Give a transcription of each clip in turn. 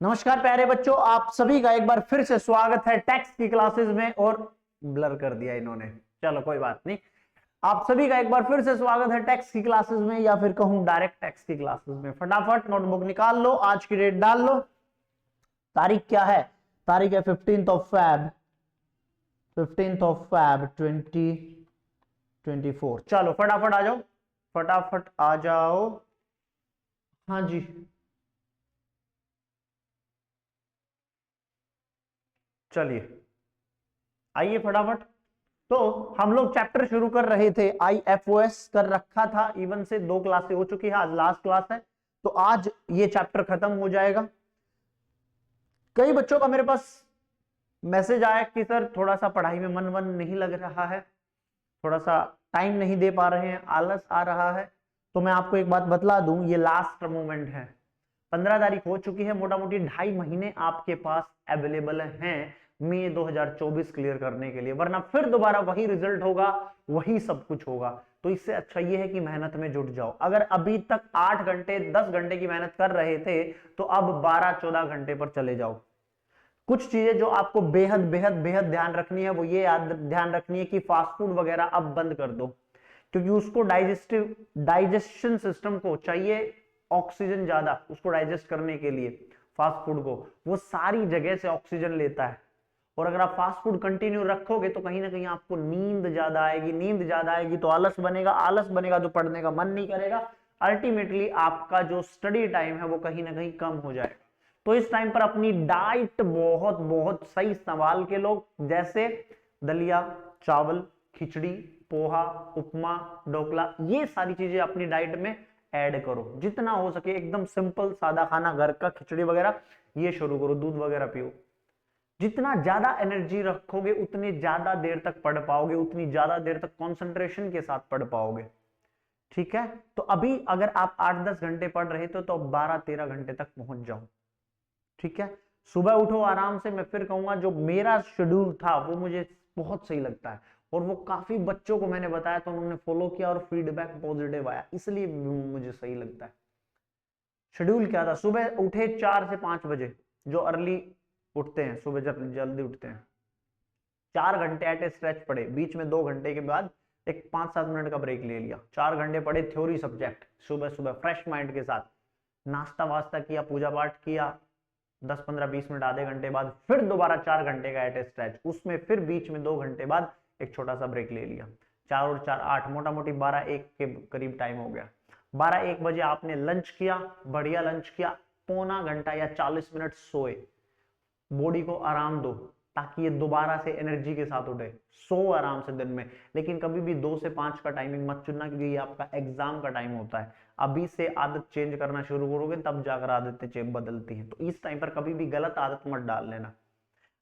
नमस्कार प्यारे बच्चों, आप सभी का एक बार फिर से स्वागत है टैक्स की क्लासेस में। और ब्लर कर दिया इन्होंने, चलो कोई बात नहीं। आप सभी का एक बार फिर से स्वागत है टैक्स की क्लासेस में, या फिर कहूं डायरेक्ट टैक्स की क्लासेस में। फटाफट नोटबुक निकाल लो, आज की डेट डाल लो। तारीख क्या है? तारीख है 15 ऑफ फैब 2024। चलो फटाफट आ जाओ, फटाफट आ जाओ। हाँ जी, चलिए आइए फटाफट। तो हम लोग चैप्टर शुरू कर रहे थे, IFOS कर रखा था, इवन से 2 क्लासें हो चुकी है, आज लास्ट क्लास है। तो आज ये चैप्टर खत्म हो जाएगा। कई बच्चों का मेरे पास मैसेज आया कि सर थोड़ा सा पढ़ाई में मन वन नहीं लग रहा है, थोड़ा सा टाइम नहीं दे पा रहे हैं, आलस आ रहा है। तो मैं आपको एक बात बतला दूं, ये लास्ट मोमेंट है। 15 तारीख हो चुकी है, मोटा मोटी 2.5 महीने आपके पास अवेलेबल हैं मई 2024 क्लियर करने के लिए, वरना फिर दोबारा वही रिजल्ट होगा, वही सब कुछ होगा। तो इससे अच्छा ये है कि मेहनत में जुट जाओ। अगर अभी तक 8 घंटे 10 घंटे की मेहनत कर रहे थे, तो अब 12-14 घंटे पर चले जाओ। कुछ चीजें जो आपको बेहद बेहद बेहद ध्यान रखनी है, वो ये ध्यान रखनी है कि फास्ट फूड वगैरह अब बंद कर दो, क्योंकि उसको डाइजेशन सिस्टम को चाहिए ऑक्सीजन ज्यादा, उसको डाइजेस्ट करने के लिए। फास्ट फूड को वो सारी जगह से ऑक्सीजन लेता है, और अगर आप फास्ट फूड कंटिन्यू रखोगे तो कहीं ना कहीं आपको नींद ज्यादा आएगी, नींद ज्यादा आएगी तो आलस बनेगा, आलस बनेगा तो पढ़ने का मन नहीं करेगा। अल्टीमेटली आपका जो स्टडी टाइम है वो कहीं ना कहीं कम हो जाएगा। तो इस टाइम पर अपनी डाइट बहुत बहुत सही संभाल के लो, जैसे दलिया, चावल, खिचड़ी, पोहा, उपमा, ढोकला, ये सारी चीजें अपनी डाइट में ऐड करो जितना हो सके। एकदम सिंपल सादा खाना, घर का खिचड़ी वगैरह ये शुरू करो, दूध वगैरह पियो। जितना ज्यादा एनर्जी रखोगे उतनी ज्यादा देर तक पढ़ पाओगे, उतनी ज्यादा देर तक कंसंट्रेशन के साथ पढ़ पाओगे। ठीक है, तो अभी अगर आप 8-10 घंटे पढ़ रहे थे तो 12-13 घंटे तक पहुंच जाओ। ठीक है, सुबह उठो आराम से। मैं फिर कहूंगा, जो मेरा शेड्यूल था वो मुझे बहुत सही लगता है, और वो काफी बच्चों को मैंने बताया तो उन्होंने फॉलो किया और फीडबैक पॉजिटिव आया, इसलिए मुझे सही लगता है। शेड्यूल क्या था? सुबह उठे 4 से 5 बजे, जो अर्ली उठते हैं, सुबह जल्दी उठते हैं, 4 घंटे एट ए स्ट्रेच पढ़े, बीच में 2 घंटे के बाद एक 5-7 मिनट का ब्रेक ले लिया। 4 घंटे पढ़े थ्योरी सब्जेक्ट, सुबह सुबह फ्रेश माइंड के साथ। नाश्ता वास्ता किया, पूजा पाठ किया, 10-15-20 मिनट, आधे घंटे बाद फिर दोबारा 4 घंटे का एट ए स्ट्रेच, उसमें फिर बीच में 2 घंटे बाद एक छोटा सा ब्रेक ले लिया। 4 और 4 8, मोटा मोटी 12-1 के करीब टाइम हो गया। 12-1 बजे आपने लंच किया, बढ़िया लंच किया, पौना घंटा या 40 मिनट सोए, बॉडी को आराम दो ताकि ये दोबारा से एनर्जी के साथ उठे। सो आराम से दिन में, लेकिन कभी भी 2 से 5 का टाइमिंग मत चुनना, क्योंकि ये आपका एग्जाम का टाइम होता है। अभी से आदत चेंज करना शुरू करोगे तब जाकर आदतें बदलती हैं। तो इस टाइम पर कभी भी गलत आदत मत डाल लेना,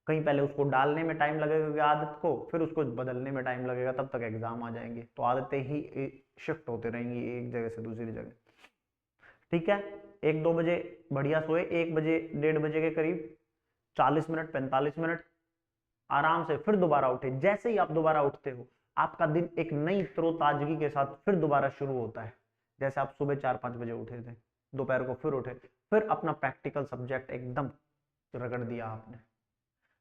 कहीं पहले उसको डालने में टाइम लगेगा आदत को, फिर उसको बदलने में टाइम लगेगा, तब तक एग्जाम आ जाएंगे। तो आदतें ही शिफ्ट होते रहेंगी एक जगह से दूसरी जगह। ठीक है, 1-2 बजे बढ़िया सोए, 1 बजे 1:30 बजे के करीब 40 मिनट 45 मिनट आराम से फिर दोबारा उठे। जैसे ही आप दोबारा उठते हो, आपका दिन एक नई तरोताजगी के साथ फिर दोबारा शुरू होता है। जैसे आप सुबह 4-5 बजे उठे थे, दोपहर को फिर उठे, फिर अपना प्रैक्टिकल सब्जेक्ट एकदम रगड़ दिया आपने,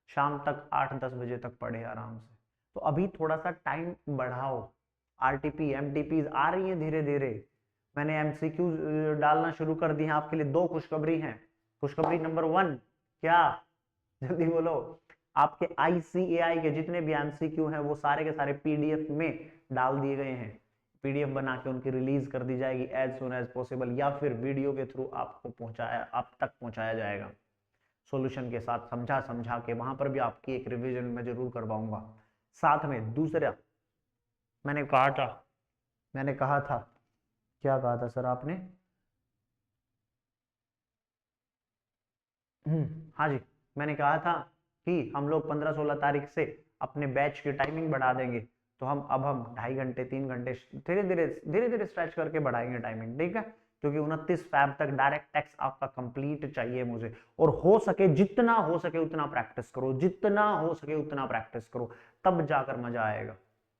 शाम तक 8-10 बजे तक पढ़े आराम से। तो अभी थोड़ा सा टाइम बढ़ाओ। आरटीपी एमटीपी आ रही है धीरे धीरे, मैंने एमसीक्यू डालना शुरू कर दिए हैं आपके लिए। 2 खुशखबरी हैं। खुशखबरी नंबर 1 क्या? जल्दी बोलो। आपके आईसीएआई के जितने भी एमसीक्यू हैं वो सारे के सारे पीडीएफ में डाल दिए गए हैं। पीडीएफ बना के उनकी रिलीज कर दी जाएगी एज सुन एज पॉसिबल, या फिर वीडियो के थ्रू आप तक पहुंचाया जाएगा सॉल्यूशन के साथ, समझा समझा के। वहां पर भी आपकी एक रिवीजन मैं जरूर करवाऊंगा। साथ में दूसरा, मैंने कहा था क्या कहा था सर आपने? हाँ जी, मैंने कहा था कि हम लोग 15-16 तारीख से अपने बैच की टाइमिंग बढ़ा देंगे। तो हम 2.5 घंटे 3 घंटे धीरे धीरे स्ट्रेच करके बढ़ाएंगे टाइमिंग। ठीक है, क्योंकि 29 फैब तक डायरेक्ट टैक्स आपका कंप्लीट चाहिए मुझे। और हो सके जितना हो सके उतना प्रैक्टिस करो, जितना हो सके उतना प्रैक्टिस करो, तब जाकर मजा आएगा।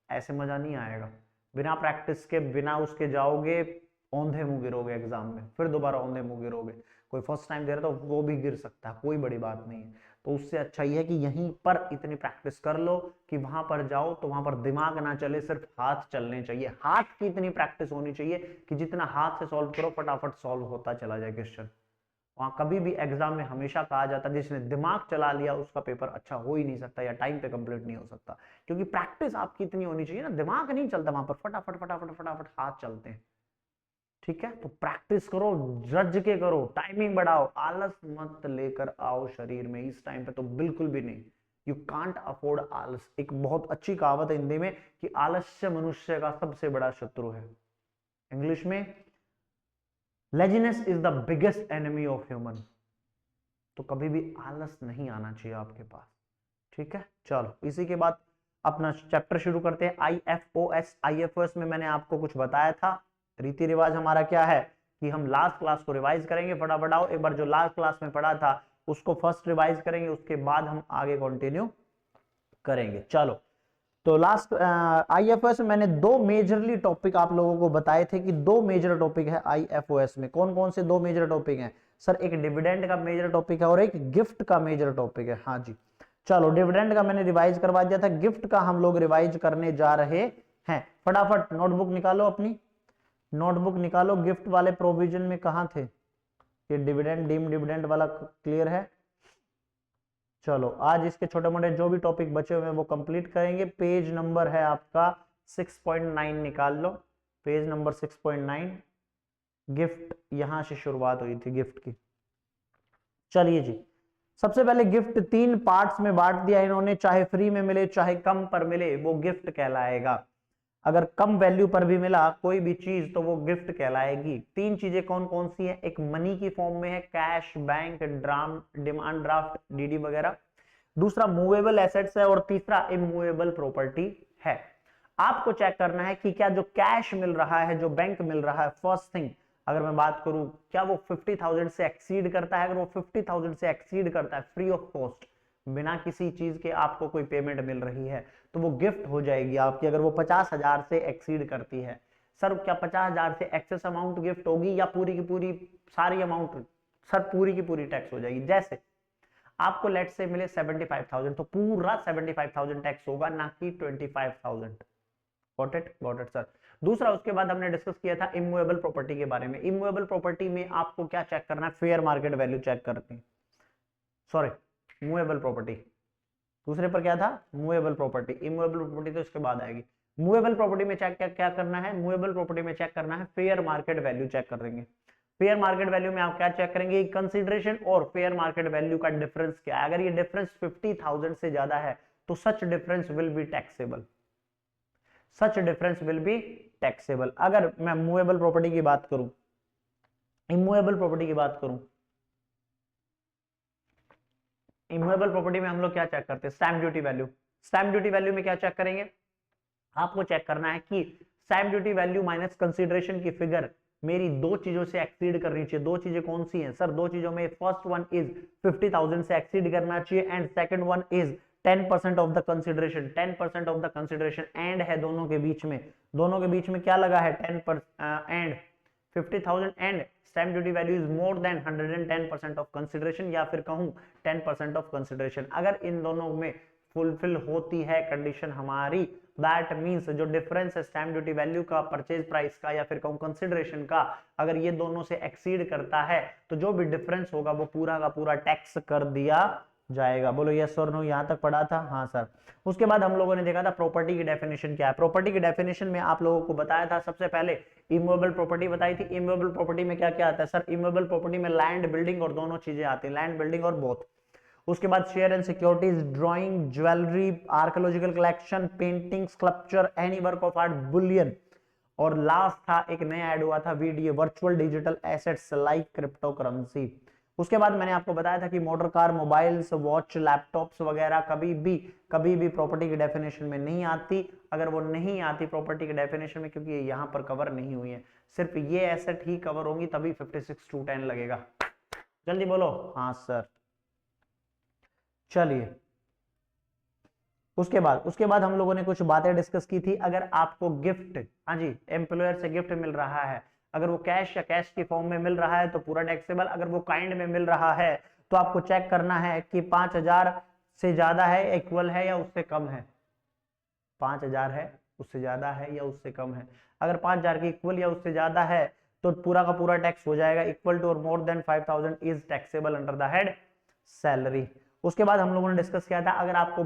ऐसे मजा नहीं आएगा, बिना प्रैक्टिस के बिना उसके जाओगे, औंधे मुंह गिरोगे एग्जाम में, फिर दोबारा औंधे मुंह गिरोगे। कोई फर्स्ट टाइम दे रहा है तो वो भी गिर सकता है, कोई बड़ी बात नहीं है। तो उससे अच्छा ही है कि यहीं पर इतनी प्रैक्टिस कर लो कि वहां पर जाओ तो वहां पर दिमाग ना चले, सिर्फ हाथ चलने चाहिए। हाथ की इतनी प्रैक्टिस होनी चाहिए कि जितना हाथ से सॉल्व करो फटाफट सॉल्व होता चला जाए क्वेश्चन। वहां कभी भी एग्जाम में हमेशा कहा जाता है जिसने दिमाग चला लिया उसका पेपर अच्छा हो ही नहीं सकता या टाइम पे कंप्लीट नहीं हो सकता, क्योंकि प्रैक्टिस आपकी इतनी होनी चाहिए ना, दिमाग नहीं चलता वहां पर, फटाफट फटाफट फटाफट हाथ चलते हैं। ठीक है, तो प्रैक्टिस करो, रज के करो, टाइमिंग बढ़ाओ, आलस मत लेकर आओ शरीर में इस टाइम पे तो बिल्कुल भी नहीं। यू कांट अफोर्ड आलस। एक बहुत अच्छी कहावत है हिंदी में कि आलस्य मनुष्य का सबसे बड़ा शत्रु है। इंग्लिश में laziness is the biggest enemy of human. तो कभी भी आलस नहीं आना चाहिए आपके पास। ठीक है, चलो इसी के बाद अपना चैप्टर शुरू करते हैं। IFOS। IFOS में मैंने आपको कुछ बताया था। रीति रिवाज हमारा क्या है कि हम लास्ट क्लास को रिवाइज करेंगे, फटाफट आओ एक बार जो लास्ट क्लास में पढ़ा था उसको फर्स्ट रिवाइज करेंगे, उसके बाद हम आगे कंटिन्यू करेंगे। चलो, तो लास्ट IFOS में मैंने दो मेजरली टॉपिक आप लोगों को बताए थे कि दो मेजर टॉपिक है IFOS में। कौन कौन से दो मेजर टॉपिक हैं सर? एक डिविडेंड का मेजर टॉपिक है और एक गिफ्ट का मेजर टॉपिक है। हाँ जी, चलो डिविडेंड का मैंने रिवाइज करवा दिया था, गिफ्ट का हम लोग रिवाइज करने जा रहे हैं। फटाफट नोटबुक निकालो, अपनी नोटबुक निकालो। गिफ्ट वाले प्रोविजन में कहां थे ये? डिविडेंड डीम डिविडेंड वाला क्लियर है? चलो आज इसके छोटे मोटे जो भी टॉपिक बचे हुए हैं वो कंप्लीट करेंगे। पेज नंबर है आपका 6.9, निकाल लो पेज नंबर 6.9। गिफ्ट यहां से शुरुआत हुई थी गिफ्ट की। चलिए जी, सबसे पहले गिफ्ट 3 पार्ट्स में बांट दिया इन्होंने, चाहे फ्री में मिले चाहे कम पर मिले वो गिफ्ट कहलाएगा। अगर कम वैल्यू पर भी मिला कोई भी चीज तो वो गिफ्ट कहलाएगी। 3 चीजें कौन कौन सी हैं? एक मनी की फॉर्म में है, cash, bank, demand draft, DD वगैरह। दूसरा मूवेबल एसेट्स है और तीसरा इमूवेबल प्रॉपर्टी है। आपको चेक करना है कि क्या जो कैश मिल रहा है, जो बैंक मिल रहा है, फर्स्ट थिंग अगर मैं बात करूं क्या वो 50,000 से एक्सीड करता है? अगर वो 50,000 से एक्सीड करता है फ्री ऑफ कॉस्ट, बिना किसी चीज के आपको कोई पेमेंट मिल रही है तो वो गिफ्ट हो जाएगी आपकी। अगर वो 50,000 से एक्सीड करती है, सर क्या 50,000 से एक्सेस अमाउंट गिफ्ट होगी या पूरी की पूरी सारी अमाउंट? सर पूरी की पूरी टैक्स हो जाएगी। जैसे आपको लेट से मिले 75,000 तो पूरा 75,000 टैक्स होगा, ना कि 25,000। Got it? Got it sir. दूसरा उसके बाद हमने डिस्कस किया था इमूवेबल प्रॉपर्टी के बारे में। इमूवेबल प्रॉपर्टी में आपको क्या चेक करना है? फेयर मार्केट वैल्यू चेक करनी है। Sorry, movable property. दूसरे पर क्या था? Movable property. इमूवेबल प्रॉपर्टी तो इसके बाद आएगी। मूवेबल प्रॉपर्टी में चेक क्या करना है? मूवेबल प्रॉपर्टी में चेक करना है फेयर मार्केट वैल्यू चेक कर देंगे। फेयर मार्केट वैल्यू में आप क्या चेक करेंगे? कंसीडरेशन और फेयर मार्केट वैल्यू का डिफरेंस क्या है। अगर ये डिफरेंस 50,000 से ज्यादा है तो such difference will be taxable. Such difference will be taxable. अगर मैं मूवेबल प्रॉपर्टी की बात करूं, इमूवेबल प्रॉपर्टी की बात करूं, इमूवेबल प्रॉपर्टी में हम लोग क्या चेक करते हैं? Stamp duty value. Stamp duty value में क्या चेक करेंगे? आपको चेक करना है कि stamp duty value minus consideration की फिगर मेरी दो चीजों से एक्सीड करनी चाहिए। दो चीजें कौन सी हैं सर? दो चीजों में फर्स्ट वन इज 50,000 से एक्सीड करना चाहिए and second one is 10% of the consideration. 10% of the consideration and है दोनों के बीच में। दोनों के बीच में क्या लगा है? 10% and 50,000 and stamp duty value is more than 110% of consideration, या फिर कहूं 10% ऑफ कंसीडरेशन। अगर इन दोनों में फुलफिल होती है कंडीशन हमारी, दैट मींस जो डिफरेंस है स्टैम्प ड्यूटी वैल्यू का, परचेज प्राइस का या फिर कहूं कंसीडरेशन का, अगर ये दोनों से एक्सीड करता है तो जो भी डिफरेंस होगा वो पूरा का पूरा टैक्स कर दिया जाएगा। बोलो यस और नो, यहां तक पढ़ा था? हाँ सर। उसके बाद हम लोगों ने देखा था प्रॉपर्टी की डेफिनेशन क्या है। प्रॉपर्टी की डेफिनेशन में आप लोगों को बताया था सबसे पहले इमूवेबल प्रॉपर्टी बताई थी। इमूवेबल प्रॉपर्टी में क्या क्या आता है सर? इमूवेबल प्रॉपर्टी में लैंड, बिल्डिंग और दोनों चीजें आती है, लैंड, बिल्डिंग और बोथ। उसके बाद share and securities, drawing, jewellery, archaeological collection, painting, sculpture, any work of art, Boolean. और लास्ट था एक नया ऐड हुआ था video, virtual digital assets like crypto currency. उसके बाद मैंने आपको बताया था कि motor car, mobiles, watch, laptops वगैरह कभी भी प्रॉपर्टी की डेफिनेशन में नहीं आती। अगर वो नहीं आती प्रॉपर्टी की डेफिनेशन में क्योंकि ये यहां पर कवर नहीं हुई है, सिर्फ ये एसेट ही कवर होंगी तभी 56(2)(10) लगेगा। जल्दी बोलो हाँ सर। चलिए उसके बाद हम लोगों ने कुछ बातें डिस्कस की थी। अगर आपको गिफ्ट, हाँ जी, एम्प्लॉयर से गिफ्ट मिल रहा है, अगर वो कैश या कैश की फॉर्म में मिल रहा है तो पूरा टैक्सेबल, अगर वो काइंड में मिल रहा है तो आपको चेक करना है कि 5,000 से ज्यादा है, इक्वल है या उससे कम है। 5,000 है, उससे ज्यादा है या उससे कम है। अगर 5,000 की इक्वल या उससे ज्यादा है तो पूरा का पूरा टैक्स हो जाएगा। इक्वल टू और more than 5,000 is taxable under the head salary. उसके बाद हम लोगों ने डिस्कस किया था अगर आपको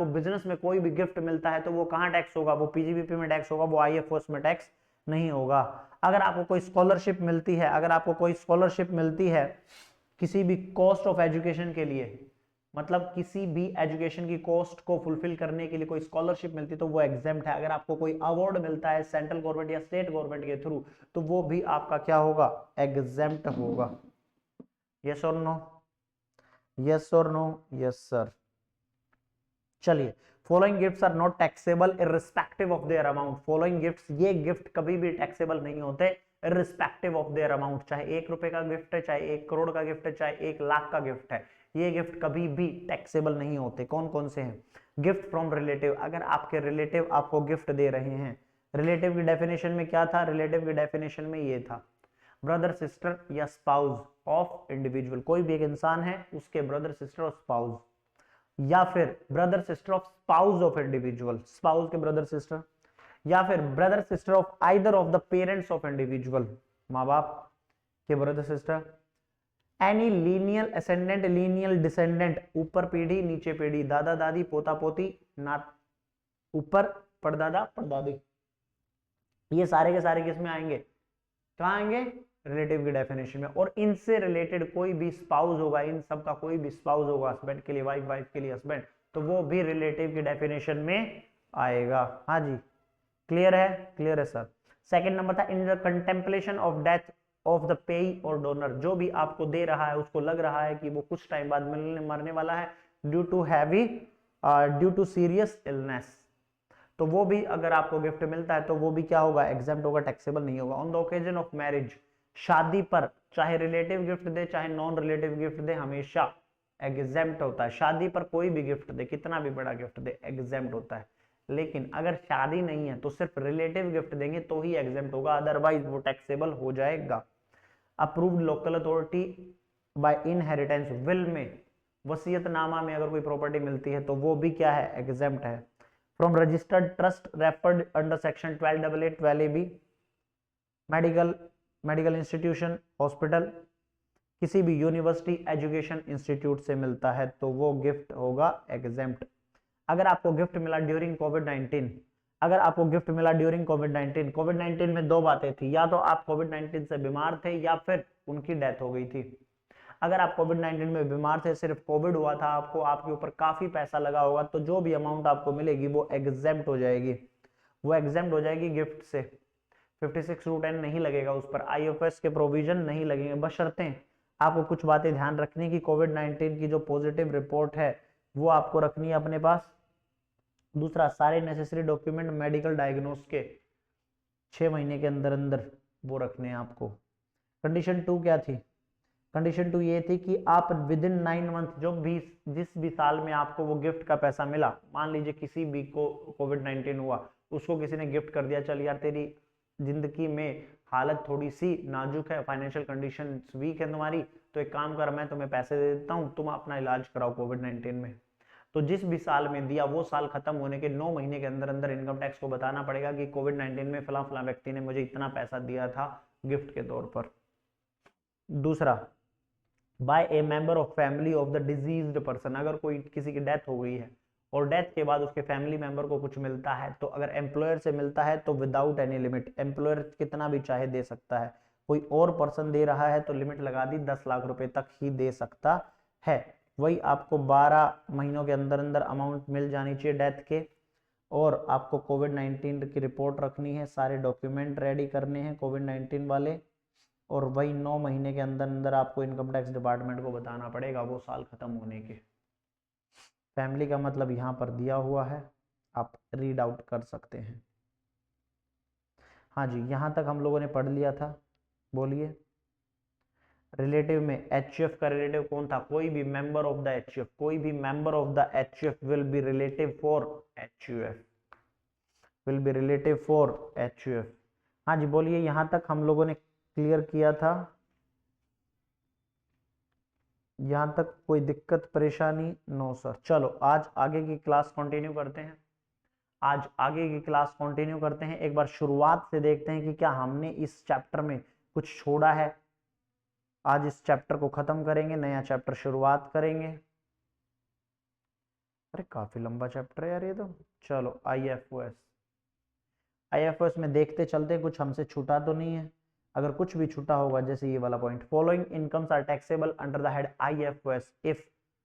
बिजनेस में कोई भी गिफ्ट मिलता है तो वो कहां टैक्स होगा, वो पीजीबीपी में टैक्स होगा, वो आईएफओएस में टैक्स नहीं होगा। अगर आपको कोई स्कॉलरशिप मिलती है किसी भी कॉस्ट ऑफ एजुकेशन के लिए, मतलब किसी भी एजुकेशन की कॉस्ट को फुलफिल करने के लिए कोई स्कॉलरशिप मिलती है तो वो एग्जेम्प्ट है। अगर आपको कोई अवार्ड मिलता है सेंट्रल गवर्नमेंट या स्टेट गवर्नमेंट के थ्रू तो वो भी आपका क्या होगा, एग्जेम्प्ट होगा। यस और नो, यस और नो, यस सर। चलिए, following gifts are not taxable irrespective of their amount. Following gifts, ये गिफ्ट कभी भी टैक्सेबल नहीं होते इररिस्पेक्टिव ऑफ देयर अमाउंट। चाहे 1 रुपए का गिफ्ट है, चाहे 1 करोड़ का गिफ्ट है, चाहे 1 लाख का गिफ्ट है, ये गिफ्ट कभी भी टैक्सेबल नहीं होते। कौन कौन से हैं? गिफ्ट फ्रॉम रिलेटिव, अगर आपके रिलेटिव आपको गिफ्ट दे रहे हैं। रिलेटिव की डेफिनेशन में क्या था? रिलेटिव की डेफिनेशन में ये था, ब्रदर सिस्टर या स्पाउस ऑफ इंडिविजुअल। कोई भी एक इंसान है, उसके ब्रदर सिस्टर और स्पाउस, या फिर brother sister of spouse of individual, spouse के ब्रदर सिस्टर, या फिर brother sister of either of the parents of individual, माँ बाप के brother sister. Any lineal ascendant, lineal descendant, ऊपर पीढ़ी नीचे पीढ़ी, दादा दादी पोता पोती, नात, ऊपर परदादा परदादी, ये सारे के सारे किसमें आएंगे? कहां आएंगे? रिलेटिव की डेफिनेशन में। और इनसे रिलेटेड कोई भी स्पाउस होगा, इन सब का कोई भी स्पाउस होगा, हस्बैंड के लिए वाइफ, वाइफ के लिए हस्बैंड, तो वो भी रिलेटिव की डेफिनेशन में आएगा। हाँ जी, क्लियर है? क्लियर है सर। सेकंड नंबर था in the contemplation of death of the पेई और डोनर, जो भी आपको दे रहा है उसको लग रहा है कि वो कुछ टाइम बाद मरने वाला है ड्यू टू सीरियस इलनेस, तो वो भी अगर आपको गिफ्ट मिलता है तो वो भी क्या होगा? एग्जेम्प्ट होगा, टैक्सेबल नहीं होगा। On the occasion of marriage, शादी पर, चाहे रिलेटिव गिफ्ट दे चाहे नॉन रिलेटिव गिफ्ट दे, हमेशा एग्जेम्प्ट होता है। शादी पर कोई भी गिफ्ट दे, कितना भी बड़ा गिफ्ट दे, एग्जेम्प्ट होता है। लेकिन अगर शादी नहीं है तो सिर्फ रिलेटिव गिफ्ट देंगे तो ही एग्जेम्प्ट होगा, अदरवाइज वो टैक्सेबल हो जाएगा। Approved local authority bye inheritance, will में, वसीयतनामा में अगर कोई प्रॉपर्टी मिलती है तो वो भी क्या है? एग्जेम्प्ट है। From registered trust referred under section 1288 12AB, medical institution, hospital, किसी भी यूनिवर्सिटी एजुकेशन इंस्टीट्यूट से मिलता है तो वो गिफ्ट होगा एग्जेम्प्ट। अगर आपको गिफ्ट मिला ड्यूरिंग कोविड-19, अगर आपको गिफ्ट मिला ड्यूरिंग कोविड-19 में दो बातें थी, या तो आप कोविड-19 से बीमार थे या फिर उनकी डेथ हो गई थी। अगर आप कोविड-19 में बीमार थे, सिर्फ कोविड हुआ था आपको, आपके ऊपर काफी पैसा लगा होगा, तो जो भी अमाउंट आपको मिलेगी वो एग्जेम्प्ट हो जाएगी, वो एग्जेम्प्ट हो जाएगी गिफ्ट से। 56(2)(10) नहीं लगेगा उस पर, आईएफएस के प्रोविजन नहीं लगेंगे, बशर्ते आपको कुछ बातें ध्यान रखने की, कोविड-19 की जो पॉजिटिव रिपोर्ट है वो आपको रखनी है अपने पास। दूसरा, सारे नेसेसरी डॉक्यूमेंट मेडिकल डायग्नोस के 6 महीने के अंदर अंदर वो रखने हैं आपको। कंडीशन 2 क्या थी? कंडीशन 2 ये थी कि आप विद इन 9 मंथ, जो भी जिस भी साल में आपको वो गिफ्ट का पैसा मिला, मान लीजिए किसी भी को कोविड-19 हुआ, उसको किसी ने गिफ्ट कर दिया, चल यार तेरी जिंदगी में हालत थोड़ी सी नाजुक है, फाइनेंशियल कंडीशन वीक है तुम्हारी, तो एक काम कर, मैं तुम्हें पैसे दे देता हूँ, तुम अपना इलाज कराओ कोविड-19 में। तो जिस भी साल में दिया, वो साल खत्म होने के 9 महीने के अंदर अंदर इनकम टैक्स को बताना पड़ेगा कि कोविड-19 में फला फला व्यक्ति ने मुझे इतना पैसा दिया था गिफ्ट के तौर पर। दूसरा, by a member of family of the deceased person, अगर कोई किसी की डेथ हो गई है और डेथ के बाद उसके फैमिली मेंबर को कुछ मिलता है, तो अगर एम्प्लॉयर से मिलता है तो विदाउट एनी लिमिट, एम्प्लॉयर कितना भी चाहे दे सकता है। कोई और पर्सन दे रहा है तो लिमिट लगा दी, 10 लाख रुपए तक ही दे सकता है। वही आपको 12 महीनों के अंदर अंदर अमाउंट मिल जानी चाहिए डेथ के, और आपको कोविड-19 की रिपोर्ट रखनी है, सारे डॉक्यूमेंट रेडी करने हैं कोविड-19 वाले, और वही 9 महीने के अंदर अंदर आपको इनकम टैक्स डिपार्टमेंट को बताना पड़ेगा वो साल खत्म होने के। फैमिली का मतलब यहाँ पर दिया हुआ है, आप रीड आउट कर सकते हैं। हाँ जी, यहाँ तक हम लोगों ने पढ़ लिया था। बोलिए, रिलेटिव में एचयूएफ का रिलेटिव कौन था? कोई भी मेंबर ऑफ द एचयूएफ, कोई भी member of the HUF will be relative for HUF, will be relative for HUF. हाँ जी बोलिए, यहां तक हम लोगों ने क्लियर किया था, यहां तक कोई दिक्कत परेशानी? No sir. चलो आज आगे की क्लास कंटिन्यू करते हैं, आज आगे की क्लास कंटिन्यू करते हैं। एक बार शुरुआत से देखते हैं कि क्या हमने इस चैप्टर में कुछ छोड़ा है। आज इस चैप्टर को खत्म करेंगे, नया चैप्टर शुरुआत करेंगे। अरे काफी लंबा चैप्टर है यार ये तो। चलो आईएफओएस, आईएफओएस में देखते चलते कुछ हमसे छूटा तो नहीं है। अगर कुछ भी छूटा होगा, जैसे ये वाला point, following incomes are taxable under the head IFOS if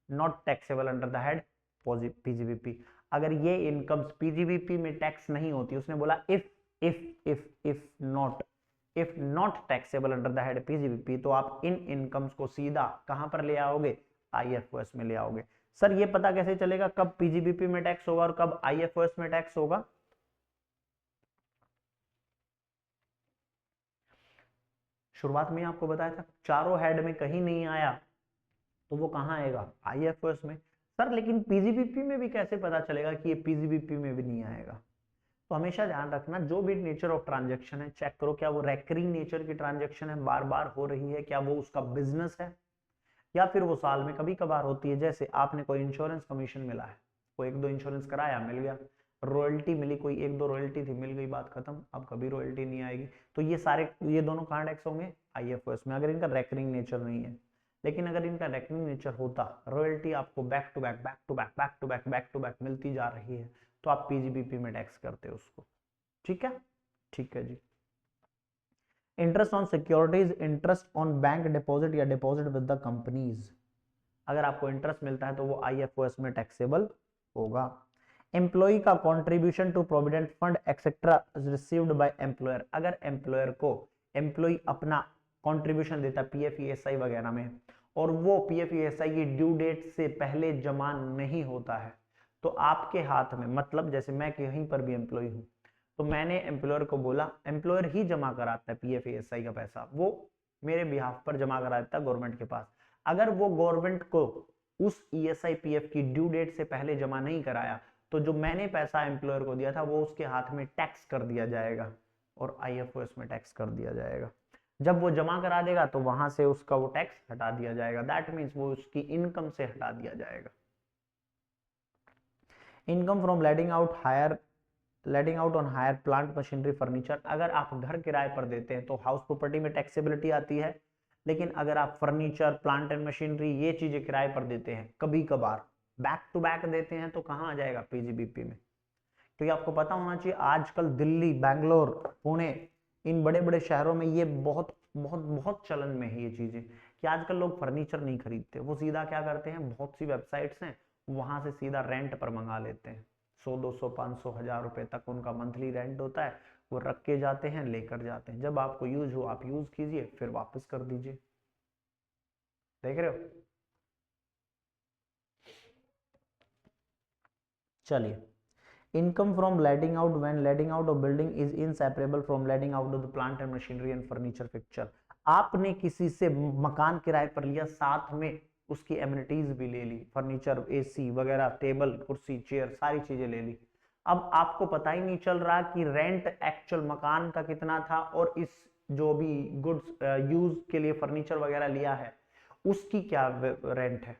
not taxable under the head PGBP. अगर ये इनकम्स पीजीबीपी में टैक्स नहीं होती, उसने बोला if not taxable under the head PGBP, तो आप इन इनकम्स को सीधा कहां पर ले आओगे? आईएफओएस में ले आओगे। सर ये पता कैसे चलेगा कब पीजीबीपी में टैक्स होगा और कब आईएफओएस में टैक्स होगा? शुरुआत में आपको बताया था, चारों हेड में कहीं नहीं आया तो वो कहां आएगा? आईएफओएस में। सर लेकिन पीजीबीपी में भी कैसे पता चलेगा कि ये पीजीबीपी में भी नहीं आएगा? तो हमेशा ध्यान रखना, जो भी नेचर ऑफ ट्रांजैक्शन है चेक करो, क्या वो रेकरिंग नेचर की ट्रांजैक्शन है, बार बार हो रही है, क्या वो उसका बिजनेस है, या फिर वो साल में कभी कभार होती है। जैसे आपने कोई इंश्योरेंस कमीशन मिला है, कोई एक दो इंश्योरेंस कराया, मिल गया। रॉयल्टी मिली, कोई एक दो रॉयल्टी थी, मिल गई, बात खत्म, अब कभी रॉयल्टी नहीं आएगी। तो ये सारे, ये दोनों कहां टैक्स होंगे? आईएफओएस में, अगर इनका रेकरिंग नेचर नहीं है। लेकिन अगर इनका रेकरिंग नेचर होता, रॉयल्टी आपको back to back back to back back to back back to back मिलती जा रही है, तो आप पीजीबीपी में टैक्स करते हो उसको। ठीक है, ठीक है जी। Interest on securities, interest on bank deposit या डिपॉजिट विद द कंपनीज, अगर आपको इंटरेस्ट मिलता है तो वो आईएफओएस में टैक्सेबल होगा। एम्प्लॉय का contribution to provident fund etcetera received by employer, अगर एम्प्लॉयर को एम्प्लॉय अपना कंट्रीब्यूशन देता है पीएफ ईएसआई वगैरह में, और वो पीएफ ईएसआई की ड्यू डेट से पहले जमा नहीं होता है, तो आपके हाथ में, मतलब जैसे मैं कहीं पर भी एम्प्लॉय हूं, तो मैंने एम्प्लॉयर को बोला, एम्प्लॉयर ही जमा कराता है पीएफ ईएसआई का पैसा, वो मेरे बिहाफ पर जमा करा देता है गवर्नमेंट के पास। अगर वो गवर्नमेंट को उस ईएसआई पीएफ की ड्यू डेट से पहले जमा नहीं कराया, तो जो मैंने पैसा एम्प्लॉयर को दिया था वो उसके हाथ में टैक्स कर दिया जाएगा और आईएफओएस में टैक्स कर दिया जाएगा। जब वो जमा करा देगा तो वहां से उसका वो टैक्स हटा दिया जाएगा, दैट मीन्स वो उसकी इनकम से हटा दिया जाएगा। Income from letting out on hire plant machinery furniture, अगर आप घर किराए पर देते हैं तो हाउस प्रॉपर्टी में टैक्सेबिलिटी आती है। लेकिन अगर आप फर्नीचर, प्लांट एंड मशीनरी, ये चीजें किराए पर देते हैं, कभी कभार बैक टू बैक देते हैं, तो कहां आ जाएगा? पीजीबीपी में। तो ये आपको पता होना चाहिए, आजकल दिल्ली, बैंगलोर, पुणे, इन बड़े बड़े शहरों में ये बहुत बहुत बहुत चलन में है ये चीजें, कि आजकल लोग फर्नीचर नहीं खरीदते, वो सीधा क्या करते हैं, बहुत सी वेबसाइट्स हैं वहां से सीधा रेंट पर मंगा लेते हैं। 100, 200, 500, 1000 रुपए तक उनका मंथली रेंट होता है, वो रख के जाते हैं, लेकर जाते हैं, जब आपको यूज हो आप यूज कीजिए, फिर वापस कर दीजिए। देख रहे हो? चलिए, income from letting out when letting out of building is inseparable from letting out of the plant and machinery and furniture fixture, आपने किसी से मकान किराए पर लिया, साथ में उसकी एमिनिटीज भी ले ली, फर्नीचर, एसी वगैरह, टेबल, कुर्सी, चेयर, सारी चीजें ले ली। अब आपको पता ही नहीं चल रहा कि रेंट एक्चुअल मकान का कितना था और इस जो भी गुड्स यूज के लिए फर्नीचर वगैरह लिया है उसकी क्या रेंट है।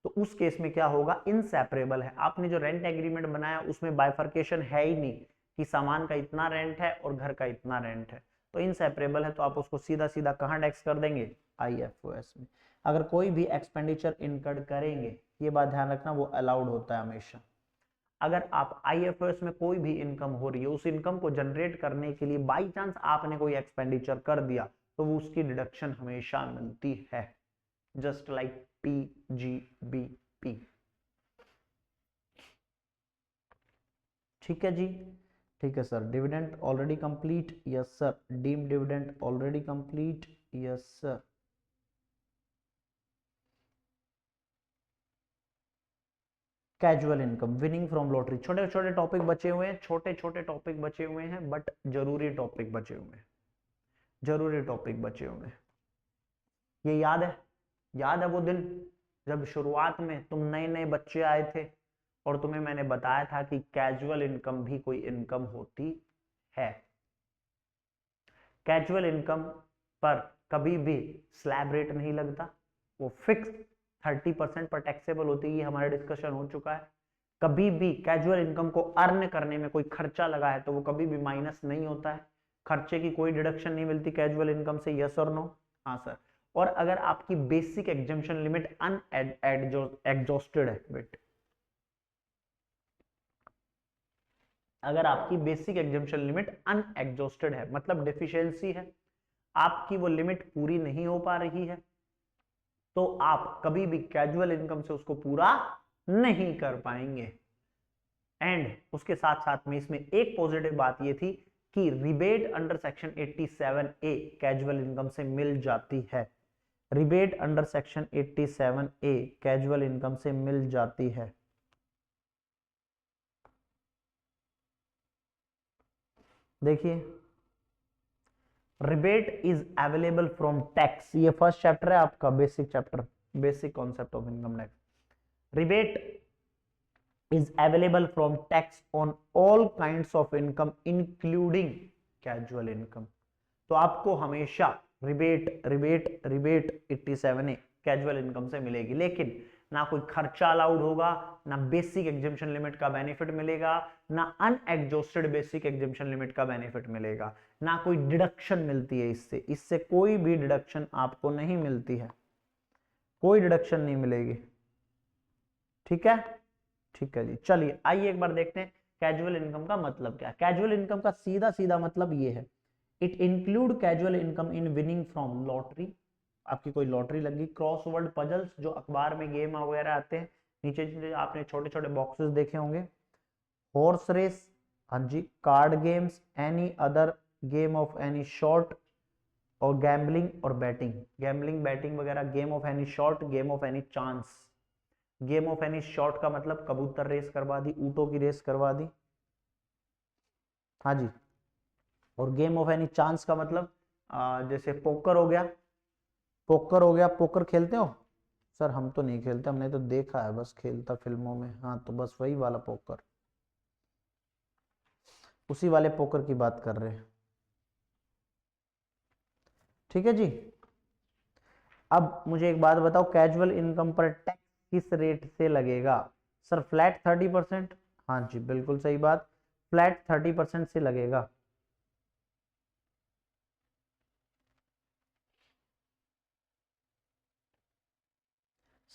तो उस केस में क्या होगा? इनसेपरेबल है, आपने जो रेंट एग्रीमेंट बनाया उसमें बाइफर्केशन है ही नहीं कि सामान का इतना रेंट है और घर का इतना रेंट है, तो इनसेपरेबल है, तो आप उसको सीधा सीधा कहां टैक्स कर देंगे? आईएफओएस में। अगर कोई भी एक्सपेंडिचर इनकर्ड करेंगे, ये बात ध्यान रखना, वो अलाउड होता है हमेशा। अगर आप आईएफएस में कोई भी इनकम हो रही है, उस इनकम को जनरेट करने के लिए बाई चांस आपने कोई एक्सपेंडिचर कर दिया, तो वो उसकी डिडक्शन हमेशा मिलती है, जस्ट लाइक पीजीबीपी। ठीक है जी, ठीक है sir. Dividend already complete, yes sir. Deemed dividend already complete, yes sir. Casual income, winning from lottery, छोटे छोटे टॉपिक बचे हुए हैं, छोटे छोटे टॉपिक बचे हुए हैं, बट जरूरी टॉपिक बचे हुए हैं, जरूरी टॉपिक बचे हुए हैं। ये याद है? याद है वो दिन जब शुरुआत में तुम नए नए बच्चे आए थे और तुम्हें मैंने बताया था कि कैजुअल इनकम भी कोई इनकम होती है। कैजुअल इनकम पर कभी भी स्लैब रेट नहीं लगता, वो फिक्स 30% पर टैक्सेबल होती है, ये हमारा डिस्कशन हो चुका है। कभी भी कैजुअल इनकम को अर्न करने में कोई खर्चा लगा है तो वो कभी भी माइनस नहीं होता है, खर्चे की कोई डिडक्शन नहीं मिलती कैजुअल इनकम से, यस और नो? हाँ सर। और अगर आपकी बेसिक एग्जम्पशन लिमिट अनएग्जॉस्टेड है बेट, अगर आपकी बेसिक एग्जम्पशन लिमिट अनएग्जॉस्टेड है मतलब डिफिशियंसी है, आपकी वो लिमिट पूरी नहीं हो पा रही है, तो आप कभी भी कैजुअल इनकम से उसको पूरा नहीं कर पाएंगे। एंड उसके साथ साथ में इसमें एक पॉजिटिव बात ये थी कि rebate under section 87A casual income से मिल जाती है, rebate under section 87A casual income से मिल जाती है। देखिए, rebate is available from tax, ये फर्स्ट चैप्टर है आपका basic chapter, basic concept of income tax. Rebate is available from tax on all kinds of income including casual income। तो आपको हमेशा rebate rebate rebate 87A casual income से मिलेगी, लेकिन ना कोई खर्चा अलाउड होगा, ना बेसिक एग्जम्पशन लिमिट का बेनिफिट मिलेगा, ना अनएग्जॉस्टेड बेसिक एग्जम्पशन लिमिट का बेनिफिट मिलेगा, ना कोई डिडक्शन मिलती है इससे, इससे कोई भी डिडक्शन आपको नहीं मिलती है, कोई डिडक्शन नहीं मिलेगी। ठीक है, ठीक है जी। चलिए आइए एक बार देखते हैं कैजुअल इनकम का मतलब क्या है। कैजुअल इनकम का सीधा सीधा मतलब ये है, it include casual income in winning from lottery, आपकी कोई लॉटरी लगी, क्रॉसवर्ड पजल्स जो अखबार में गेम वगैरह आते हैं, नीचे आपने छोटे छोटे बॉक्सेस देखे होंगे, हॉर्स रेस, हाँ जी, card games, any other game of any sort, और गैम्बलिंग और बैटिंग, गैम्बलिंग बैटिंग वगैरह, game of any sort, game of any chance. Game of any sort का मतलब कबूतर रेस करवा दी, ऊंटों की रेस करवा दी, हाँ जी। और गेम ऑफ एनी चांस का मतलब जैसे पोकर हो गया, पोकर हो गया, पोकर खेलते हो सर? हम तो नहीं खेलते, हमने तो देखा है बस खेलता फिल्मों में, हाँ तो बस वही वाला पोकर, उसी वाले पोकर की बात कर रहे हैं। ठीक है जी। अब मुझे एक बात बताओ, कैजुअल इनकम पर टैक्स किस रेट से लगेगा? सर फ्लैट 30%, हाँ जी बिल्कुल सही बात, फ्लैट 30% से लगेगा।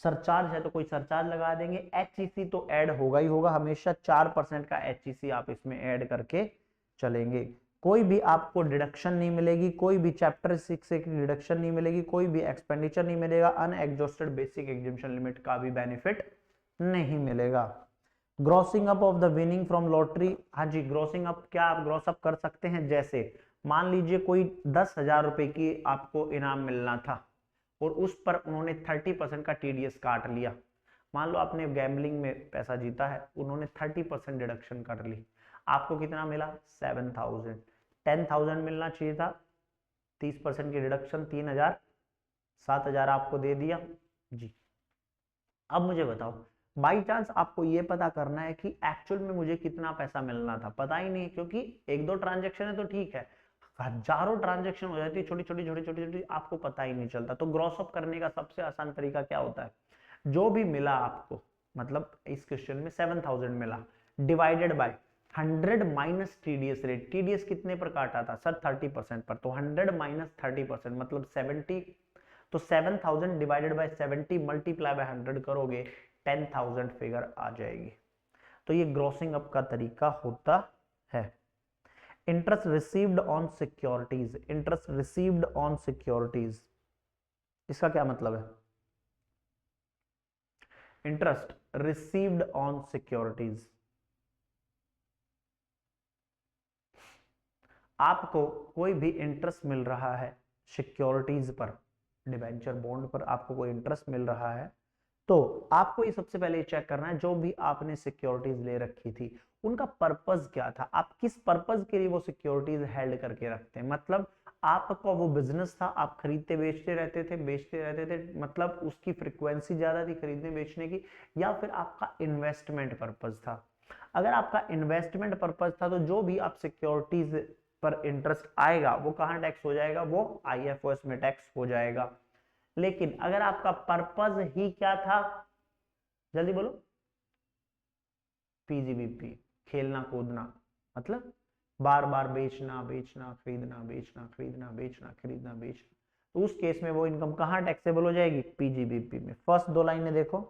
सरचार्ज है तो कोई सरचार्ज लगा देंगे, एचईसी तो ऐड होगा ही होगा, हमेशा 4% का एचईसी आप इसमें ऐड करके चलेंगे। कोई भी आपको डिडक्शन नहीं मिलेगी, कोई भी चैप्टर 6 से डिडक्शन नहीं मिलेगी, कोई भी एक्सपेंडिचर नहीं मिलेगा, अनएग्जॉस्टेड बेसिक एग्जम्पशन लिमिट का भी बेनिफिट नहीं मिलेगा। Grossing up of the winning from lottery, हाँ जी, ग्रॉसिंग अप क्या आप ग्रॉस अप कर सकते हैं? जैसे मान लीजिए कोई 10,000 रुपए की आपको इनाम मिलना था और उस पर उन्होंने 30% का टीडीएस काट लिया, मान लो आपने गैम्बलिंग में पैसा जीता है, उन्होंने 30% डिडक्शन कर ली, आपको कितना मिला? 7,000। 10,000 मिलना चाहिए था, 30% की डिडक्शन 3,000, 7,000 आपको दे दिया जी। अब मुझे बताओ, बाई चांस आपको ये पता करना है कि एक्चुअल में मुझे कितना पैसा मिलना था, पता ही नहीं, क्योंकि एक दो ट्रांजेक्शन है तो ठीक है, हजारों ट्रांजेक्शन हो जाती है, छोटी छोटी छोटी छोटी छोटी, आपको पता ही नहीं चलता। तो ग्रॉस अप करने का सबसे आसान तरीका क्या होता है? जो भी मिला आपको, मतलब इस क्वेश्चन में 7,000 मिला, divided by 100 minus TDS rate, TDS कितने पर काटा था सर? 30% पर, तो 100 माइनस 30% मतलब 70, तो 7,000 डिवाइडेड बाय 70 मल्टीप्लाई बाय 100 करोगे, 10,000 फिगर आ जाएगी। तो ये ग्रॉसिंग अप का तरीका होता है। Interest received on securities, interest received on securities, इसका क्या मतलब है? इंटरेस्ट रिसीव्ड ऑन सिक्योरिटीज, आपको कोई भी इंटरेस्ट मिल रहा है सिक्योरिटीज पर, डिबेंचर बॉन्ड पर आपको कोई इंटरेस्ट मिल रहा है, तो आपको ये सबसे पहले चेक करना है जो भी आपने सिक्योरिटीज ले रखी थी उनका पर्पस क्या था, आप किस पर्पस के लिए वो सिक्योरिटीज हेल्ड करके रखते हैं। मतलब आपका वो बिजनेस था, आप खरीदते बेचते रहते थे, बेचते रहते थे, मतलब उसकी फ्रीक्वेंसी ज्यादा थी खरीदने बेचने की, या फिर आपका इन्वेस्टमेंट पर्पस था। अगर आपका इन्वेस्टमेंट पर्पस था तो जो भी आप सिक्योरिटीज पर इंटरेस्ट आएगा वो कहां टैक्स हो जाएगा, वो आईएफओएस में टैक्स हो जाएगा। लेकिन अगर आपका पर्पस ही क्या था, जल्दी बोलो, पीजीबीपी, खेलना कूदना, मतलब बार बार बेचना बेचना खरीदना बेचना खरीदना बेचना खरीदना बेचना, तो उस केस में वो इनकम कहां टैक्सेबल हो जाएगी, पीजीबीपी में। फर्स्ट दो लाइनें देखो,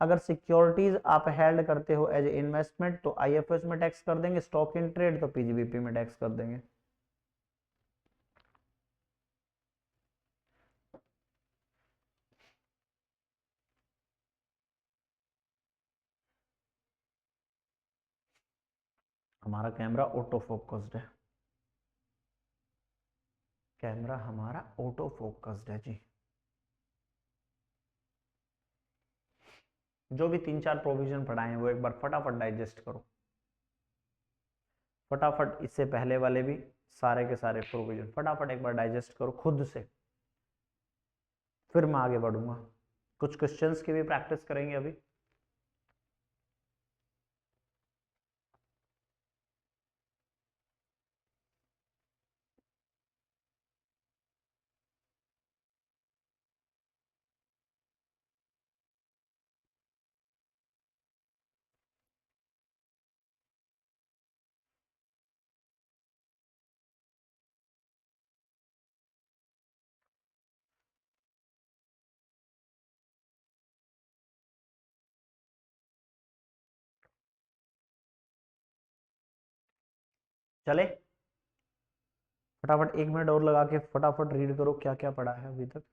अगर सिक्योरिटीज आप हेल्ड करते हो एज ए इन्वेस्टमेंट तो आईएफएस में टैक्स कर देंगे, स्टॉक इन ट्रेड तो पीजीबीपी में टैक्स कर देंगे। हमारा कैमरा ऑटो फोकस्ड है, कैमरा हमारा ऑटो फोकस्ड है जी। जो भी 3-4 प्रोविजन पढ़ाए हैं वो एक बार फटाफट डाइजेस्ट करो, फटाफट इससे पहले वाले भी सारे के सारे प्रोविजन फटाफट एक बार डाइजेस्ट करो खुद से, फिर मैं आगे बढ़ूंगा। कुछ क्वेश्चंस की भी प्रैक्टिस करेंगे अभी। चले फटाफट 1 मिनट और लगा के फटाफट रीड करो क्या क्या पढ़ा है अभी तक।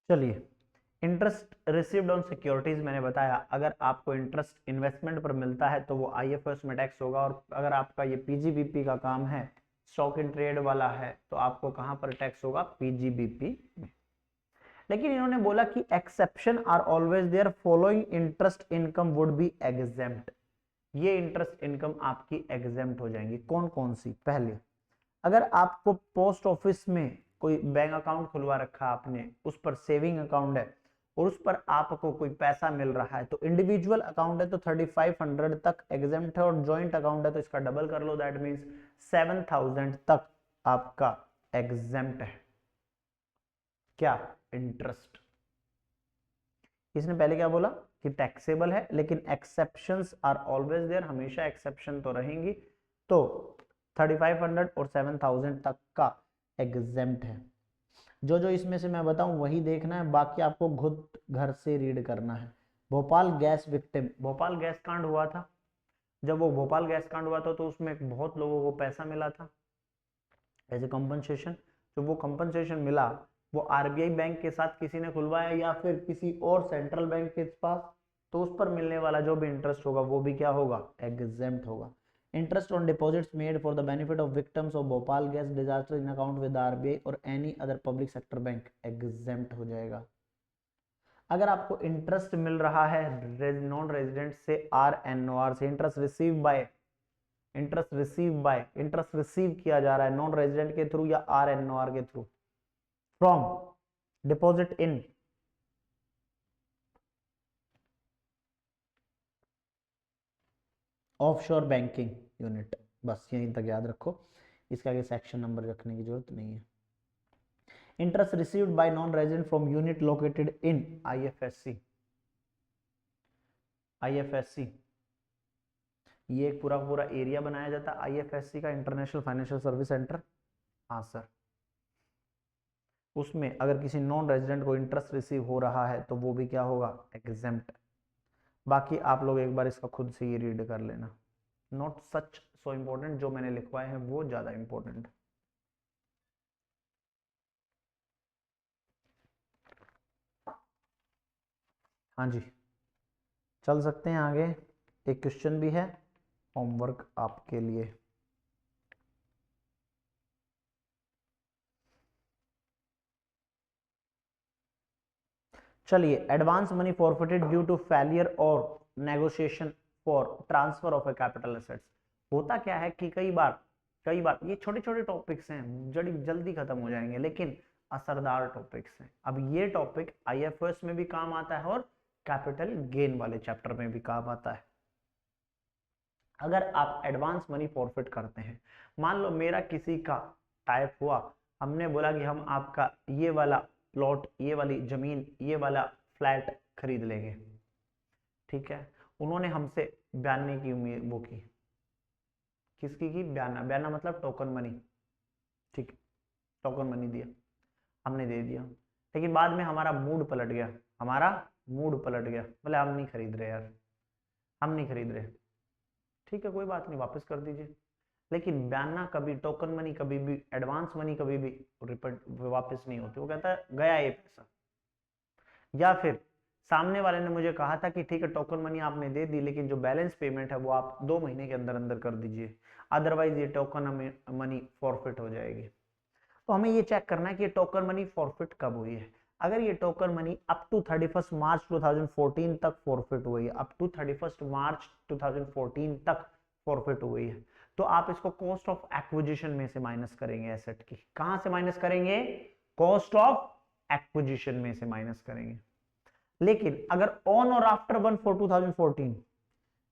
चलिए, इंटरेस्ट रिसीव्ड ऑन सिक्योरिटीज मैंने बताया, अगर आपको इंटरेस्ट इन्वेस्टमेंट पर मिलता है तो वो आईएफएस में टैक्स होगा, और अगर आपका ये पीजीबीपी का काम है, स्टॉक इन ट्रेड वाला है, तो आपको कहां पर टैक्स होगा, पीजीबीपी में। लेकिन इन्होंने बोला कि exception are always there, following interest income would be exempt, ये इंटरेस्ट इनकम आपकी एग्जेम्प्ट हो जाएंगी। कौन कौन सी, पहले अगर आपको पोस्ट ऑफिस में कोई बैंक अकाउंट खुलवा रखा आपने, उस पर सेविंग अकाउंट है और उस पर आपको कोई पैसा मिल रहा है, तो इंडिविजुअल अकाउंट है तो 3500 तक एग्जेम्प्ट है, और जॉइंट अकाउंट है तो इसका डबल कर लो, दैट मीन्स 7000 तक आपका एग्जेम्प्ट है क्या, इंटरेस्ट। इसने पहले क्या बोला कि टैक्सेबल है, लेकिन एक्सेप्शंस आर ऑलवेज देयर, हमेशा एक्सेप्शन तो रहेंगी, तो 3500 और 7000 तक का एग्जेम्प्ट है। जो जो इसमें से मैं बताऊं वही देखना है, बाकी आपको खुद घर से रीड करना है। Bhopal gas victim, Bhopal gas कांड हुआ था, जब वो भोपाल गैस कांड हुआ था तो उसमें बहुत लोगों को पैसा मिला था एज ए कंपनसेशन। जो वो कंपनसेशन मिला वो आरबीआई बैंक के साथ किसी ने खुलवाया या फिर किसी और सेंट्रल बैंक के पास, तो उस पर मिलने वाला जो भी इंटरेस्ट होगा वो भी क्या होगा, एग्जेम्प्ट होगा। Interest on deposits made for the benefit of victims of Bhopal gas disaster in account with RBI और any other public sector bank, exempt हो जाएगा। अगर आपको इंटरेस्ट मिल रहा है नॉन रेजिडेंट से, आरएनओआर से, इंटरेस्ट रिसीव किया जा रहा है नॉन रेजिडेंट के थ्रू या आरएनओआर के through, from deposit in offshore banking unit, बस यहीं तक याद रखो, इसका आगे सेक्शन नंबर रखने की जरूरत नहीं है। Interest received by non resident from unit located in IFSC, IFSC ये एक पूरा पूरा एरिया बनाया जाता है आईएफएससी का, इंटरनेशनल फाइनेंशियल सर्विस सेंटर। हाँ सर, उसमें अगर किसी नॉन रेजिडेंट को इंटरेस्ट रिसीव हो रहा है तो वो भी क्या होगा, एग्जेम्प्ट। बाकी आप लोग एक बार इसका खुद से ही रीड कर लेना, नॉट सच सो इम्पोर्टेंट, जो मैंने लिखवाए हैं वो ज्यादा इंपॉर्टेंट। हाँ जी, चल सकते हैं आगे, एक क्वेश्चन भी है होमवर्क आपके लिए। चलिए, advance money forfeited due to failure और negotiation for transfer of a capital assets. होता क्या है कि कई बार ये छोटे छोटे टॉपिक्स हैं, जल्दी खत्म हो जाएंगे, लेकिन असरदार टॉपिक्स हैं। अब ये टॉपिक आईएफएस में भी काम आता है और कैपिटल गेन वाले चैप्टर में भी काम आता है। अगर आप एडवांस मनी फॉरफिट करते हैं, मान लो मेरा किसी का टाइप हुआ, हमने बोला कि हम आपका ये वाला प्लॉट, ये वाली जमीन, ये वाला फ्लैट खरीद लेंगे, ठीक है। उन्होंने हमसे बयाने की उम्मीद वो की, किसकी की? बयाना मतलब टोकन मनी, ठीक, टोकन मनी दिया, हमने दे दिया, लेकिन बाद में हमारा मूड पलट गया, बोले हम नहीं खरीद रहे यार, हम नहीं खरीद रहे, ठीक है कोई बात नहीं, वापस कर दीजिए। लेकिन बयाना कभी, टोकन मनी कभी भी, एडवांस मनी कभी भी रिपीट वापस नहीं होती, वो कहता है गया ये पैसा। या फिर सामने वाले ने मुझे कहा था कि ठीक है टोकन मनी आपने दे दी, लेकिन जो बैलेंस पेमेंट है वो आप 2 महीने के अंदर अंदर कर दीजिए, अदरवाइज ये टोकन मनी फॉरफिट हो जाएगी। तो हमें ये चेक करना है कि ये टोकन मनी फॉरफिट कब हुई है। अगर ये टोकन मनी अप टू 31 मार्च 2014 तक फॉरफिट हुई है, अप टू 31 मार्च 2014 तक फॉरफिट हुई है, तो आप इसको कॉस्ट ऑफ एक्विजिशन में से माइनस करेंगे एसेट की। कहां से माइनस करेंगे? कॉस्ट ऑफ एक्विजिशन में से माइनस करेंगे। लेकिन अगर ऑन और आफ्टर 1/4/2014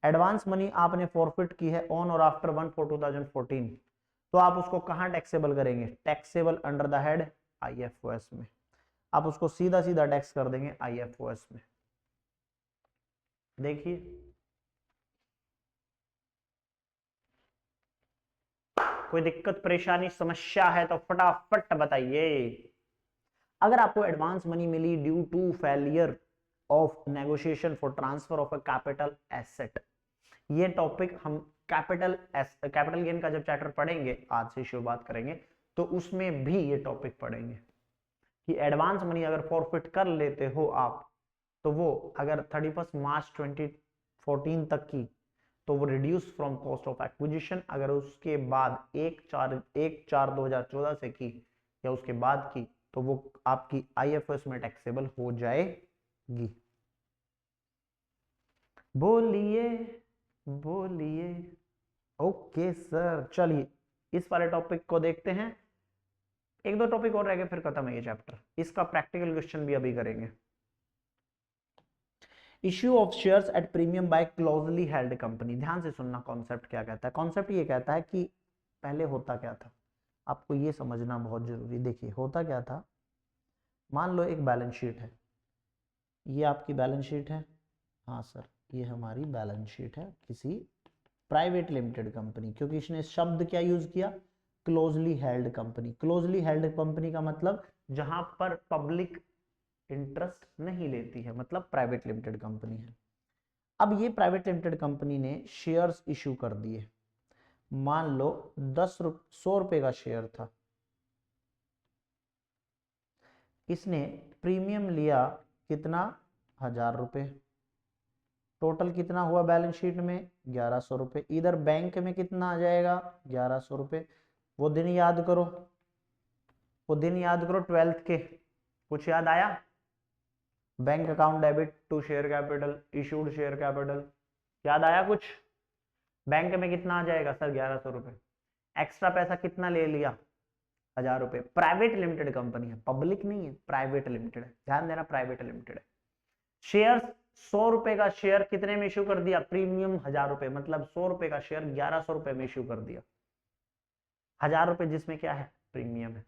एडवांस मनी आपने फॉरफिट की है ऑन और आफ्टर 1/4/2014, तो आप उसको कहां टैक्सेबल करेंगे? Taxable under the head IFOS में। आप उसको सीधा सीधा टैक्स कर देंगे आईएफओएस में। देखिए, कोई दिक्कत परेशानी समस्या है तो फटाफट बताइए। अगर आपको एडवांस मनी मिली due to failure of negotiation for transfer of a capital asset, ये टॉपिक हम कैपिटल गेन का जब चैप्टर पढ़ेंगे, आज से शुरुआत करेंगे, तो उसमें भी ये टॉपिक पढ़ेंगे कि एडवांस मनी अगर फॉरफिट कर लेते हो आप, तो वो अगर 31 मार्च 2014 तक की, तो वो reduce from cost of acquisition. अगर उसके बाद 1/4/2014 से की या उसके बाद की, तो वो आपकी आईएफएस में टैक्सेबल हो जाएगी। बोलिए बोलिए। ओके सर, चलिए इस वाले टॉपिक को देखते हैं। 1-2 टॉपिक और रह गए, फिर खत्म है ये चैप्टर। इसका प्रैक्टिकल क्वेश्चन भी अभी करेंगे। Issue of shares at premium bye closely held company. ध्यान से सुनना, कॉन्सेप्ट क्या कहता है। कॉन्सेप्ट ये कहता है कि पहले होता क्या था, आपको ये समझना बहुत जरूरी। देखिए होता क्या था, मान लो एक बैलेंस शीट है, ये आपकी बैलेंस शीट है, हाँ सर ये हमारी बैलेंस शीट है किसी प्राइवेट लिमिटेड कंपनी, क्योंकि इसने शब्द क्या यूज किया? Closely held company. Closely held company का मतलब जहां पर पब्लिक इंटरेस्ट नहीं लेती है, मतलब प्राइवेट लिमिटेड कंपनी है। अब ये प्राइवेट लिमिटेड कंपनी ने शेयर्स इशू कर दिए, मान लो 100 रुपए का शेयर था, इसने प्रीमियम लिया कितना? 1000 रुपए। टोटल कितना हुआ बैलेंस शीट में? 1100 रुपए। इधर बैंक में कितना आ जाएगा? 1100 रुपए। वो दिन याद करो, वो दिन याद करो 12th के, कुछ याद आया? Bank account debit to share capital, issued share capital, याद आया कुछ? बैंक में कितना आ जाएगा सर? 1100 रुपए। एक्स्ट्रा पैसा कितना ले लिया? 1000 रुपए। प्राइवेट लिमिटेड कंपनी है, पब्लिक नहीं है, प्राइवेट लिमिटेड है, ध्यान देना प्राइवेट लिमिटेड है। शेयर्स 100 रुपए का शेयर कितने में इश्यू कर दिया? प्रीमियम 1000 रुपए, मतलब 100 रुपए का शेयर 1100 रुपए में इश्यू कर दिया, 1000 रुपए जिसमें क्या है? प्रीमियम है।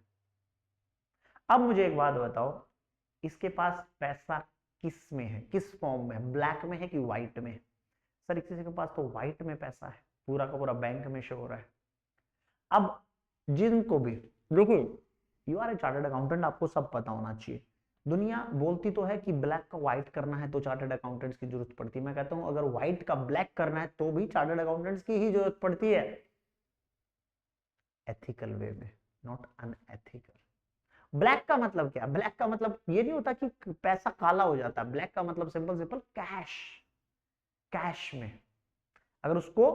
अब मुझे एक बात बताओ, इसके पास पैसा किस में है, किस फॉर्म में है? ब्लैक में है कि व्हाइट में? सर किसी के पास तो व्हाइट में पैसा है, पूरा का पूरा बैंक में शो हो रहा है। अब जिनको भी, देखिए you are a chartered accountant, आपको सब पता होना चाहिए। दुनिया बोलती तो है कि ब्लैक का व्हाइट करना है तो चार्टर्ड अकाउंटेंट्स की जरूरत पड़ती है। मैं कहता हूं अगर व्हाइट का ब्लैक करना है तो भी चार्टर्ड अकाउंटेंट्स की ही जरूरत पड़ती है, एथिकल वे में, नॉट अनएथिकल। ब्लैक का मतलब क्या? ब्लैक का मतलब ये नहीं होता कि पैसा काला हो जाता। ब्लैक का मतलब सिंपल सिंपल कैश, कैश में अगर उसको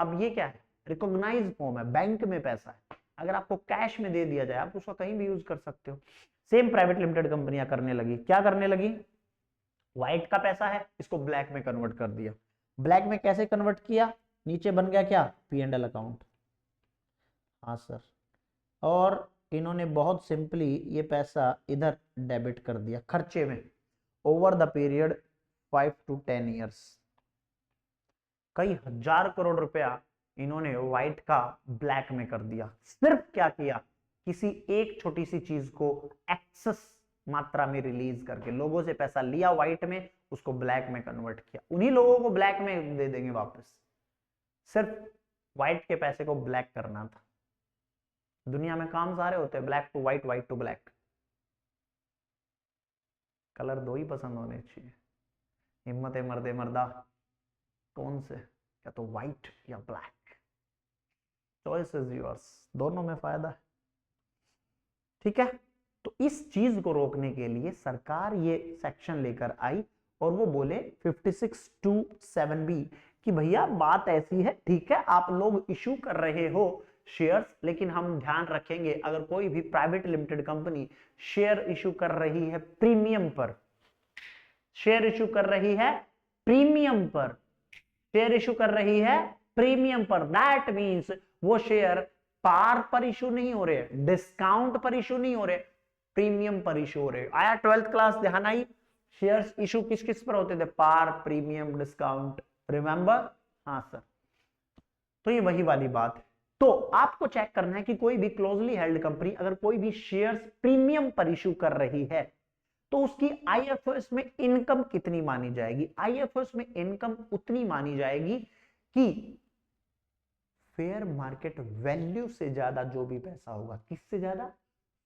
अब ये क्या है? रिकॉग्नाइज फॉर्म है, बैंक में पैसा है, अगर आपको कैश में दे दिया जाए आप उसका कहीं भी यूज कर सकते हो। सेम प्राइवेट लिमिटेड कंपनियां करने लगी, क्या करने लगी? व्हाइट का पैसा है, इसको ब्लैक में कन्वर्ट कर दिया। ब्लैक में कैसे कन्वर्ट किया, नीचे बन गया क्या, P&L अकाउंट। हाँ सर, और इन्होंने बहुत सिंपली ये पैसा इधर डेबिट कर दिया खर्चे में, over the period 5 to 10 years. कई हजार करोड़ रुपया इन्होंने व्हाइट का ब्लैक में कर दिया। सिर्फ क्या किया, किसी एक छोटी सी चीज को एक्सेस मात्रा में रिलीज करके लोगों से पैसा लिया व्हाइट में, उसको ब्लैक में कन्वर्ट किया। उन्हीं लोगों को ब्लैक में दे देंगे वापस। सिर्फ व्हाइट के पैसे को ब्लैक करना था। दुनिया में काम सारे होते हैं, black to white, white to black. Colour दो ही पसंद होने चाहिए। हिम्मत है मर्दे मर्दा, कौन से, या तो व्हाइट या ब्लैक, चॉइस इज योर्स, दोनों में फायदा है। ठीक है, तो इस चीज को रोकने के लिए सरकार ये सेक्शन लेकर आई और वो बोले 56(2)(7)(b कि भैया बात ऐसी है, ठीक है आप लोग इशू कर रहे हो शेयर्स, लेकिन हम ध्यान रखेंगे अगर कोई भी private limited company share issue कर रही है प्रीमियम पर, शेयर इशू कर रही है प्रीमियम पर, शेयर इशू कर रही है प्रीमियम पर, दैट मींस वो शेयर पार पर इशू नहीं हो रहे, डिस्काउंट पर इशू नहीं हो रहे, प्रीमियम पर इशू हो रहे। आया 12th क्लास, ध्यान आई, शेयर्स इशू किस किस पर होते थे, पार, प्रीमियम, डिस्काउंट, रिमेंबर। हाँ सर, तो ये वही वाली बात है। तो आपको चेक करना है कि कोई भी क्लोजली हेल्ड कंपनी अगर कोई भी शेयर्स प्रीमियम पर इशू कर रही है तो उसकी आईएफओएस में इनकम कितनी मानी जाएगी। आईएफओएस में इनकम उतनी मानी जाएगी कि फेयर मार्केट वैल्यू से ज्यादा जो भी पैसा होगा, किससे ज्यादा,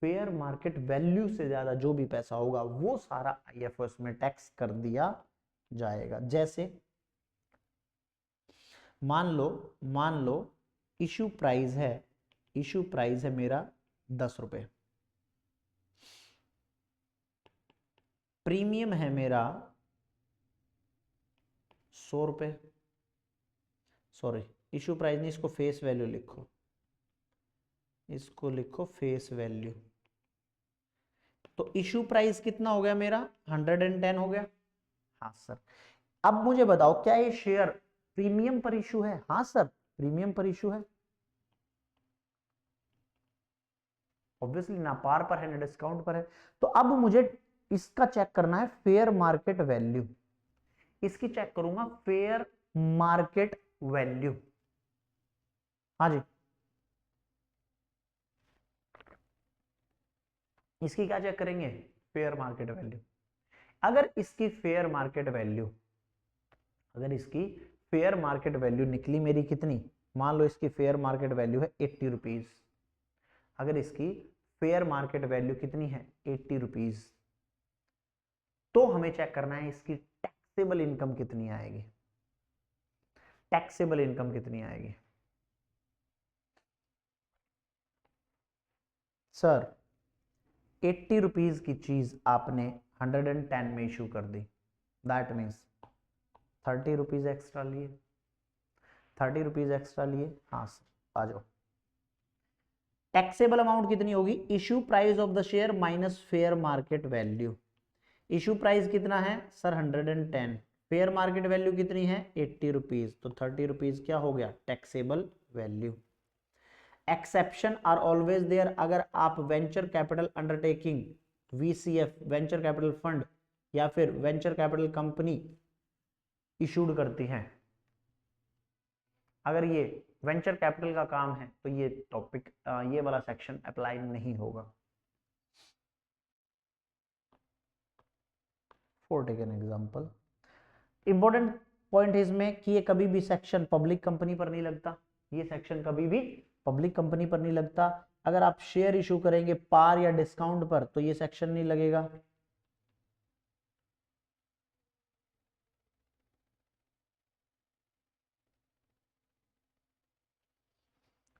फेयर मार्केट वैल्यू से ज्यादा जो भी पैसा होगा वो सारा आईएफओएस में टैक्स कर दिया जाएगा। जैसे मान लो इशू प्राइस है मेरा 10 रुपए, प्रीमियम है मेरा 100 रुपए, सॉरी इशू प्राइस नहीं, इसको फेस वैल्यू लिखो, इसको लिखो फेस वैल्यू। तो इशू प्राइस कितना हो गया मेरा, 110 हो गया। हाँ सर, अब मुझे बताओ क्या ये शेयर प्रीमियम पर इशू है। हाँ सर, प्रीमियम पर इशू है, ऑब्वियसली ना पार पर है ना डिस्काउंट पर है। तो अब मुझे इसका चेक करना है फेयर मार्केट वैल्यू, इसकी चेक करूंगा फेयर मार्केट वैल्यू। हाँ जी, इसकी क्या चेक करेंगे, फेयर मार्केट वैल्यू। अगर इसकी फेयर मार्केट वैल्यू, अगर इसकी फेयर मार्केट वैल्यू निकली मेरी कितनी, मान लो इसकी फेयर मार्केट वैल्यू है 80 रुपीज, अगर इसकी फेयर मार्केट वैल्यू कितनी है 80 रुपीज, तो हमें चेक करना है इसकी टैक्सेबल इनकम कितनी आएगी, टैक्सेबल इनकम कितनी आएगी। सर 80 रुपीज की चीज आपने 110 में इशू कर दी, दैट मीन्स 30 रुपीज एक्स्ट्रा लिए, 30 रुपीज एक्स्ट्रा लिए। हाँ सर आ जाओ, टैक्सेबल अमाउंट कितनी होगी, issue price of the share minus fair market value. Issue price कितना है सर 110, फेयर मार्केट वैल्यू कितनी है 80 रुपीज, तो 30 रुपीज क्या हो गया taxable value. Exception are always there, अगर आप venture capital undertaking, VCF venture capital fund या फिर वेंचर कैपिटल कंपनी इशूड करती हैं, अगर ये वेंचर कैपिटल का काम है तो ये टॉपिक, ये वाला सेक्शन अप्लाई नहीं होगा। For take an example, important point इसमें कि ये कभी भी सेक्शन पब्लिक कंपनी पर नहीं लगता, ये सेक्शन कभी भी पब्लिक कंपनी पर नहीं लगता। अगर आप शेयर इशू करेंगे पार या डिस्काउंट पर तो ये सेक्शन नहीं लगेगा।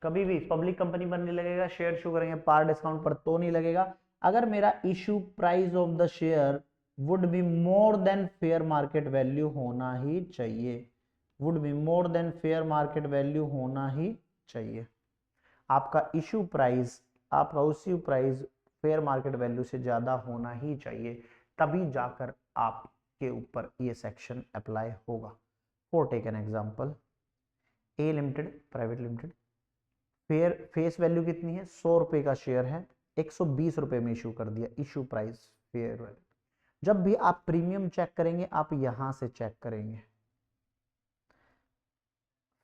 कभी भी पब्लिक कंपनी पर नहीं लगेगा, शेयर इशू करेंगे पार डिस्काउंट पर तो नहीं लगेगा। अगर मेरा issue price of the share would be more than fair market value होना ही चाहिए, would be more than fair market value होना ही चाहिए। आपका इशू प्राइस, आपका issue price fair market value से ज्यादा होना ही चाहिए, तभी जाकर आप के ऊपर ये सेक्शन अप्लाई होगा। For take an example, a limited private limited, face value कितनी है, 100 रुपए का शेयर है, 120 रुपए में इशू कर दिया, इशू प्राइस फेयर वैल्यू। जब भी आप प्रीमियम चेक करेंगे आप यहां से चेक करेंगे,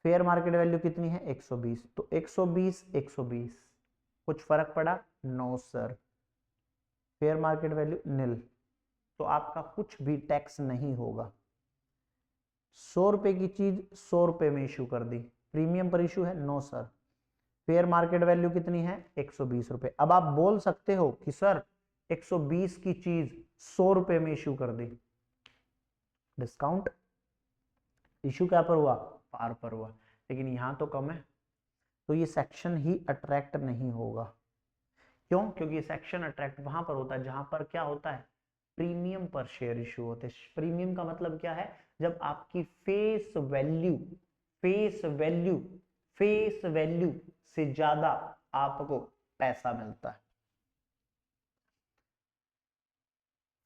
फेयर मार्केट वैल्यू कितनी है 120, तो 120 120 कुछ फर्क पड़ा, no sir, fair market value nil, तो आपका कुछ भी टैक्स नहीं होगा। 100 रुपए की चीज 100 रुपए में इशू कर दी, प्रीमियम पर इशू है, no sir, fair market value कितनी है 120 रुपए। अब आप बोल सकते हो कि सर 120 की चीज 100 रुपए में इशू कर दी, डिस्काउंट इशू क्या पर हुआ, पार पर हुआ, लेकिन यहां तो कम है, तो ये सेक्शन ही अट्रैक्ट नहीं होगा। क्यों? क्योंकि ये सेक्शन अट्रैक्ट वहां पर होता है जहां पर क्या होता है, प्रीमियम पर शेयर इशू होते हैं। प्रीमियम का मतलब क्या है, जब आपकी face value face value face value से ज्यादा आपको पैसा मिलता है।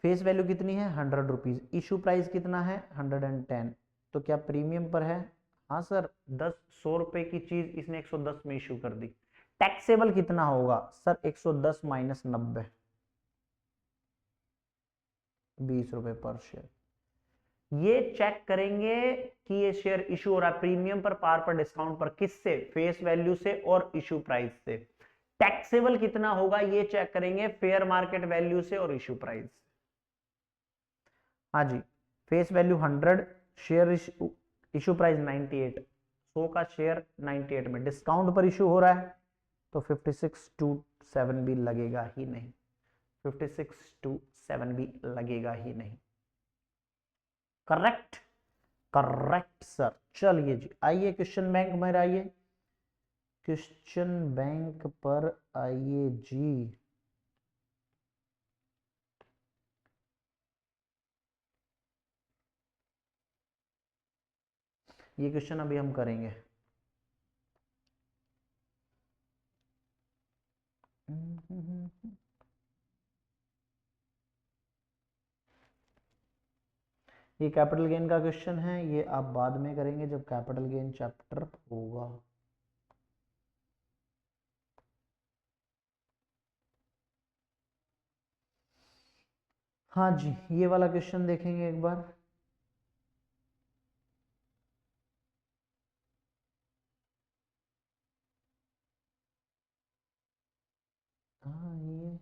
फेस वैल्यू कितनी है 100 रुपीज, इशू प्राइस कितना है 110, तो क्या प्रीमियम पर है, हाँ सर, 100 रुपए की चीज इसने 110 में इशू कर दी। टैक्सेबल कितना होगा सर, 110 माइनस 90, 20 रुपए पर शेयर। ये चेक करेंगे कि ये शेयर इशू हो रहा है प्रीमियम पर, पार पर, डिस्काउंट पर, किससे, फेस वैल्यू से और इशू प्राइस से। टैक्सेबल कितना होगा ये चेक करेंगे फेयर मार्केट वैल्यू से और इशू प्राइस। हाँ जी, face value 100, share issue price 98, 100 का शेयर 98 में, डिस्काउंट पर इशू हो रहा है तो 56 to 7 भी लगेगा ही नहीं, 56 to 7 भी लगेगा ही नहीं। Correct, correct sir. चलिए जी, आइए क्वेश्चन बैंक में आइए, क्वेश्चन बैंक पर आइए जी। ये क्वेश्चन अभी हम करेंगे। ये कैपिटल गेन का क्वेश्चन है, ये आप बाद में करेंगे जब कैपिटल गेन चैप्टर होगा। हाँ जी, ये वाला क्वेश्चन देखेंगे एक बार। आइए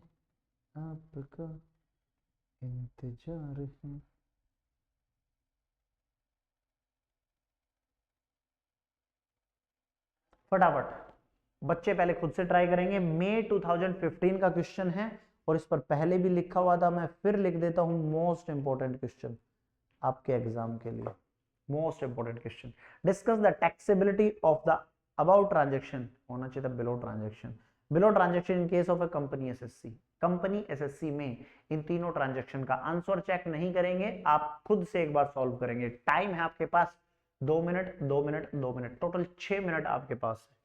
आपका इंतजार है। फटाफट बच्चे पहले खुद से ट्राई करेंगे। मई 2015 का क्वेश्चन है और इस पर पहले भी लिखा हुआ था, मैं फिर लिख देता हूं, मोस्ट इंपोर्टेंट क्वेश्चन आपके एग्जाम के लिए, most important question. Discuss the taxability of the about transaction, होना चाहिए था below transaction, below transaction in case of A company SSC. Company SSC में इन तीनों ट्रांजेक्शन का आंसर चेक नहीं करेंगे, आप खुद से एक बार सॉल्व करेंगे। टाइम है आपके पास 2 minute 2 minute 2 minute, total 6 minute आपके पास है,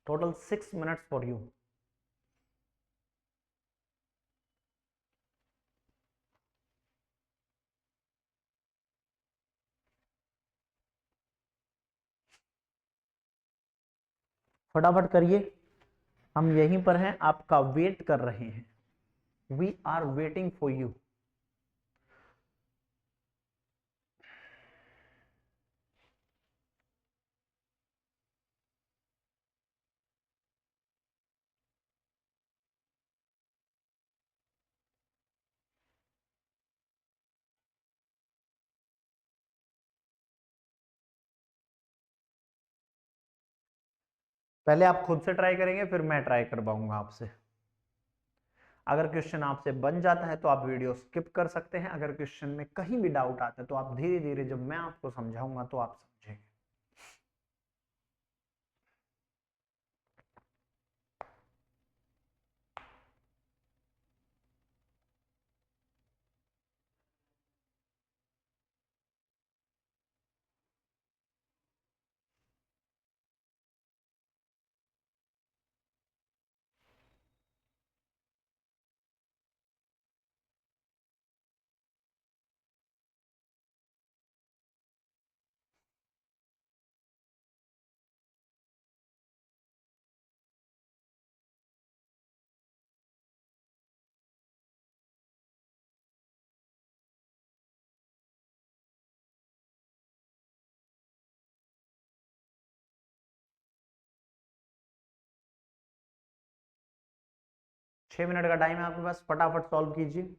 total 6 minutes for you। फटाफट करिए, हम यहीं पर हैं, आपका वेट कर रहे हैं, we are waiting for you. पहले आप खुद से ट्राई करेंगे फिर मैं ट्राई करवाऊंगा आपसे। अगर क्वेश्चन आपसे बन जाता है तो आप वीडियो स्किप कर सकते हैं, अगर क्वेश्चन में कहीं भी डाउट आता है तो आप धीरे धीरे जब मैं आपको समझाऊंगा तो आप समझेंगे। 6 मिनट का टाइम है आपके पास, फटाफट सॉल्व कीजिए।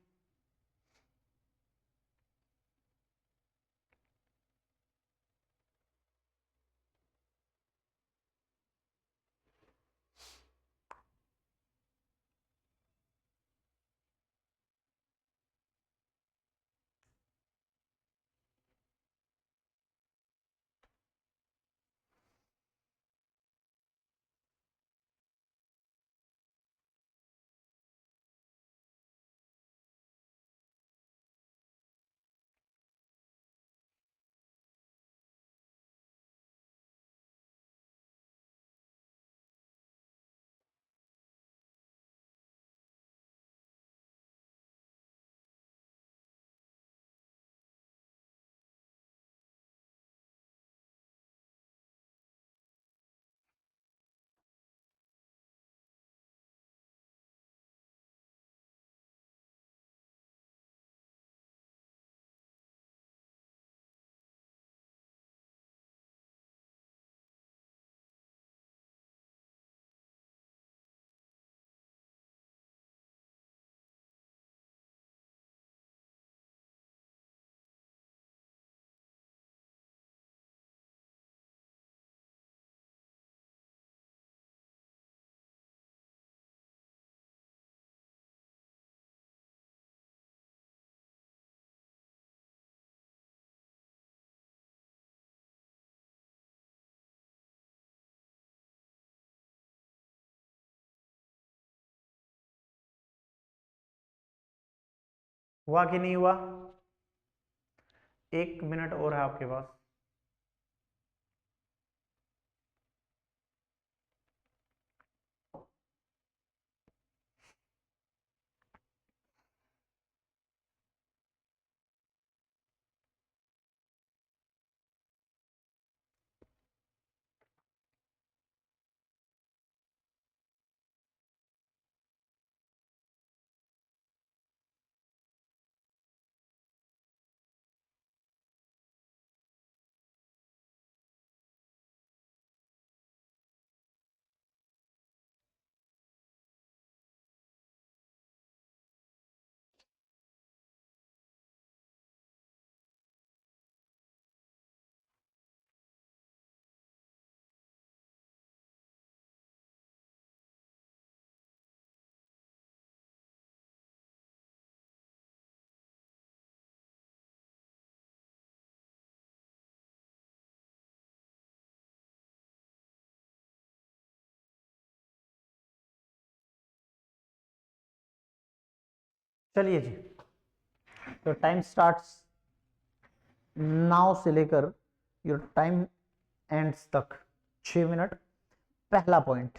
हुआ कि नहीं हुआ? 1 मिनट और है आपके पास। चलिए जी, तो टाइम स्टार्ट्स नाउ से लेकर योर टाइम एंड्स तक 6 मिनट। पहला पॉइंट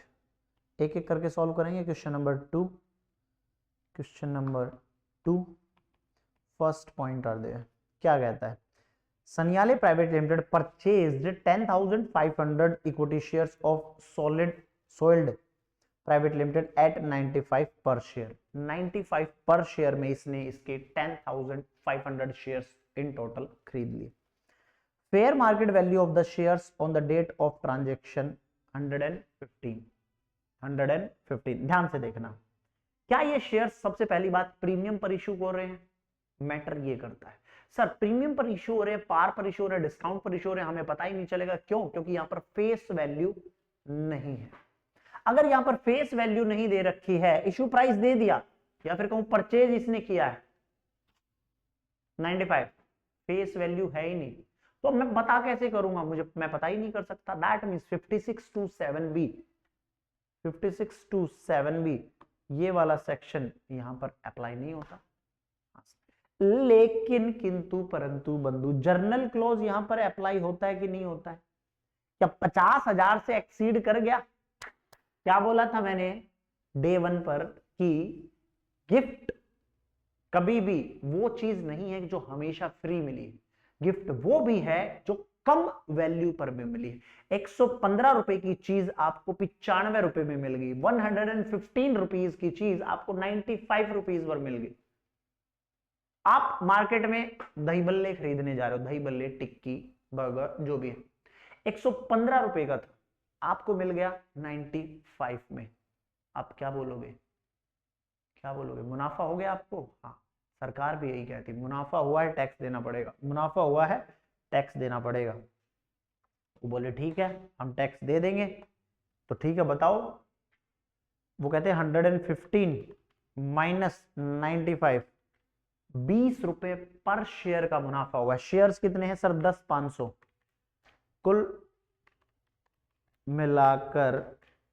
एक एक करके सॉल्व करेंगे। Question number 2 first point are there. क्या कहता है? सनियाले private limited purchased 10,500 equity shares of sold private limited at 95 per share. 95 per share में इसने इसके 10,500 शेयर्स इन टोटल खरीद लिए। Fair market value of the shares on the date of transaction 115। ध्यान से देखना, क्या ये शेयर्स, सबसे पहली बात, प्रीमियम पर इशू हो रहे हैं? मैटर ये करता है सर, प्रीमियम पर इशू हो रहे हैं, पार पर इशू हो रहे हैं, डिस्काउंट पर इशू हो रहे हैं, हमें पता ही नहीं चलेगा। क्यों? क्योंकि यहां पर फेस वैल्यू नहीं है। अगर यहां पर फेस वैल्यू नहीं दे रखी है, इशू प्राइस दे दिया या फिर कहूं परचेज इसने किया है 95, फेस वैल्यू है ही नहीं, तो मैं बता कैसे करूंगा? मैं पता ही नहीं कर सकता। दैट मींस 56 टू 7 बी ये वाला सेक्शन यहां पर अप्लाई नहीं होता। लेकिन किंतु परंतु बंधु, जर्नल क्लॉज यहां पर अप्लाई होता है कि नहीं होता है? क्या 50,000 से एक्सीड कर गया? क्या बोला था मैंने डे 1 पर कि गिफ्ट कभी भी वो चीज नहीं है जो हमेशा फ्री मिली है। गिफ्ट वो भी है जो कम वैल्यू पर भी मिली है। 115 रुपए की चीज आपको 95 रुपए में मिल गई। 115 रुपीज की चीज आपको 95 रुपीज पर मिल गई। आप मार्केट में दही बल्ले खरीदने जा रहे हो, दही बल्ले, टिक्की, बर्गर, जो भी है, 115 रुपए का था, आपको मिल गया 95 में। आप क्या बोलोगे? क्या बोलोगे, मुनाफा हो गया आपको? हाँ, सरकार भी यही कहती है, मुनाफा हुआ है टैक्स देना पड़ेगा, मुनाफा हुआ है टैक्स देना पड़ेगा। वो बोले ठीक है हम टैक्स दे देंगे। तो ठीक है बताओ, वो कहते हैं 115 माइनस 95, 20 रुपए पर शेयर का मुनाफा हुआ है। शेयर्स कितने हैं सर? 10,500। कुल मिलाकर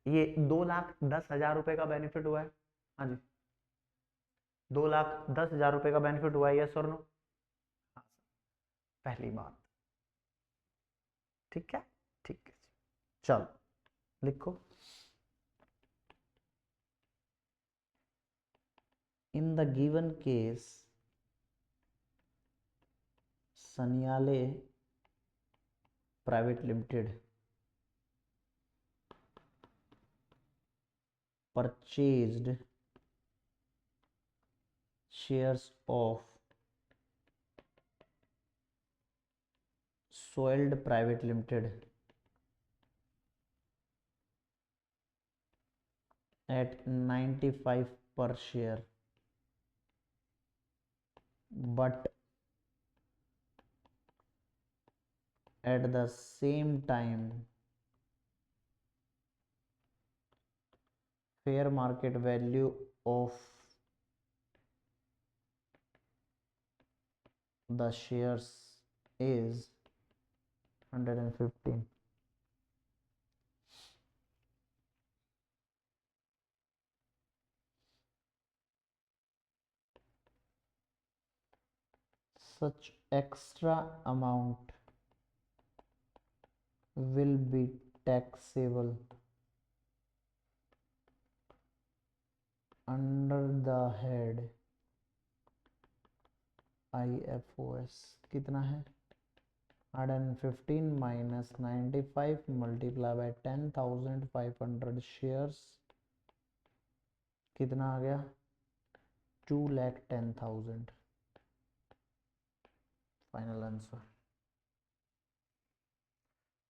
ये 2,10,000 रुपए का बेनिफिट हुआ है। हाँ जी, 2,10,000 रुपए का बेनिफिट हुआ है, यस और नो? पहली बात, ठीक है, ठीक है, चलो लिखो। इन द गिवन केस सनियाले private limited purchased shares of soiled private limited at 95 per share, but at the same time fair market value of the shares is 115. Such extra amount will be taxable under the head IFOS। कितना है? 115 minus 95 multiply by 10,500 shares, कितना आ गया? 2,10,000। Final answer,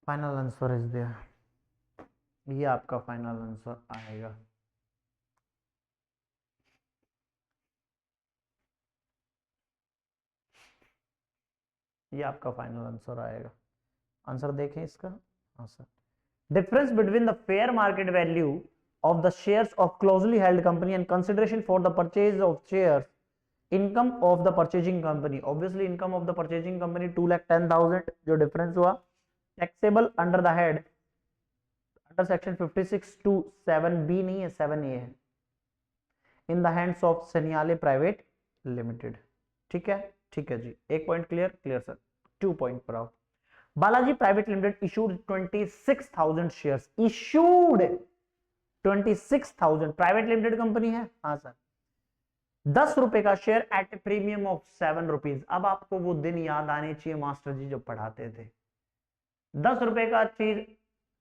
final answer is there. ये आपका final answer आएगा। ये आपका फाइनल आंसर आएगा। आंसर देखें इसका। हाँ sir, difference between the fair market value of the shares of closely held company and consideration for the purchase of shares, income of the purchasing company, obviously income of the purchasing company 2,10,000 जो difference हुआ, taxable under the head under section 56 to 7B नहीं है, 7A है, in the hands of सनियाले private limited. ठीक है, ठीक है जी, एक point clear, clear sir. 2 point पर आओ। Balaji private limited issued 26,000 shares, issued 26,000, private limited company है, हाँ सर। 10 रुपए का share at premium of 7 rupees. अब आपको वो दिन याद आने चाहिए मास्टर जी जब पढ़ाते थे। 10 रुपए का चीज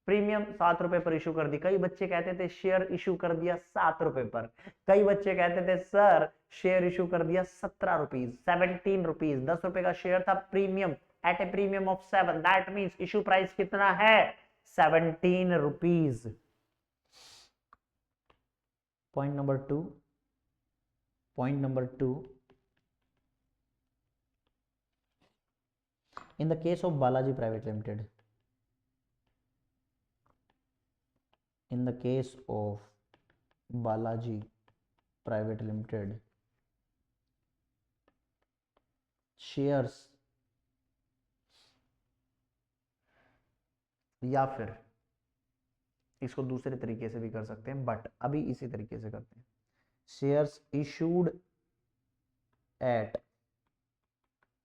प्रीमियम 7 रुपए पर इशू कर दी। कई बच्चे कहते थे शेयर इशू कर दिया 7 रुपए पर, कई बच्चे कहते थे सर शेयर इशू कर दिया 17 रुपीज, 17 रुपीज। 10 रुपए का शेयर था premium eight A premium of 7, that means issue price कितना है? 17 rupees. Point number 2, point number 2, in the case of Balaji Private Limited, in the case of Balaji Private Limited, shares, या फिर इसको दूसरे तरीके से भी कर सकते हैं बट अभी इसी तरीके से करते हैं, shares issued eight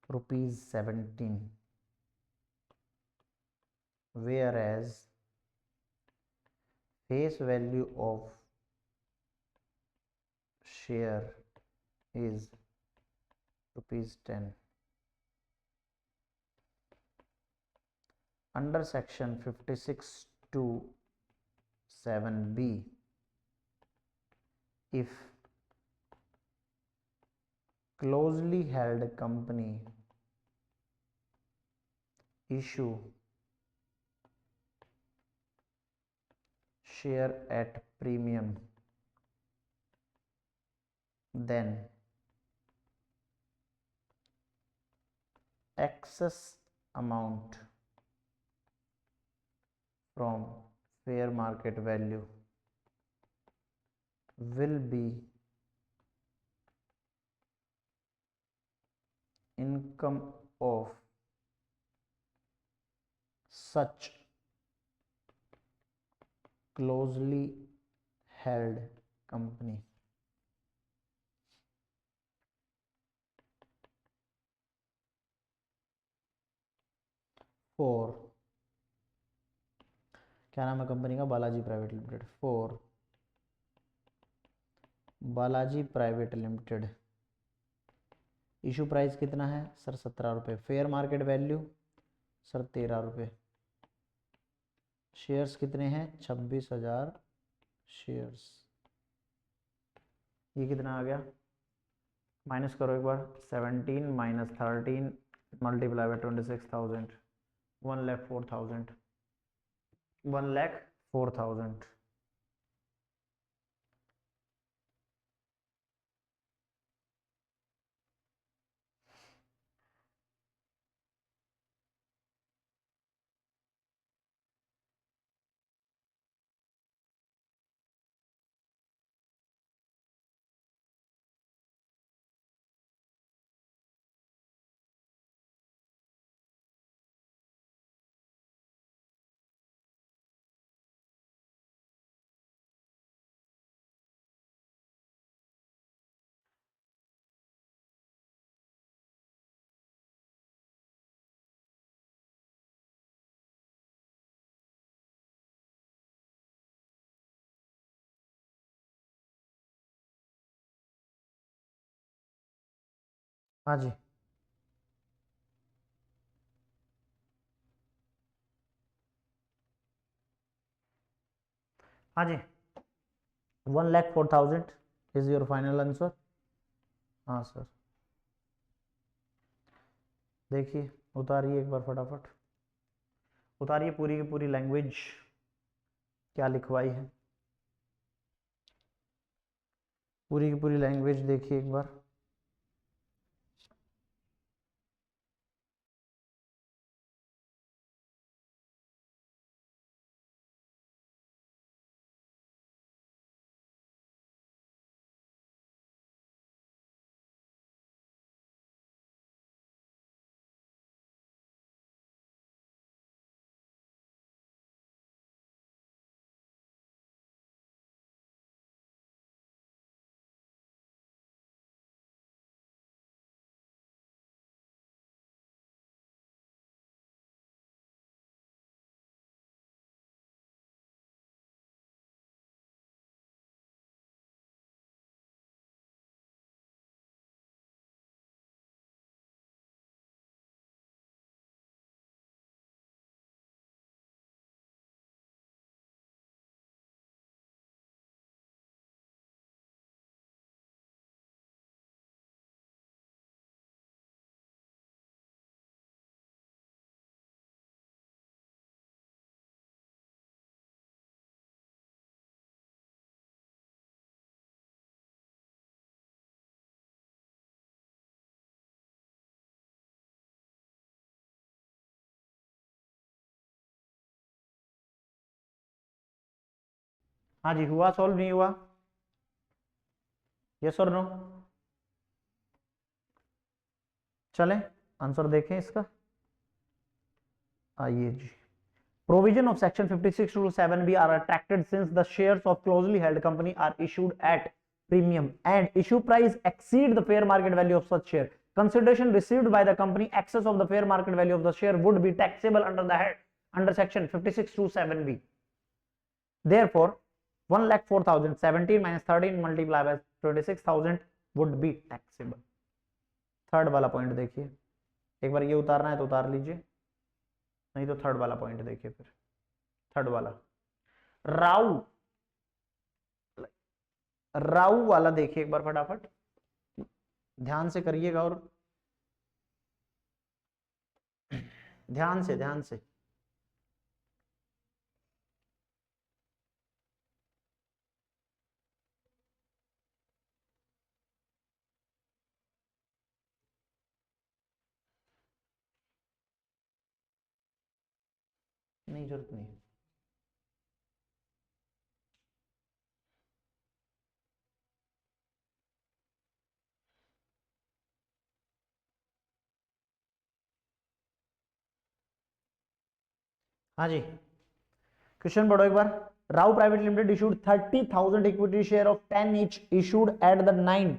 ₹17, whereas face value of share is ₹10 under section 56 to 7B if closely held company issue share at premium then excess amount from fair market value will be income of such closely held company. Four, क्या नाम है company का? Balaji private limited. Four Balaji private limited. Issue price कितना है sir? 17 रुपये। Fair market value sir 13 रुपये। Shares कितने हैं? 26,000 शेयर्स। ये कितना आ गया? माइनस करो एक बार। 17 माइनस 13 मल्टीप्लाई बाय 26,000। 1,04,000। 1,04,000। हाँ जी, हाँ जी। 1,04,000 इज योर फाइनल आंसर। हाँ सर। देखिए, उतारिए एक बार फटाफट। उतारिए पूरी की पूरी लैंग्वेज क्या लिखवाई है। पूरी की पूरी लैंग्वेज देखिए एक बार। हाँ जी, हुआ सॉल्व नहीं हुआ? यस और नो? चलें आंसर देखें इसका। आइए जी। Provision of section 56 rule 7b are attracted since the shares of closely held company are issued at premium and issue price exceed the fair market value of such share. Consideration received by the company excess of the fair market value of the share would be taxable under section 56 rule 7b. Therefore, 1,04,000 17 minus 13 multiplied by 26,000 would be taxable. Third वाला point देखिए एक बार। ये उतारना है तो उतार लीजिए, नहीं तो थर्ड वाला पॉइंट देखिए। फिर थर्ड वाला राउ राउ वाला देखिए एक बार फटाफट, ध्यान से करिएगा और ध्यान से। नहीं, जरूरत नहीं है। हाँ जी, क्वेश्चन पढ़ो एक बार। Rao private limited issued 30,000 equity share of 10 each issued at the 9।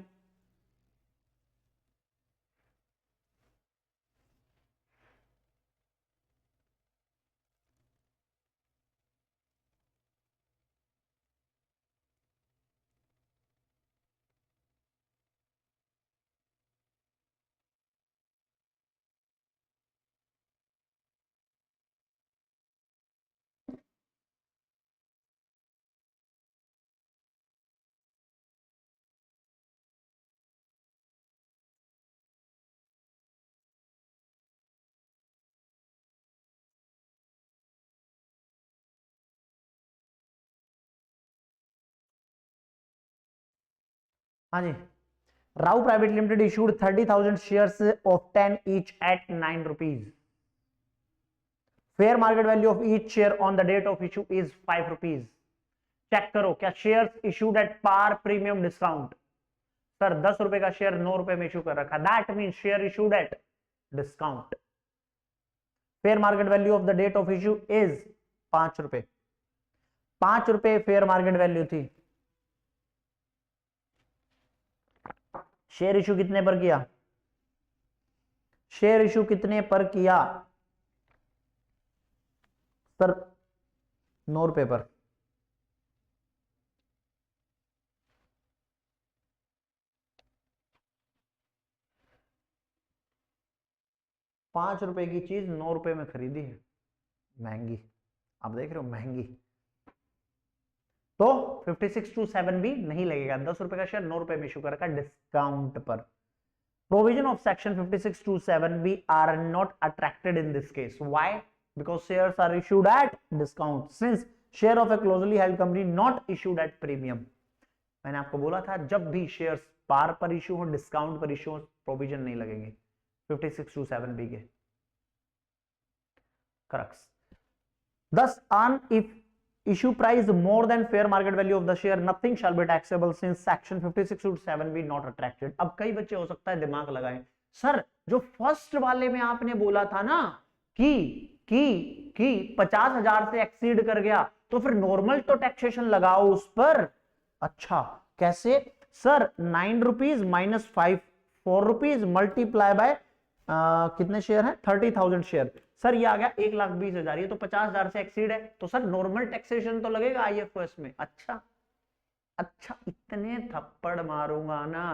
हाँ जी, Rao private limited issued 30,000 shares of 10 each at 9 rupees. Fair market value of each share on the date of issue is 5 rupees. Check करो क्या shares issued at par premium discount. Sir 10 रुपए का share 9 रुपए में issue कर रखा, that mean share issued at discount. Fair market value of the date of issue is 5 रुपए। 5 रुपए फेयर मार्केट वैल्यू थी। शेयर इशू कितने पर किया? शेयर इशू कितने पर किया सर? 9 रुपए पर। ₹5 की चीज 9 रुपए में खरीदी है, महंगी। आप देख रहे हो महंगी, तो 5627 भी नहीं लगेगा। 10 रुपए का शेयर 9 रुपए में इशू कर रखा डिस्काउंट पर। Provision of section 5627 B are not attracted in this case. Why? Because shares are issued at discount since share of a closely held company not issued at premium. मैंने आपको बोला था जब भी शेयर्स पार पर इशू हो, discount पर issue हो, प्रोविजन नहीं लगेंगे 5627 बी के। Crux. Thus, on if issue price more than fair market value of the share, nothing shall be taxable since section 56 be not attracted। अब कई बच्चे हो सकता है दिमाग लगाएं, सर जो फर्स्ट वाले में आपने बोला था ना कि 50,000 से एक्सीड कर गया तो फिर नॉर्मल तो टैक्सेशन लगाओ उस पर। अच्छा कैसे sir? 9 rupees minus 5, 4 rupees multiply by कितने शेयर है? 30,000 शेयर। सर ये आ गया 1,20,000। ये तो 50,000 से एक्सीड है, तो सर नॉर्मल टैक्सेशन तो लगेगा आईएफओएस में। अच्छा अच्छा, इतने थप्पड़ मारूंगा ना।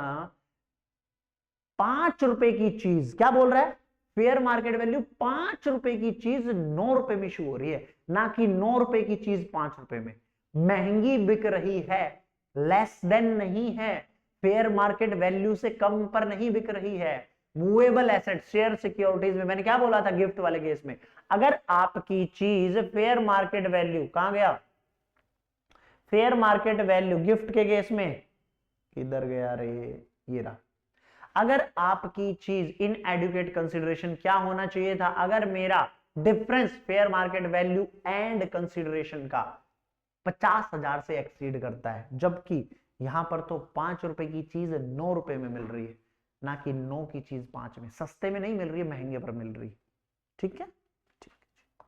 5 रुपए की चीज क्या बोल रहा है? फेयर मार्केट वैल्यू 5 रुपए की चीज 9 रुपए में इशू हो रही है, ना कि 9 रुपए की चीज 5 रुपए में। महंगी बिक रही है, लेस देन नहीं है, फेयर मार्केट वैल्यू से कम पर नहीं बिक रही है। मूवेबल एसेट शेयर सिक्योरिटीज में मैंने क्या बोला था गिफ्ट वाले केस में? अगर आपकी चीज फेयर मार्केट वैल्यू, कहां गया फेयर मार्केट वैल्यू गिफ्ट के केस में? किधर गया रे? ये रहा। अगर आपकी चीज इन एडुकेट कंसिडरेशन क्या होना चाहिए था? अगर मेरा difference fair market value and consideration का 50,000 से एक्सीड करता है, जबकि यहां पर तो 5 रुपए की चीज 9 रुपए में मिल रही है, ना कि 9 की चीज 5 में। सस्ते में नहीं मिल रही है, महंगे पर मिल रही है। ठीक है, ठीक है,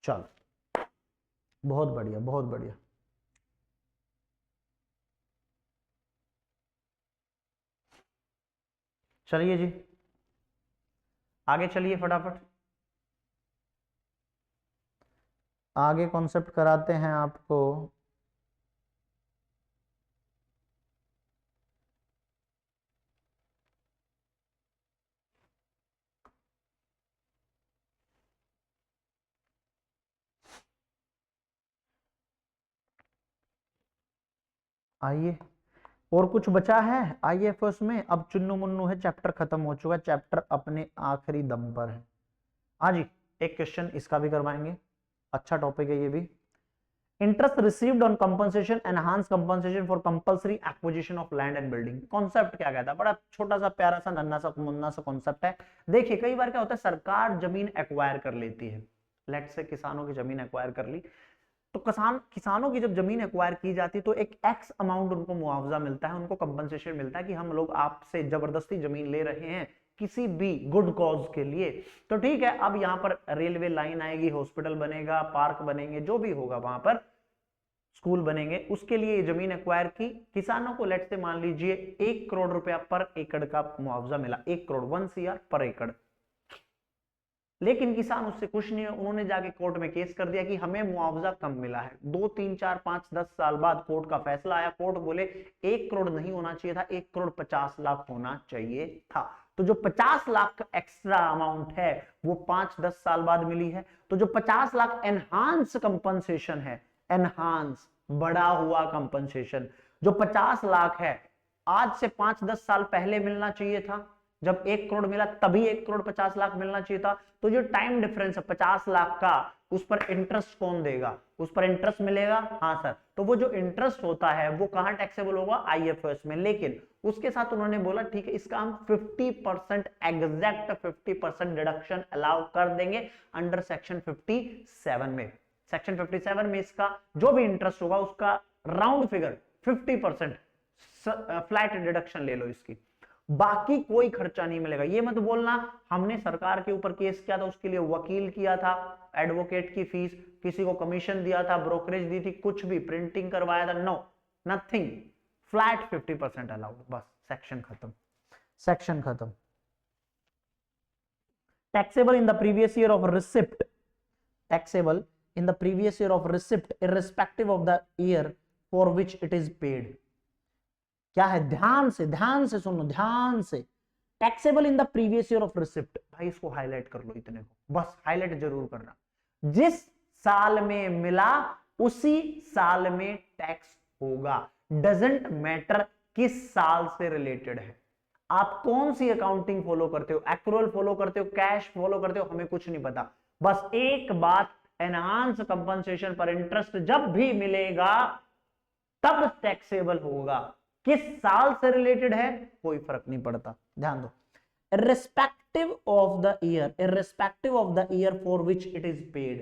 चलो बहुत बढ़िया बहुत बढ़िया। चलिए जी आगे चलिए फटाफट, आगे कॉन्सेप्ट कराते हैं आपको। आइए, और कुछ बचा है आईएफएस में? अब चुन्नू मुन्नू है, चैप्टर खत्म हो चुका है, चैप्टर अपने आखिरी दम पर है। हाँ जी, एक क्वेश्चन इसका भी करवाएंगे, अच्छा टॉपिक है ये भी। Interest received on compensation, enhance compensation for compulsory acquisition of land and building. Concept क्या कहता है? बड़ा छोटा सा प्यारा सा नन्ना सा मुन्ना सा कॉन्सेप्ट है। देखिए कई बार क्या होता है, सरकार जमीन एक्वायर कर लेती है, लेट से किसानों की जमीन एक्वायर कर ली, तो किसानों की जब जमीन एक्वायर की जाती है तो एक एक्स अमाउंट उनको मुआवजा मिलता है, उनको कंपनसेशन मिलता है कि हम लोग आपसे जबरदस्ती जमीन ले रहे हैं किसी भी गुड कॉज के लिए। तो ठीक है, अब यहाँ पर रेलवे लाइन आएगी, हॉस्पिटल बनेगा, पार्क बनेंगे, जो भी होगा वहां पर स्कूल बनेंगे, उसके लिए जमीन एक्वायर की, किसानों को लेट से मान लीजिए 1 करोड़ रुपया पर एकड़ का मुआवजा मिला, 1 करोड़ 1 CR पर एकड़। लेकिन किसान उससे खुश नहीं है, उन्होंने जाके कोर्ट में केस कर दिया कि हमें मुआवजा कम मिला है। 2 3 4 5 10 साल बाद कोर्ट का फैसला आया, कोर्ट बोले 1 करोड़ नहीं होना चाहिए था, 1 करोड़ 50 लाख होना चाहिए था। तो जो 50 लाख का एक्स्ट्रा अमाउंट है वो 5-10 साल बाद मिली है। तो जो 50 लाख एनहांस कंपनसेशन है, एनहांस बढ़ा हुआ कंपनसेशन, जो 50 लाख है आज से 5-10 साल पहले मिलना चाहिए था, जब 1 करोड़ मिला तभी 1 करोड़ 50 लाख मिलना चाहिए था। तो जो टाइम डिफरेंस है 50 लाख का, उस पर इंटरेस्ट कौन देगा? उस पर इंटरेस्ट मिलेगा, हाँ सर। तो वो जो इंटरेस्ट होता है वो कहां टैक्सेबल होगा? IFS में। लेकिन उसके साथ उन्होंने बोला ठीक है, इसका हम 50% एग्जैक्ट 50% डिडक्शन अलाउ कर देंगे अंडर सेक्शन 57 में। सेक्शन 57 में इसका जो भी इंटरेस्ट होगा उसका राउंड फिगर 50% फ्लैट डिडक्शन ले लो इसकी, बाकी कोई खर्चा नहीं मिलेगा। ये मत बोलना हमने सरकार के ऊपर केस किया था, उसके लिए वकील किया था, एडवोकेट की फीस, किसी को कमीशन दिया था, ब्रोकरेज दी थी, कुछ भी प्रिंटिंग करवाया था, नो नथिंग, फ्लैट 50% अलाउड, बस सेक्शन खत्म, सेक्शन खत्म। Taxable in the previous year of receipt, taxable in the previous year of receipt irrespective of the year for which it is paid. क्या है? ध्यान से सुनो, ध्यान से। Taxable in the previous year of receipt, भाई इसको हाईलाइट कर लो, इतने को बस हाईलाइट जरूर करना। जिस साल में मिला उसी साल में टैक्स होगा, डजंट मैटर किस साल से रिलेटेड है। आप कौन सी अकाउंटिंग फॉलो करते हो, एक्रूअल फॉलो करते हो, कैश फॉलो करते हो, हमें कुछ नहीं पता। बस एक बात, एनहांस कंपनसेशन पर इंटरेस्ट जब भी मिलेगा तब टैक्सेबल होगा, किस साल से रिलेटेड है कोई फर्क नहीं पड़ता, ध्यान दो। irrespective of the year for which it is paid,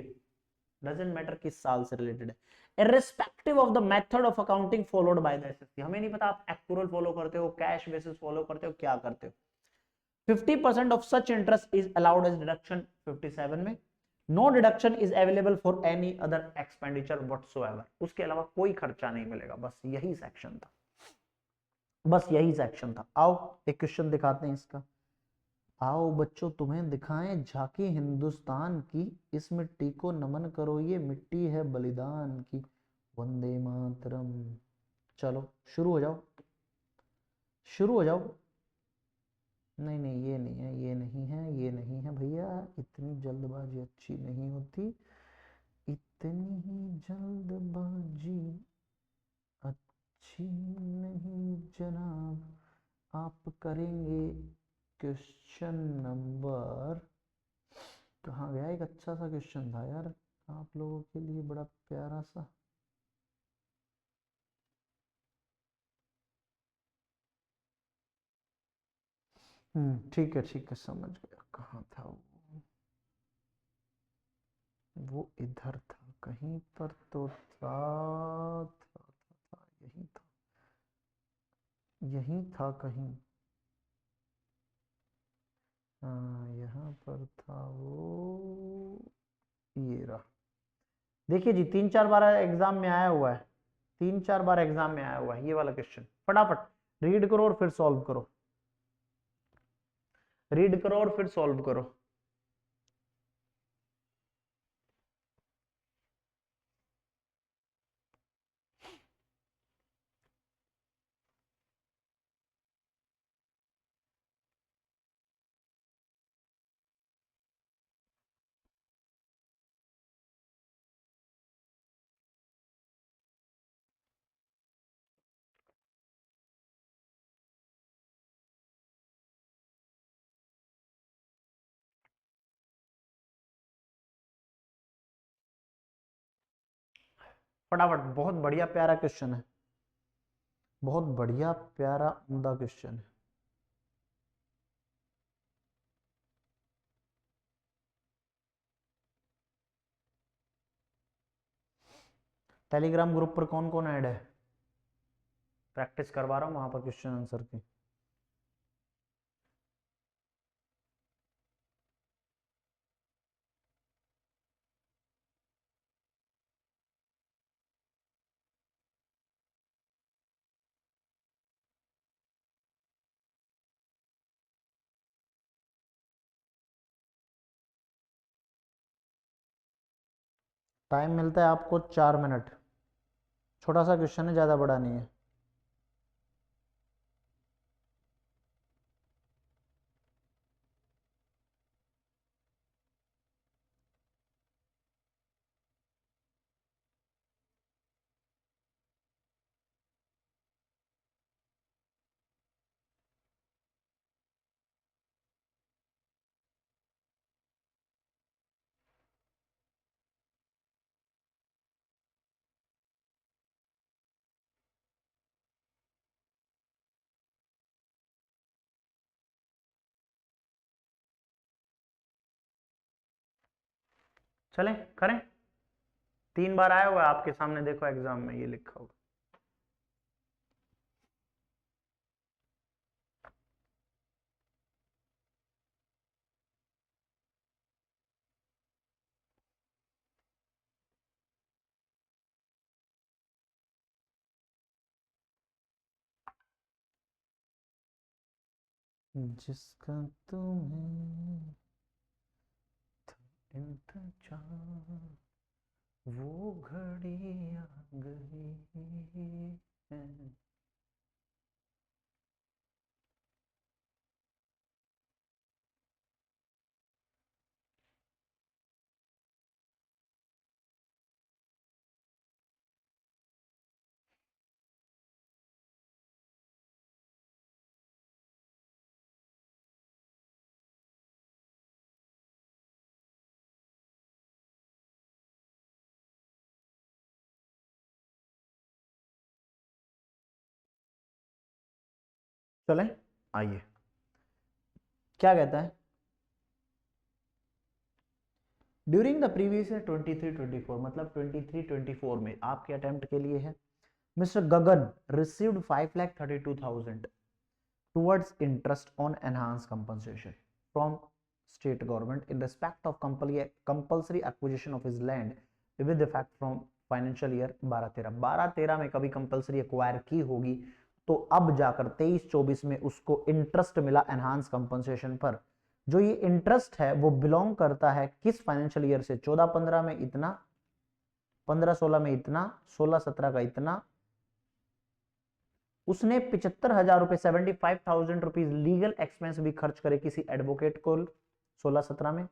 doesn't matter किस साल से रिलेटेड है, irrespective of the method of accounting followed by the SSC। हमें नहीं पता आप एक्रूअल फॉलो करते हो, कैश बेसिस फॉलो करते हो, क्या करते हो। 50% of such interest is allowed as deduction 57 में। No deduction is available for any other expenditure whatsoever, उसके अलावा कोई खर्चा नहीं मिलेगा। बस यही सेक्शन था, बस यही सेक्शन था। आओ एक क्वेश्चन दिखाते हैं इसका। आओ बच्चों तुम्हें दिखाएं झांकी हिंदुस्तान की, इस मिट्टी को नमन करो ये मिट्टी है बलिदान की, वंदे मातरम। चलो शुरू हो जाओ, शुरू हो जाओ। नहीं नहीं ये नहीं है, ये नहीं है, ये नहीं है भैया, इतनी जल्दबाजी अच्छी नहीं होती, इतनी ही जल्दबाजी अच्छी नहीं जनाब। आप करेंगे क्वेश्चन नंबर, कहाँ गया? एक अच्छा सा क्वेश्चन था यार आप लोगों के लिए, बड़ा प्यारा सा। ठीक है ठीक है, समझ गया कहाँ था वो इधर था कहीं पर तो था, यही था, यही था कहीं। हाँ यहाँ पर था वो, ये रहा। देखिए जी 3-4 बार एग्जाम में आया हुआ है, 3-4 बार एग्जाम में आया हुआ है ये वाला क्वेश्चन। फटाफट रीड करो और फिर सॉल्व करो, रीड करो और फिर सॉल्व करो। फटाफट, बहुत बढ़िया प्यारा क्वेश्चन है, बहुत बढ़िया प्यारा उम्दा क्वेश्चन है। टेलीग्राम ग्रुप पर कौन कौन ऐड है? प्रैक्टिस करवा रहा हूं वहां पर क्वेश्चन आंसर की। टाइम मिलता है आपको 4 मिनट। छोटा सा क्वेश्चन है, ज्यादा बड़ा नहीं है। चलें करें। 3 बार आया हुआ है आपके सामने, देखो एग्जाम में ये लिखा होगा। जिसका तुम्हें था इंतजार, वो घड़ी आ गई है। चलें आइए, क्या कहता है? ड्यूरिंग द प्रीवियस ईयर 23-24, मतलब 23-24 में आपके अटेम्प्ट के लिए है, mister Gagan received 5,32,000 towards interest on enhanced compensation from state government in respect of compulsory acquisition of his land with effect from financial year 12-13। 12-13 में कभी कंपल्सरी एक्वायर की होगी, तो अब जाकर 23-24 में उसको इंटरेस्ट मिला एनहांस कंपनसेशन पर। जो ये इंटरेस्ट है वो बिलोंग करता है किस फाइनेंशियल ईयर से? 14-15 में इतना, 15-16 में इतना, 16-17 का इतना। उसने 75,000 रुपए 75,000 रुपीज लीगल एक्सपेंस भी खर्च करे किसी एडवोकेट को 16-17 में,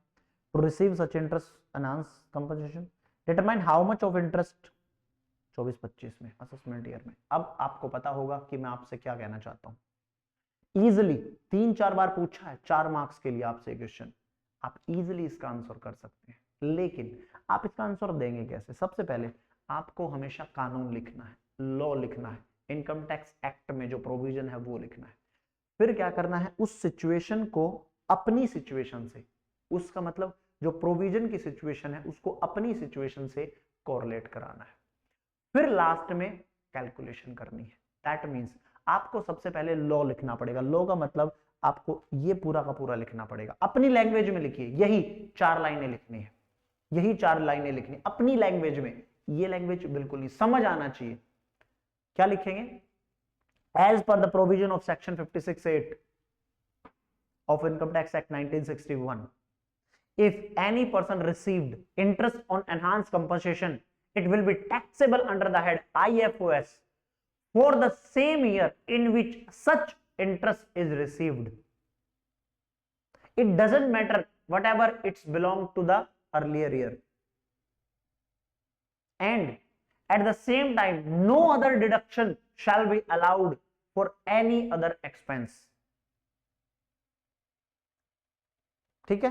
to receive such interest enhance compensation. Determine how much of interest 24-25 में असेसमेंट ईयर में। अब आपको पता होगा कि मैं आपसे क्या कहना चाहता हूं। इजिली 3-4 बार पूछा है 4 मार्क्स के लिए आपसे क्वेश्चन, आप इजिली इसका आंसर कर सकते हैं। लेकिन आप इसका आंसर देंगे कैसे? सबसे पहले आपको हमेशा कानून लिखना है, लॉ लिखना है, इनकम टैक्स एक्ट में जो प्रोविजन है वो लिखना है। फिर क्या करना है, उस सिचुएशन को अपनी सिचुएशन से, उसका मतलब जो प्रोविजन की सिचुएशन है उसको अपनी सिचुएशन से कोरिलेट कराना है। फिर लास्ट में कैलकुलेशन करनी है। दैट मींस आपको सबसे पहले लॉ लिखना पड़ेगा। लॉ का मतलब आपको ये पूरा का पूरा लिखना पड़ेगा। अपनी लैंग्वेज में लिखिए, यही 4 लाइनें लिखनी है, यही 4 लाइनें लिखनी अपनी लैंग्वेज में। ये लैंग्वेज बिल्कुल ही समझ आना चाहिए। क्या लिखेंगे? As per the provision of section 56(8) of Income Tax Act 1961, if any person received interest on enhanced compensation, it will be taxable under the head IFOS for the same year in which such interest is received. It doesn't matter whatever it's belong to the earlier year, and at the same time no other deduction shall be allowed for any other expense. ठीक है?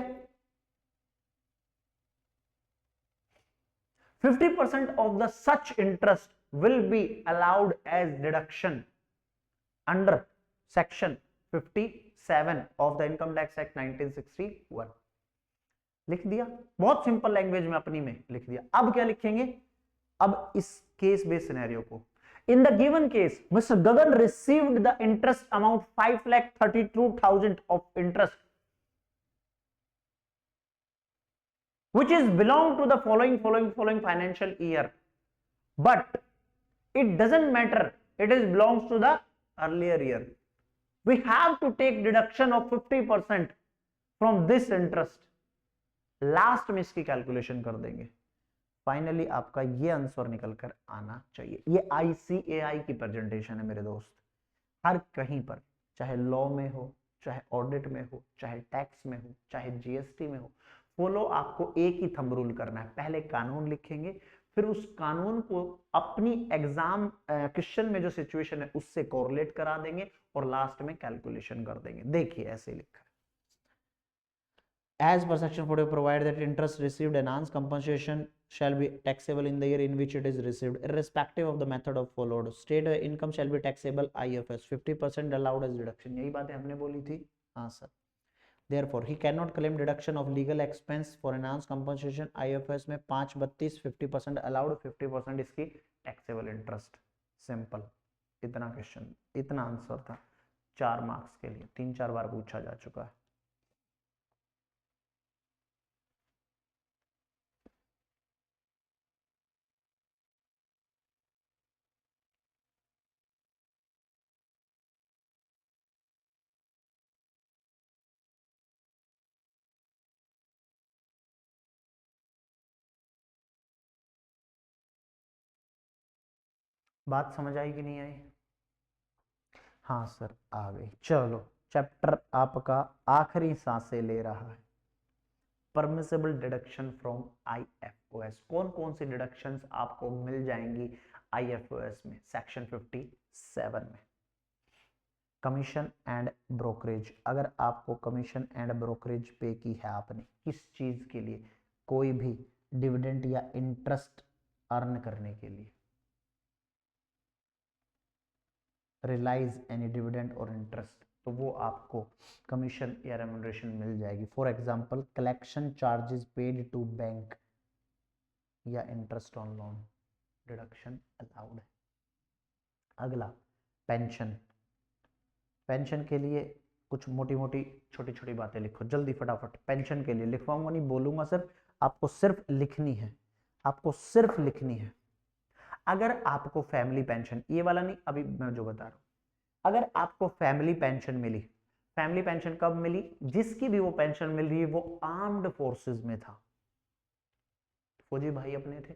50% of the such interest will be allowed as deduction under section 57 of the Income Tax Act 1961। लिख दिया, बहुत simple language में अपनी में लिख दिया। अब क्या लिखेंगे? अब इस केस बेस्ड सिनेरियो को, इन the given case mister Gagan received the interest amount 5,32,000 of interest which is belong to the following financial year, but it doesn't matter, it is belongs to the earlier year. We have to take deduction of 50% from this interest. Last में इसकी calculation कर देंगे, finally आपका ये answer निकल कर आना चाहिए। ये ICAI की प्रेजेंटेशन है मेरे दोस्त, हर कहीं पर, चाहे लॉ में हो, चाहे ऑडिट में हो, चाहे टैक्स में हो, चाहे GST में हो, फॉलो आपको एक ही थंब रूल करना है। पहले कानून लिखेंगे, फिर उस कानून को अपनी एग्जाम क्वेश्चन में जो सिचुएशन है उससे कोरिलेट करा देंगे और लास्ट में कैलकुलेशन कर देंगे। देखिए ऐसे लिखा है, as per section 40 provide that interest received enhanced compensation shall be taxable in the year in which it is received irrespective of the method of followed. State income shall be taxable IFS, 50% allowed as deduction। यही बातें हमने बोली थी, हाँ sir. Therefore he cannot claim deduction of legal expense for enhanced compensation IFS में 5/32 50% allowed, 50% इसकी taxable interest। Simple, इतना question, इतना आंसर था 4 मार्क्स के लिए, 3-4 बार पूछा जा चुका है। बात समझ आई कि नहीं आई? हाँ सर आ गई। चलो चैप्टर आपका आखिरी सांसें ले रहा है, परमिसिबल डिडक्शन फ्रॉम IFOS। कौन कौन सी डिडक्शंस आपको मिल जाएंगी IFOS में? सेक्शन 57 में कमीशन एंड ब्रोकरेज। अगर आपको कमीशन एंड ब्रोकरेज पे की है आपने किस चीज के लिए, कोई भी डिविडेंड या इंटरेस्ट अर्न करने के लिए, रियलाइज एनी डिविडेंड और इंटरेस्ट, तो वो आपको कमीशन या रेम्युनरेशन मिल जाएगी। For example collection charges paid to bank या interest on loan, deduction allowed है। अगला पेंशन। पेंशन के लिए कुछ मोटी मोटी छोटी छोटी बातें लिखो जल्दी फटाफट। पेंशन के लिए लिखवाऊंगा नहीं, बोलूंगा सिर्फ, आपको सिर्फ लिखनी है, आपको सिर्फ लिखनी है। अगर आपको फैमिली पेंशन, ये वाला नहीं, अभी मैं जो बता रहा हूं, अगर आपको फैमिली पेंशन मिली, फैमिली पेंशन कब मिली? जिसकी भी वो पेंशन मिल रही है वो आर्म्ड फोर्सेस में था, फौजी भाई अपने थे।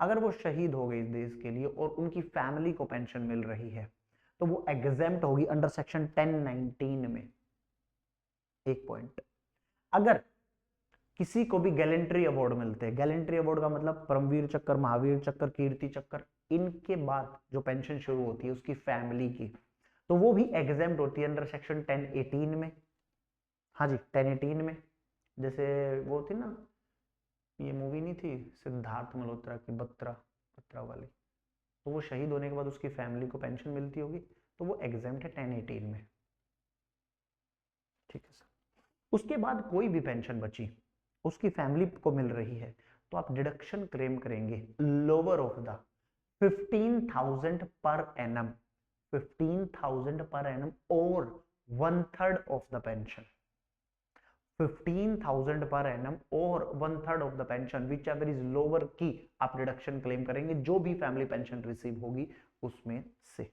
अगर वो शहीद हो गए इस देश के लिए और उनकी फैमिली को पेंशन मिल रही है तो वो एग्जेम्प्ट होगी अंडर सेक्शन 1019 में। एक पॉइंट, अगर किसी को भी गैलेंट्री अवार्ड मिलते हैं, गैलेंट्री अवार्ड का मतलब परमवीर चक्कर, महावीर चक्कर, कीर्ति चक्कर, इनके बाद जो पेंशन शुरू होती है उसकी फैमिली की, तो वो भी एग्जेम्प्ट होती है अंडर सेक्शन 1018 में। हाँ जी 1018 में। जैसे वो थी ना, ये मूवी नहीं थी सिद्धार्थ मल्होत्रा की, बत्रा बत्रा वाली, तो वो शहीद होने के बाद उसकी फैमिली को पेंशन मिलती होगी, तो वो एग्जेम्प्ट है 1018 में। ठीक है सर। उसके बाद कोई भी पेंशन बची उसकी फैमिली को मिल रही है तो आप डिडक्शन क्लेम करेंगे lower of the 15,000 per annum, 15,000 per annum और 1/3 of the pension, 15,000 per annum और 1/3 of the pension which ever is lower की आप डिडक्शन क्लेम करेंगे जो भी फैमिली पेंशन रिसीव होगी उसमें से।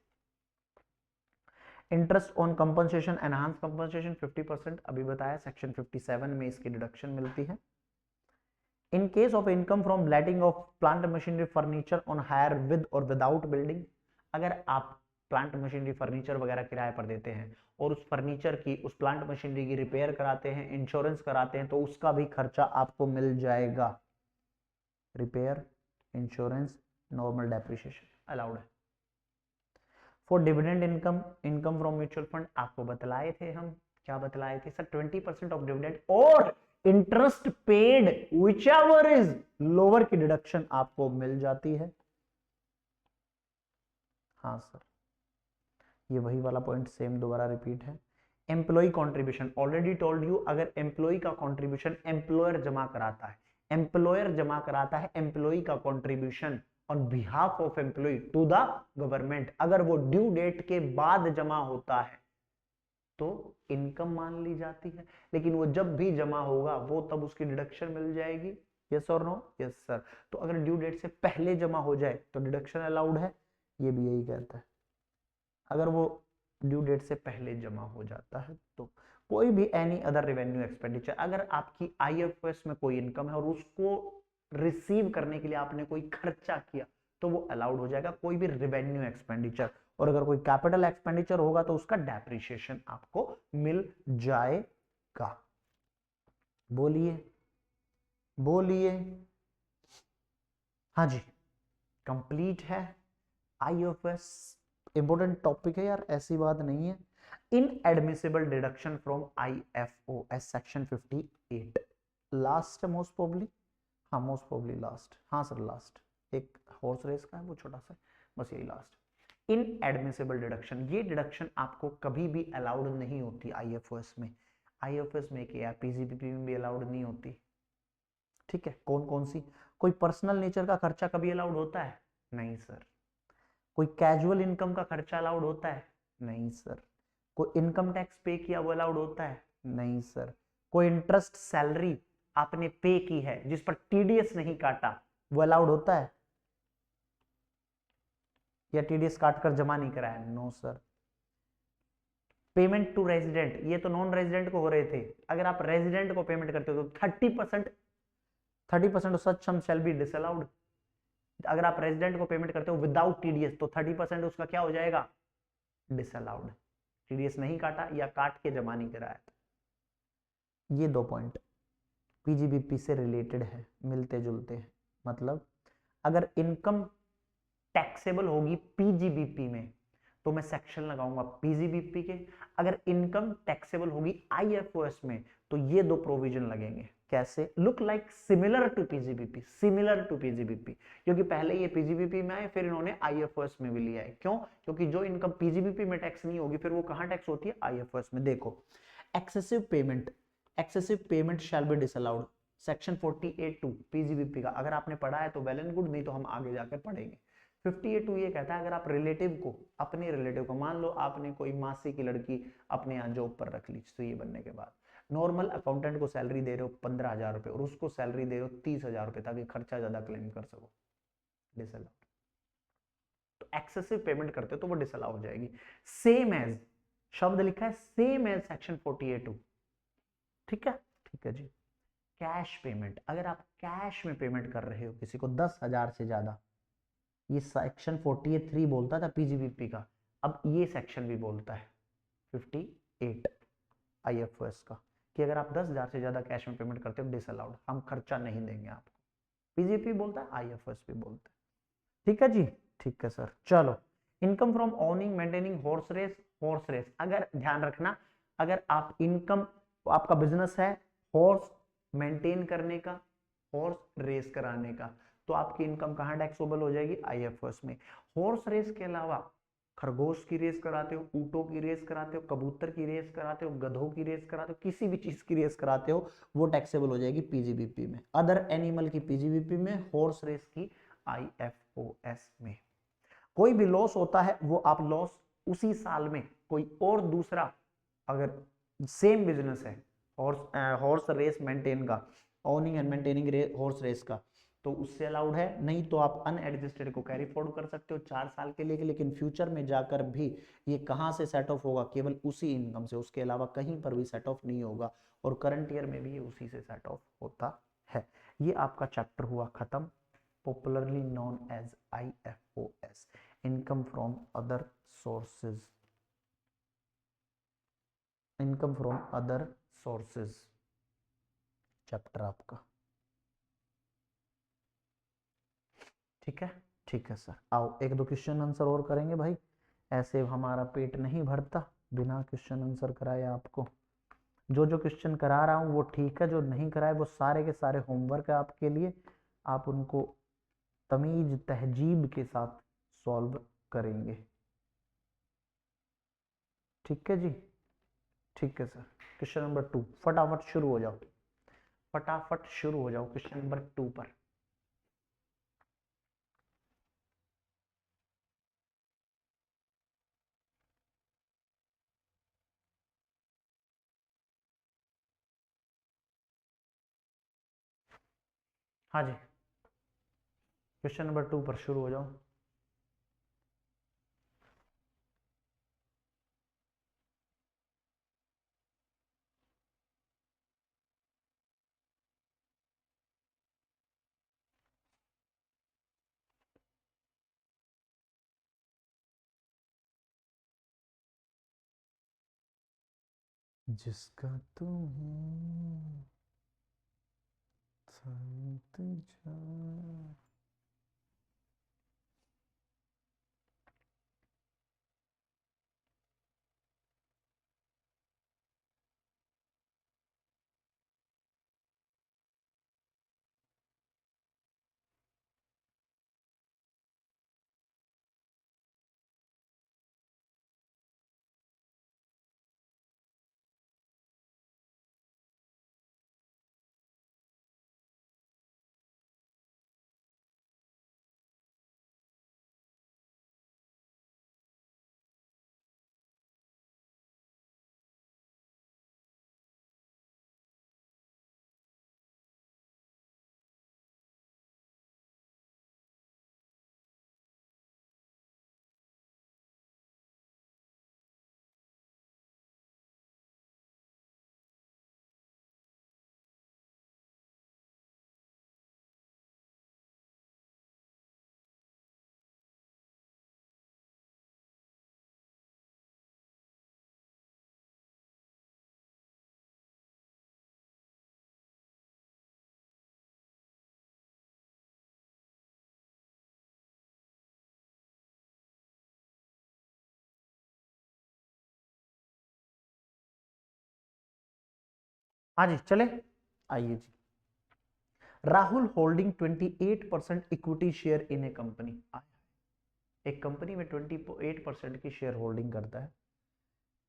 Interest on compensation, enhance compensation 50%, अभी बताया सेक्शन 57 में इसकी डिडक्शन मिलती है। In case of income from letting of plant machinery furniture on hire with और विदाउट बिल्डिंग, अगर आप प्लांट मशीनरी फर्नीचर वगैरह किराए पर देते हैं और उस फर्नीचर की, उस प्लांट मशीनरी की रिपेयर कराते हैं, इंश्योरेंस कराते हैं, तो उसका भी खर्चा आपको मिल जाएगा। Repair, insurance, normal depreciation allowed है। For dividend income, income from mutual fund, आपको बतलाए थे हम, क्या बतलाए थे सर? 20% ऑफ डिविडेंड और interest paid whichever is lower की डिडक्शन आपको मिल जाती है। हाँ सर, ये वही वाला पॉइंट सेम दोबारा रिपीट है। Employee contribution, already told you, अगर एम्प्लॉय का कंट्रीब्यूशन एम्प्लॉयर जमा कराता है, एम्प्लॉयर जमा कराता है एम्प्लॉय का contribution, on behalf of employee to the government, अगर वो ड्यू डेट के बाद जमा होता है तो इनकम मान ली जाती है, लेकिन वो जब भी जमा होगा वो तब उसकी डिडक्शन मिल जाएगी। यस और नो? Yes sir. तो अगर ड्यू डेट से पहले जमा हो जाए तो डिडक्शन अलाउड है, ये भी यही कहता है। अगर वो ड्यू डेट से पहले जमा हो जाता है तो कोई भी एनी अदर रेवेन्यू एक्सपेंडिचर, अगर आपकी आईएफएस में कोई इनकम है और उसको रिसीव करने के लिए आपने कोई खर्चा किया तो वो अलाउड हो जाएगा, कोई भी रेवेन्यू एक्सपेंडिचर। और अगर कोई कैपिटल एक्सपेंडिचर होगा तो उसका डेप्रिसिएशन आपको मिल जाएगा। बोलिए बोलिए। हाँ जी, कंप्लीट है। आईएफएस इंपोर्टेंट टॉपिक है यार, ऐसी बात नहीं है। Inadmissible deduction from IFOS section 58 last most probably, हाँ मोस्ट प्रोबेबली लास्ट, हाँ सर लास्ट। एक हॉर्स रेस का है वो छोटा सा, बस यही लास्ट। इनएडमिसिबल डिडक्शन, ये डिडक्शन आपको कभी भी अलाउड नहीं होती आईएफओएस में। आईएफएस में क्या, पीजीबीपी में भी अलाउड नहीं होती। ठीक है, कौन कौन सी? कोई पर्सनल नेचर का खर्चा कभी अलाउड होता है? नहीं सर। कोई कैजुअल इनकम का खर्चा अलाउड होता है? नहीं सर। कोई इनकम टैक्स पे किया वो अलाउड होता है? नहीं सर। कोई इंटरेस्ट सैलरी आपने पे की है जिस पर टीडीएस नहीं काटा वो अलाउड होता है? या टीडीएस काट कर जमा नहीं कराया? No sir. Payment to resident, ये तो नॉन रेजिडेंट को हो रहे थे, अगर आप रेजिडेंट को पेमेंट करते हो तो 30% of such sum shall be disallowed. अगर आप रेजिडेंट को पेमेंट करते हो विदाउट टीडीएस तो 30% उसका क्या हो जाएगा? डिसअलाउड। टीडीएस नहीं काटा या काट के जमा नहीं कराया। ये दो पॉइंट पीजीबीपी से रिलेटेड है, मिलते जुलते हैं। मतलब अगर इनकम टैक्सेबल होगी पीजीबीपी में तो मैं सेक्शन लगाऊंगा पीजीबीपी के, अगर इनकम टैक्सेबल होगी आईएफओएस में तो ये दो प्रोविजन लगेंगे। कैसे? Look like similar to PGBP, similar to PGBP, क्योंकि पहले ये पीजीबीपी में आए फिर इन्होंने आईएफओएस में भी लिया है। क्यों? क्योंकि जो इनकम पीजीबीपी में टैक्स नहीं होगी फिर वो कहां टैक्स होती है? आईएफओएस में। देखो, excessive payment shell be disallowed, section 48(2) PGBP का। अगर आपने पढ़ा है तो वेल एंड गुड, नहीं तो हम आगे जाकर पढ़ेंगे। 58(2) ये कहता है अगर आप रिलेटिव को, अपने रिलेटिव को, मान लो आपने कोई मासी की लड़की अपने यहाँ जॉब पर रख ली सीए बनने के बाद, नॉर्मल अकाउंटेंट को सैलरी दे रहे हो 15,000 रुपए और उसको सैलरी दे रहे हो 30,000 रुपए ताकि खर्चा ज्यादा क्लेम कर सको, डिसअलाउ। तो एक्सेसिव पेमेंट करते हो तो वो डिसअलाउ हो जाएगी। सेम एज, शब्द लिखा है सेम एज सेक्शन 48(2). ठीक है, ठीक है जी। कैश पेमेंट, अगर आप कैश में पेमेंट कर रहे हो किसी को 10,000 से ज्यादा, ये सेक्शन 48(3) बोलता था पीजीबीपी का, अब ये सेक्शन भी बोलता है 58 आईएफओएस का कि अगर आप 10,000 से ज्यादा कैश में पेमेंट करते हो डिसअलाउड, हम खर्चा नहीं देंगे आपको। पीजीबीपी बोलता है, आईएफओएस भी बोलता है। ठीक है जी, ठीक है सर। चलो, income from owning maintaining horse race, horse race अगर ध्यान रखना, अगर आप इनकम, आपका बिजनेस है हॉर्स मेंटेन करने का, हॉर्स रेस कराने का, तो आपकी इनकम कहां टैक्सेबल हो जाएगी? आईएफओएस में। हॉर्स रेस के अलावा खरगोश की रेस कराते हो, ऊंटों की रेस कराते हो, कबूतर की रेस कराते हो, गधों की रेस कराते हो, किसी भी चीज की रेस कराते हो, वो टैक्सेबल हो जाएगी पीजीबीपी में। अदर एनिमल की पीजीबीपी में, हॉर्स रेस की आईएफओएस में। कोई भी लॉस होता है वो आप लॉस उसी साल में कोई और दूसरा, अगर सेम बिजनेस है हॉर्स रेस मेंटेन का, owning and maintaining horse race का, तो उससे अलाउड है। नहीं तो आप अनएडजस्टेड को कैरी फॉरवर्ड कर सकते हो 4 साल के लिए, लेकिन फ्यूचर में जाकर भी ये कहां से सेट ऑफ होगा? केवल उसी इनकम से, उसके अलावा कहीं पर भी सेट ऑफ नहीं होगा। और करंट ईयर में भी ये उसी से सेट ऑफ होता है। ये आपका चैप्टर हुआ खत्म, popularly known as IFOS, income from other sources, income from other sources chapter आपका। ठीक है, ठीक है सर। आओ एक दो क्वेश्चन आंसर और करेंगे भाई, ऐसे हमारा पेट नहीं भरता बिना क्वेश्चन आंसर कराए आपको। जो जो क्वेश्चन करा रहा हूँ वो ठीक है, जो नहीं कराए वो सारे के सारे होमवर्क है आपके लिए, आप उनको तमीज तहजीब के साथ सॉल्व करेंगे। ठीक है जी, ठीक है सर। क्वेश्चन नंबर 2, फटाफट शुरू हो जाओ, फटाफट शुरू हो जाओ क्वेश्चन नंबर 2 पर। हाँ जी, क्वेश्चन नंबर 2 पर शुरू हो जाओ। जिसका तुम्हें इंतजार। हाँ जी चले, आइए जी। Rahul holding 28% equity share in a company. एक कंपनी में 28% की शेयर होल्डिंग करता है।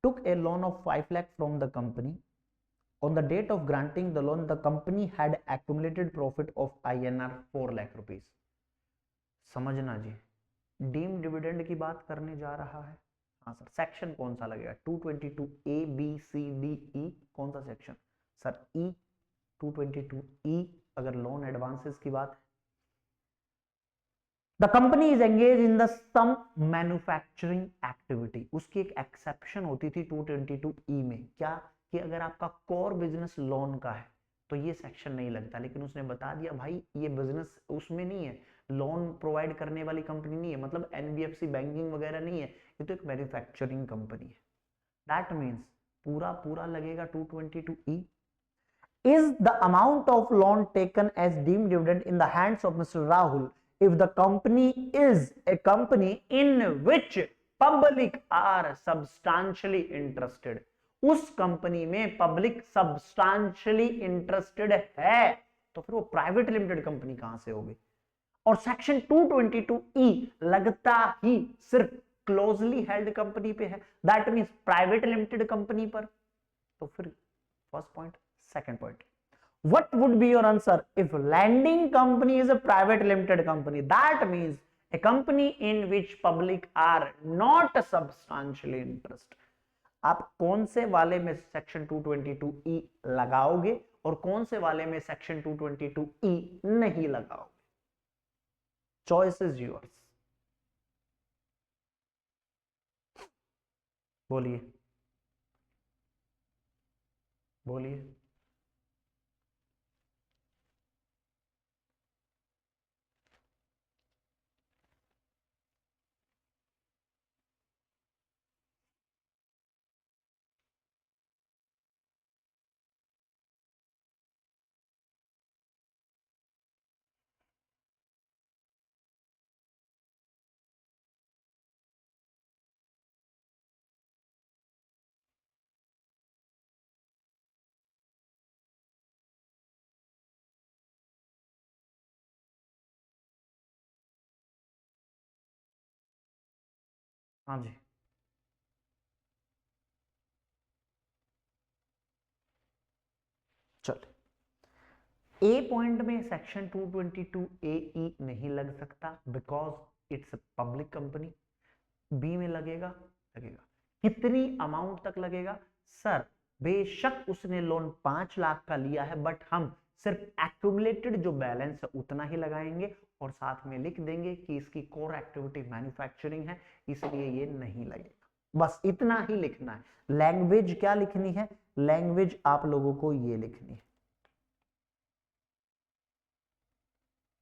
Took a loan of 5 lakh from the company. On the date of granting the loan, the company had accumulated profit of INR 4 lakh rupees. समझना जी, deem dividend की बात करने जा रहा है। हाँ सर, सेक्शन कौन सा लगेगा? 222 A B C D E, कौन सा सेक्शन सर? ई 222 ई। अगर लोन एडवांसेस की बात है, the company is engage in the some manufacturing activity. उसकी एक एक्सेप्शन होती थी 222 ई में, क्या कि अगर आपका कोर बिजनेस लोन का है तो ये सेक्शन नहीं लगता, लेकिन उसने बता दिया भाई ये बिजनेस उसमें नहीं है, लोन प्रोवाइड करने वाली कंपनी नहीं है, मतलब एनबीएफसी बैंकिंग वगैरह नहीं है, ये तो एक मैन्युफैक्चरिंग कंपनी है। दैट मीन्स पूरा पूरा लगेगा 222 ई। Is the amount of loan taken as deemed dividend in the hands of Mr. Rahul if the company is a company in which public are substantially interested? उस company में public substantially interested है तो फिर वो private limited company कहां से होगी? और सेक्शन 222E लगता ही सिर्फ क्लोजली हेल्ड कंपनी पे है, that means private limited company पर। तो फिर first point, second point, what would be your answer if lending company is a private limited company? That means a company in which public are not substantially interested. आप कौन से वाले में section 222E लगाओगे और कौन से वाले में सेक्शन 222E नहीं लगाओगे? Choice is yours. बोलिए बोलिए। हाँ जी, चल ए पॉइंट में सेक्शन 222AE नहीं लग सकता because it's public company. B में लगेगा, लगेगा। कितनी अमाउंट तक लगेगा? सर बेशक उसने लोन 5 लाख का लिया है, बट हम सिर्फ एक्यूमुलेटेड जो बैलेंस है उतना ही लगाएंगे और साथ में लिख देंगे कि इसकी कोर एक्टिविटी मैन्युफैक्चरिंग है, इसलिए ये नहीं लगेगा। बस इतना ही लिखना है। लैंग्वेज क्या लिखनी है? लैंग्वेज आप लोगों को ये लिखनी है,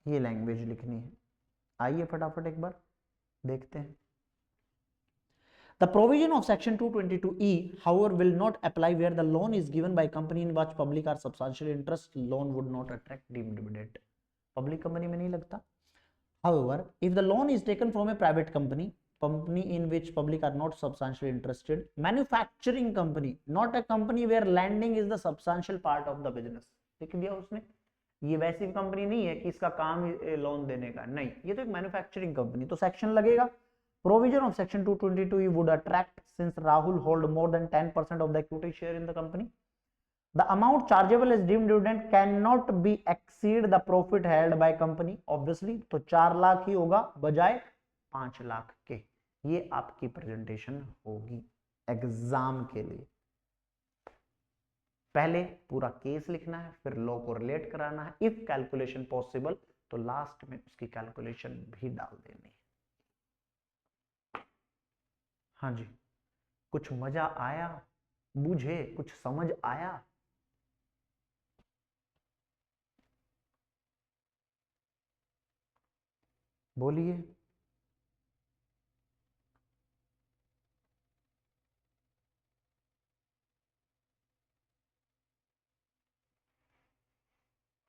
ये लैंग्वेज लिखनी है। आइए फटाफट एक बार देखते हैं। The provision of section 222E, however, will not apply where the loan is given by company in which public or substantial interest. Loan would not attract deemed dividend. Public company में नहीं लगता. However, if the loan is taken from a private company, company in which public are not substantially interested, manufacturing company, not a company where lending is the substantial part of the business. देख दिया उसने, ये वैसी company नहीं है कि इसका काम लोन देने का, नहीं, ये तो एक मैन्युफैक्चरिंग कंपनी, तो सेक्शन लगेगा। Provision of section 222 would attract since Rahul hold more than 10% of the equity share in the company. The amount chargeable as deemed dividend cannot be exceed the profit held by company. Obviously, तो 4 लाख ही होगा बजाय 5 लाख के। ये आपकी presentation होगी exam के लिए। पहले पूरा केस लिखना है, फिर लॉ को रिलेट कराना है, इफ कैलकुलेशन पॉसिबल तो लास्ट में उसकी कैलकुलेशन भी डाल देनी है। हाँ जी, कुछ मजा आया? बुझे? कुछ समझ आया? बोलिए।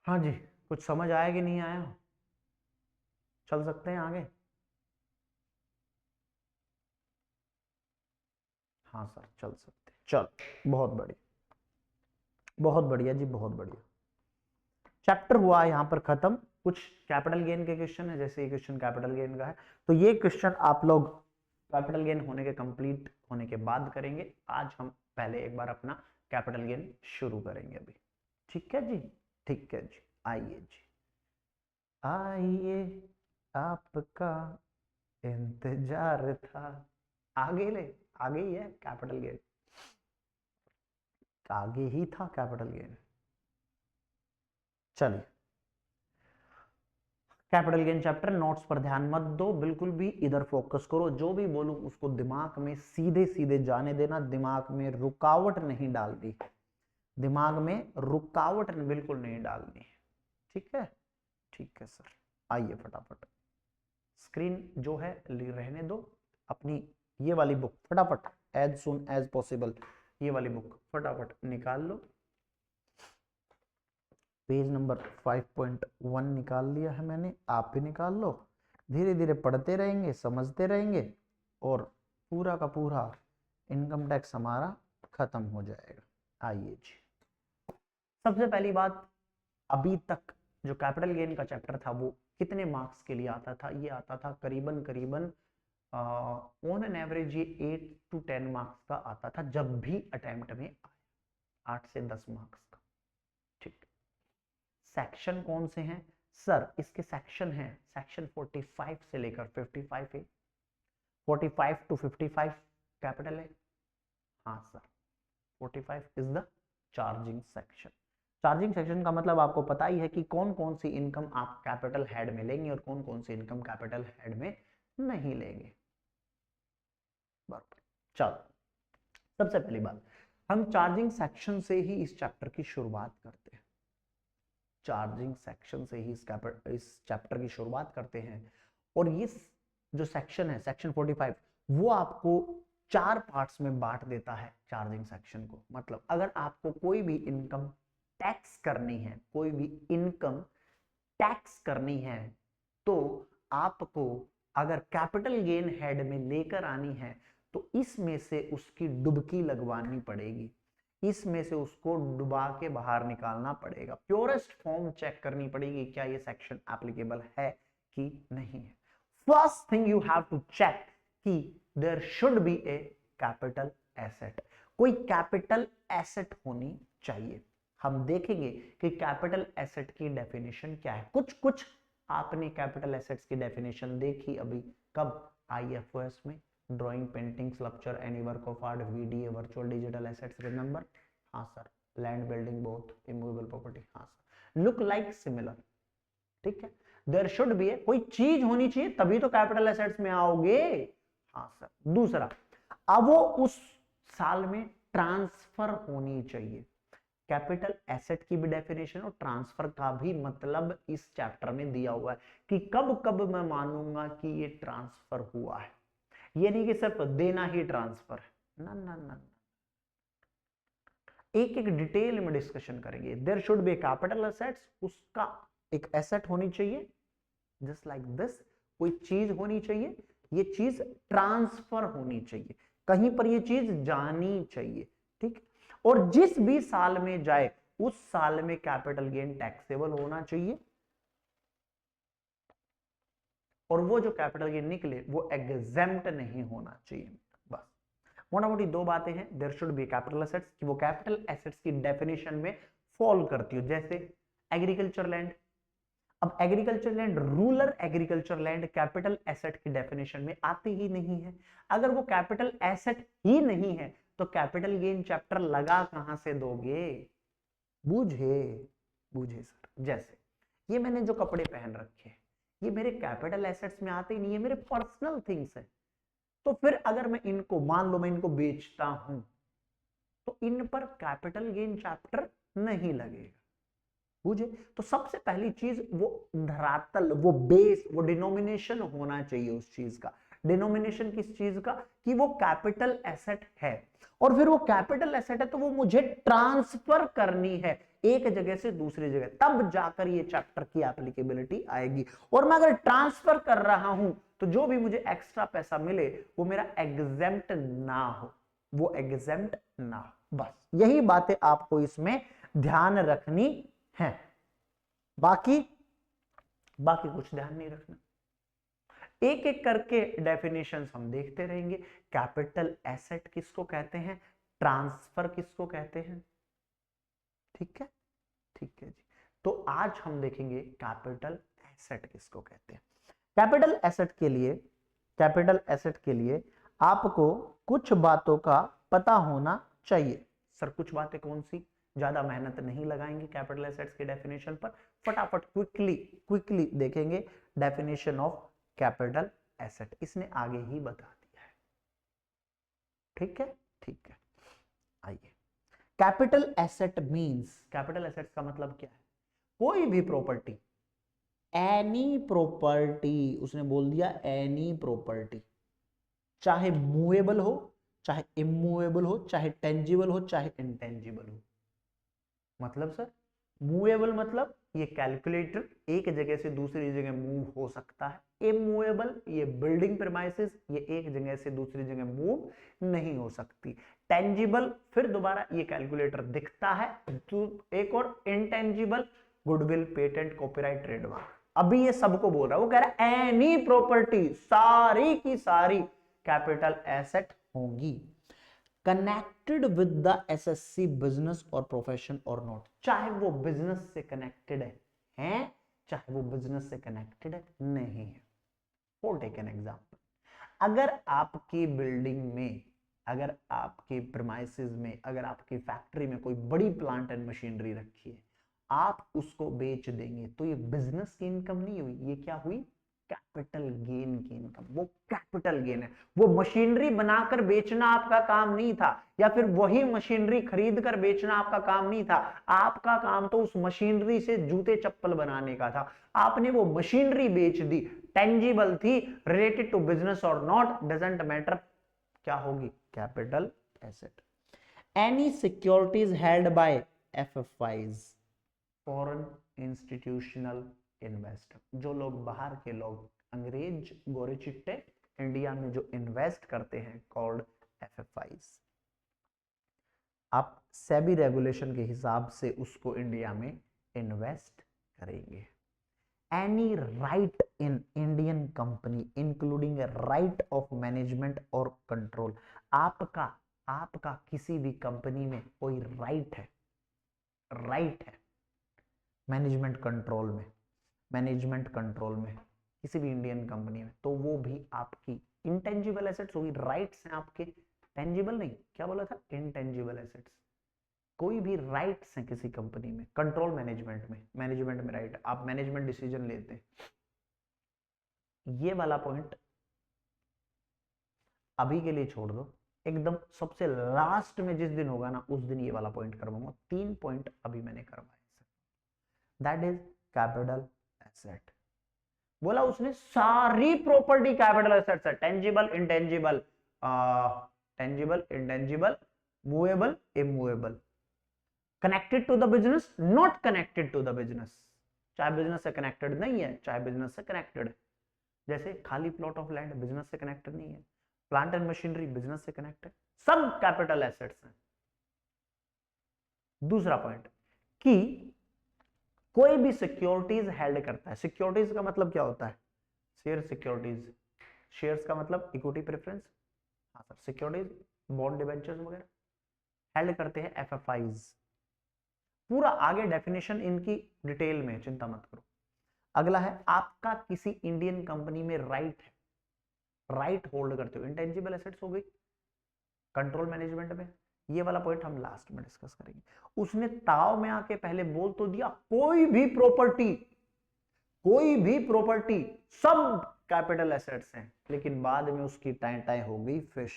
हाँ जी, कुछ समझ आया कि नहीं आया? चल सकते हैं आगे? हाँ सर, चल सकते हैं। चल, बहुत बढ़िया, बहुत बढ़िया जी, बहुत बढ़िया। चैप्टर हुआ यहाँ पर खत्म। कुछ कैपिटल गेन के क्वेश्चन है, जैसे ये क्वेश्चन कैपिटल गेन का है, तो ये क्वेश्चन आप लोग कैपिटल गेन होने के कंप्लीट होने के बाद करेंगे। आज हम पहले एक बार अपना कैपिटल गेन शुरू करेंगे अभी। ठीक है जी, ठीक है जी। आइए जी, आइए आपका इंतजार था। आगे ले, आगे ही है कैपिटल गेन, आगे ही था कैपिटल गेन। चलिए, कैपिटल गेन चैप्टर नोट्स पर ध्यान मत दो, बिल्कुल भी इधर फोकस करो। जो भी बोलूं उसको दिमाग में सीधे सीधे जाने देना, दिमाग में रुकावट नहीं डालनी, दिमाग में रुकावट बिल्कुल नहीं डालनी। ठीक है, ठीक है सर। आइए फटाफट, स्क्रीन जो है रहने दो, अपनी ये वाली बुक फटाफट एज सुन एज पॉसिबल, ये वाली बुक फटाफट निकाल लो। पेज नंबर 5.1 निकाल लिया है मैंने, आप भी निकाल लो। धीरे धीरे पढ़ते रहेंगे, समझते रहेंगे और पूरा का पूरा इनकम टैक्स हमारा खत्म हो जाएगा। आइए जी, सबसे पहली बात, अभी तक जो कैपिटल गेन का चैप्टर था वो कितने मार्क्स के लिए आता था? ये आता था करीबन करीबन ऑन एन एवरेज ये 8 to 10 मार्क्स का आता था, जब भी अटेम्प्ट में आया, 8 से 10 मार्क्स का। ठीक, सेक्शन कौन से हैं सर? इसके सेक्शन हैं, सेक्शन 45 से लेकर 55 है, 45 to 55 कैपिटल है। हाँ sir, 45 is the charging section. Charging section का मतलब आपको पता ही है कि कौन कौन सी इनकम आप कैपिटल हेड में लेंगे और कौन कौन सी इनकम कैपिटल हेड में नहीं लेंगे। बराबर। चलो, सबसे पहली बात, हम चार्जिंग सेक्शन से ही इस चैप्टर की शुरुआत करते हैं। चार्जिंग सेक्शन से ही इस चैप्टर की शुरुआत करते हैं। और ये जो सेक्शन है, सेक्शन 45, वो आपको 4 पार्ट्स में बांट देता है चार्जिंग सेक्शन को। मतलब अगर आपको कोई भी इनकम टैक्स करनी है, कोई भी इनकम टैक्स करनी है, तो आपको अगर कैपिटल गेन हेड में लेकर आनी है तो इसमें से उसकी डुबकी लगवानी पड़ेगी, इसमें से उसको डुबा के बाहर निकालना पड़ेगा, प्योरेस्ट फॉर्म चेक करनी पड़ेगी, क्या ये सेक्शन एप्लीकेबल है कि नहीं है। First thing you have to check कि there should be a capital asset, कोई कैपिटल एसेट होनी चाहिए। हम देखेंगे कि कैपिटल एसेट की डेफिनेशन क्या है। कुछ कुछ आपने कैपिटल एसेट्स की डेफिनेशन देखी अभी, कब? आईएफओएस में, drawing, painting, sculpture, any work of art, VDA, virtual digital assets, remember? हाँ sir, land, building, both, immovable property. हाँ सर, लुक लाइक सिमिलर, ठीक है। देयर शुड बी, कोई चीज होनी चाहिए तभी तो कैपिटल एसेट्स में आओगे। हाँ सर। दूसरा, अब वो उस साल में ट्रांसफर होनी चाहिए। कैपिटल एसेट की भी डेफिनेशन और ट्रांसफर का भी मतलब इस चैप्टर में दिया हुआ है कि कब कब मैं मानूंगा कि ये ट्रांसफर हुआ है। ये नहीं कि सिर्फ देना ही ट्रांसफर है, ना ना ना, एक एक डिटेल में डिस्कशन करेंगे। There should be capital assets, उसका एक एसेट होनी चाहिए जस्ट लाइक दिस, कोई चीज होनी चाहिए, ये चीज ट्रांसफर होनी चाहिए, कहीं पर ये चीज जानी चाहिए, ठीक। और जिस भी साल में जाए उस साल में कैपिटल गेन टैक्सेबल होना चाहिए, और वो जो कैपिटल गेन निकले वो एग्जेम्प्ट नहीं होना चाहिए। बस मोटा मोटी दो बातें हैं। There should be capital assets, कि वो कैपिटल एसेट्स की डेफिनेशन में फॉल करती हो, जैसे एग्रीकल्चर लैंड। अब agriculture land, rural agriculture land capital asset की डेफिनेशन में आती ही नहीं है। अगर वो कैपिटल एसेट ही नहीं है तो कैपिटल गेन चैप्टर लगा कहां से दोगे? बूझे? बूझे सर। जैसे ये मैंने जो कपड़े पहन रखे हैं, ये मेरे कैपिटल एसेट्स में आते ही नहीं है, मेरे पर्सनल थिंग्स है। तो फिर अगर मैं इनको, मान लो मैं इनको बेचता हूं, तो इन पर कैपिटल गेन चैप्टर नहीं लगेगा। बुझे? तो सबसे पहली चीज वो धरातल, वो बेस, वो डिनोमिनेशन होना चाहिए उस चीज का। डिनोमिनेशन किस चीज का? कि वो कैपिटल एसेट है, और फिर वो कैपिटल एसेट है तो वो मुझे ट्रांसफर करनी है एक जगह से दूसरी जगह, तब जाकर ये चैप्टर की एप्लीकेबिलिटी आएगी। और मैं अगर ट्रांसफर कर रहा हूं तो जो भी मुझे एक्स्ट्रा पैसा मिले वो मेरा एग्जेम्प्ट ना हो, वो एग्जेम्प्ट ना हो। बस यही बातें आपको इसमें ध्यान रखनी है, बाकी बाकी कुछ ध्यान नहीं रखना। एक एक करके डेफिनेशंस हम देखते रहेंगे। कैपिटल एसेट किसको कहते हैं, ट्रांसफर किसको कहते हैं, ठीक है, ठीक है जी। तो आज हम देखेंगे कैपिटल एसेट किसको कहते हैं। कैपिटल एसेट के लिए, कैपिटल एसेट के लिए आपको कुछ बातों का पता होना चाहिए। सर कुछ बातें कौन सी? ज्यादा मेहनत नहीं लगाएंगे कैपिटल एसेट्स के डेफिनेशन पर, फटाफट क्विकली क्विकली देखेंगे डेफिनेशन ऑफ कैपिटल एसेट। इसने आगे ही बता दिया है, ठीक है, ठीक है। आइए, capital asset means, capital assets का मतलब क्या है? कोई भी प्रॉपर्टी, एनी प्रॉपर्टी, उसने बोल दिया एनी प्रॉपर्टी, चाहे मूवेबल हो, चाहे इमूवेबल हो, चाहे टेंजिबल हो, चाहे इंटेंजिबल हो। मतलब सर मूवेबल मतलब ये कैलकुलेटर एक जगह से दूसरी जगह मूव हो सकता है। इमूवेबल ये बिल्डिंग प्रीमाइसेस, ये एक जगह से दूसरी जगह मूव नहीं हो सकती। टेंजिबल फिर दोबारा ये कैलकुलेटर दिखता है। तो एक और intangible, goodwill, patent, copyright, trademark. अभी ये सबको बोल रहा है, वो कह रहा है एनी प्रॉपर्टी, सारी की सारी कैपिटल एसेट होंगी, connected with the assessee business और प्रोफेशन और नॉट, चाहे वो बिजनेस से कनेक्टेड है चाहे वो बिजनेस से कनेक्टेड नहीं है। फॉर टेक एन एग्जांपल, अगर आपकी बिल्डिंग में, अगर आपके प्रीमाइसेस में, अगर आपकी फैक्ट्री में कोई बड़ी प्लांट एंड मशीनरी रखी है, आप उसको बेच देंगे तो ये बिजनेस की इनकम नहीं हुई, ये क्या हुई? कैपिटल गेन की इनकम। वो कैपिटल गेन है। वो मशीनरी बनाकर बेचना आपका काम नहीं था, या फिर वही मशीनरी खरीद कर बेचना आपका काम नहीं था। आपका काम तो उस मशीनरी से जूते चप्पल बनाने का था। आपने वो मशीनरी बेच दी, टेंजिबल थी, रिलेटेड टू बिजनेस और नॉट, डजंट मैटर, क्या होगी? Capital asset. Any securities held by FFIs, foreign institutional investor, जो लोग बाहर के लोग, अंग्रेज गोरे चिट्टे इंडिया में जो इन्वेस्ट करते हैं, कॉल्ड एफएफआईज। आप सेबी रेगुलेशन के हिसाब से उसको इंडिया में इन्वेस्ट करेंगे। Any right in Indian company including right of management और कंट्रोल, आपका आपका किसी भी कंपनी में कोई राइट है, राइट है मैनेजमेंट कंट्रोल में, मैनेजमेंट कंट्रोल में किसी भी इंडियन कंपनी में, तो वो भी आपकी इंटेंजिबल एसेट्स होगी। राइट्स हैं आपके, टेंजिबल नहीं, क्या बोला था? Intangible assets. कोई भी राइट्स हैं किसी कंपनी में, कंट्रोल मैनेजमेंट में राइट, आप मैनेजमेंट डिसीजन लेते हैं, ये वाला पॉइंट अभी के लिए छोड़ दो, एकदम सबसे लास्ट में जिस दिन होगा ना उस दिन ये वाला पॉइंट करवाऊंगा। 3 पॉइंट अभी मैंने करवाए, दैट इज कैपिटल एसेट। बोला उसने सारी प्रॉपर्टी कैपिटल एसेट्स है, tangible intangible, tangible intangible, movable immovable, connected to the business not connected to the business, चाहे बिजनेस से कनेक्टेड नहीं है चाहे बिजनेस से कनेक्टेड है। जैसे खाली प्लॉट ऑफ लैंड बिजनेस से कनेक्टेड नहीं है, प्लांट एंड मशीनरी बिजनेस से कनेक्टेड, सब कैपिटल एसेट्स हैं। दूसरा पॉइंट कि कोई भी सिक्योरिटीज हेल्ड करता है, सिक्योरिटीज का मतलब क्या होता है, शेयर सिक्योरिटीज, शेयर्स का मतलब इक्विटी प्रेफरेंस, हाँ सर, सिक्योरिटीज बॉन्ड डिबेंचर्स वगैरह हेल्ड करते हैं एफएफआईज। पूरा आगे डेफिनेशन इनकी डिटेल में, चिंता मत करो। अगला है आपका किसी इंडियन कंपनी में राइट है, राइट होल्ड करते हो, इंटेंजिबल एसेट्स हो गई कंट्रोल मैनेजमेंट में, ये वाला पॉइंट हम लास्ट में डिस्कस करेंगे। उसने ताव में आके पहले बोल तो दिया कोई भी प्रॉपर्टी सब कैपिटल एसेट्स हैं, लेकिन बाद में उसकी टाई टाई हो गई फिश,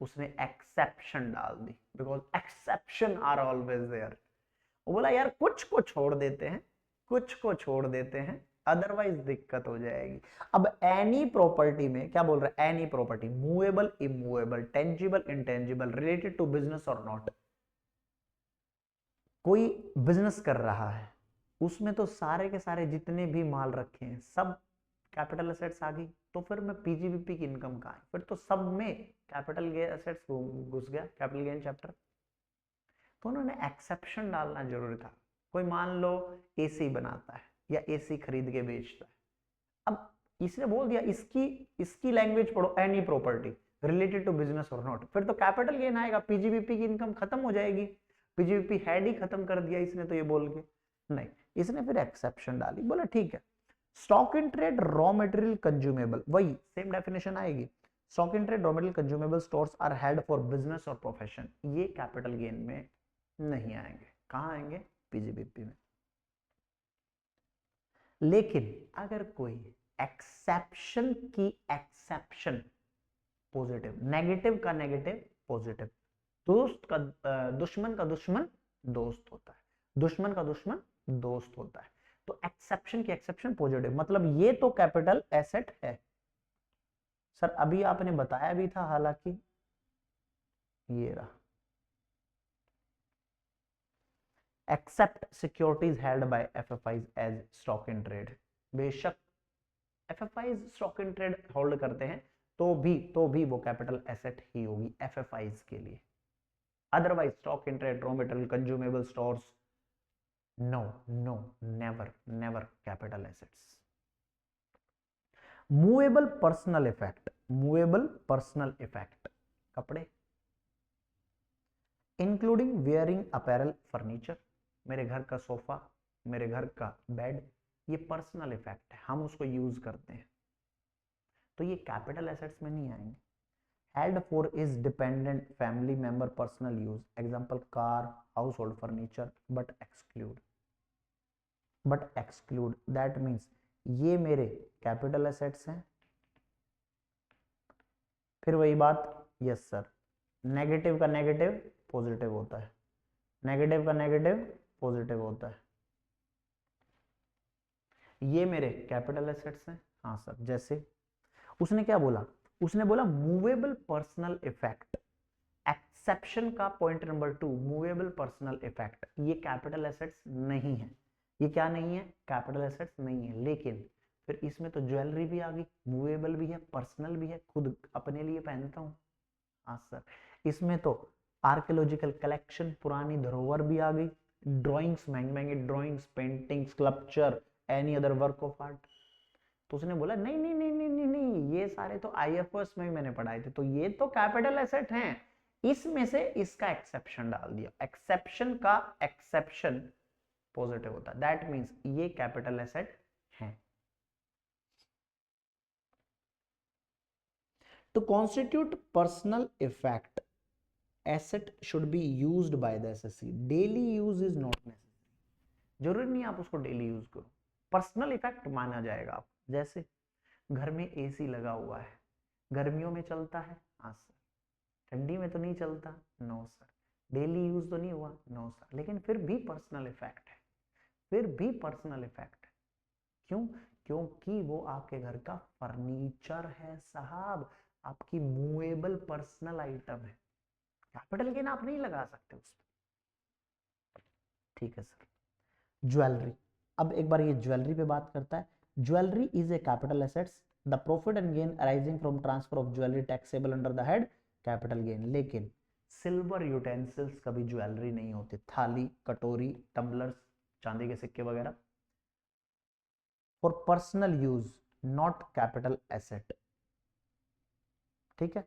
उसने एक्सेप्शन डाल दी, because exception are always there. वो बोला यार कुछ को छोड़ देते हैं, अदरवाइज दिक्कत हो जाएगी। अब एनी प्रॉपर्टी में क्या बोल रहा है, any property, movable immovable, tangible intangible, related to business और नॉट। कोई बिजनेस कर रहा है, उसमें तो सारे के सारे जितने भी माल रखे हैं सब कैपिटल एसेट्स आ गई, तो फिर मैं पीजीबीपी की इनकम कहाँ है, फिर तो सब में कैपिटल एसेट्स घुस गया, कैपिटल गेन चैप्टर। तो उन्होंने एक्सेप्शन डालना जरूरी था। कोई मान लो एसी बनाता है या एसी खरीद के बेचता है, अब इसने बोल दिया इसकी लैंग्वेज पढ़ो, any property related to business और नॉट, फिर तो कैपिटल गेन आएगा, पीजीबीपी की इनकम खत्म हो जाएगी, पीजीबीपी हेड ही खत्म कर दिया इसने तो ये बोल के। नहीं, इसने फिर एक्सेप्शन डाली, बोला ठीक है, stock in trade raw material consumable, वही सेम डेफिनेशन आएगी, stock in trade raw material consumable stores are held for business और प्रोफेशन, ये कैपिटल गेन में नहीं आएंगे, कहां आएंगे, पीजीबीपी में। लेकिन अगर कोई एक्सेप्शन की एक्सेप्शन पॉजिटिव, नेगेटिव का नेगेटिव पॉजिटिव, दोस्त का दुश्मन का दुश्मन दोस्त होता है, दुश्मन का दुश्मन दोस्त होता है, तो एक्सेप्शन की एक्सेप्शन पॉजिटिव, मतलब ये तो कैपिटल एसेट है। सर अभी आपने बताया भी था, हालांकि ये रहा, except securities held by FFIs as stock in trade, बेशक FFIs stock in trade hold करते हैं तो भी वो कैपिटल एसेट ही होगी एफएफआईज के लिए, otherwise stock in trade raw material consumable stores no never capital assets. Movable personal effect, कपड़े इंक्लूडिंग वेयरिंग अपैरल फर्नीचर, मेरे घर का सोफा, मेरे घर का बेड, ये पर्सनल इफेक्ट है, हम उसको यूज करते हैं, तो ये कैपिटल एसेट्स में नहीं आएंगे। Held for is dependent family member personal use, example car, house hold furniture, but exclude that means ये मेरे कैपिटल एसेट्स हैं। फिर वही बात, यस सर, नेगेटिव का नेगेटिव पॉजिटिव होता है, नेगेटिव का नेगेटिव पॉजिटिव होता है, ये मेरे कैपिटल एसेट्स हैं। हाँ सर, जैसे उसने क्या बोला, उसने बोला मूवेबल पर्सनल इफेक्ट, एक्सेप्शन का point number 2, movable personal effect, ये कैपिटल एसेट्स नहीं है, ये क्या नहीं है, कैपिटल एसेट्स नहीं है, लेकिन फिर इसमें तो ज्वेलरी भी आ गई, मूवेबल भी है, पर्सनल भी है, खुद अपने लिए पहनता हूं। हाँ सर, इसमें तो आर्कियोलॉजिकल कलेक्शन, पुरानी धरोहर भी आ गई, ड्राइंग्स, महंगे महंगे drawings, painting, sculpture, any other work of art. तो उसने बोला नहीं नहीं नहीं नहीं नहीं नहीं, ये सारे तो आईएफएस में मैंने पढ़ाए थे, तो ये तो कैपिटल एसेट हैं, इसमें से इसका एक्सेप्शन डाल दिया, एक्सेप्शन का एक्सेप्शन पॉजिटिव होता है, दैट मींस ये कैपिटल एसेट है। To constitute personal effect, asset should be used by the assessee, daily use is not necessary, जरूरी नहीं आप उसको डेली यूज करो, पर्सनल इफेक्ट माना जाएगा आप। जैसे घर में एसी लगा हुआ है, गर्मियों में चलता है, हाँ सर, ठंडी में तो नहीं चलता, नो सर, डेली यूज तो नहीं हुआ, नो सर, लेकिन फिर भी पर्सनल इफेक्ट है, फिर भी पर्सनल इफेक्ट है। क्यों? क्योंकि वो आपके घर का फर्नीचर है साहब, आपकी मूवेबल पर्सनल आइटम है, कैपिटल गेन आप नहीं लगा सकते उस पर। ठीक है सर। ज्वेलरी, अब एक बार ये ज्वेलरी पे बात करता है। Jewellery is a capital assets, the profit and gain arising from transfer of jewellery taxable under the head capital gain. लेकिन सिल्वर यूटेंसिल्स कभी ज्वेलरी नहीं होते, थाली, कटोरी, टम्बलर्स, चांदी के सिक्के वगैरह, for personal use, not capital asset. ठीक है,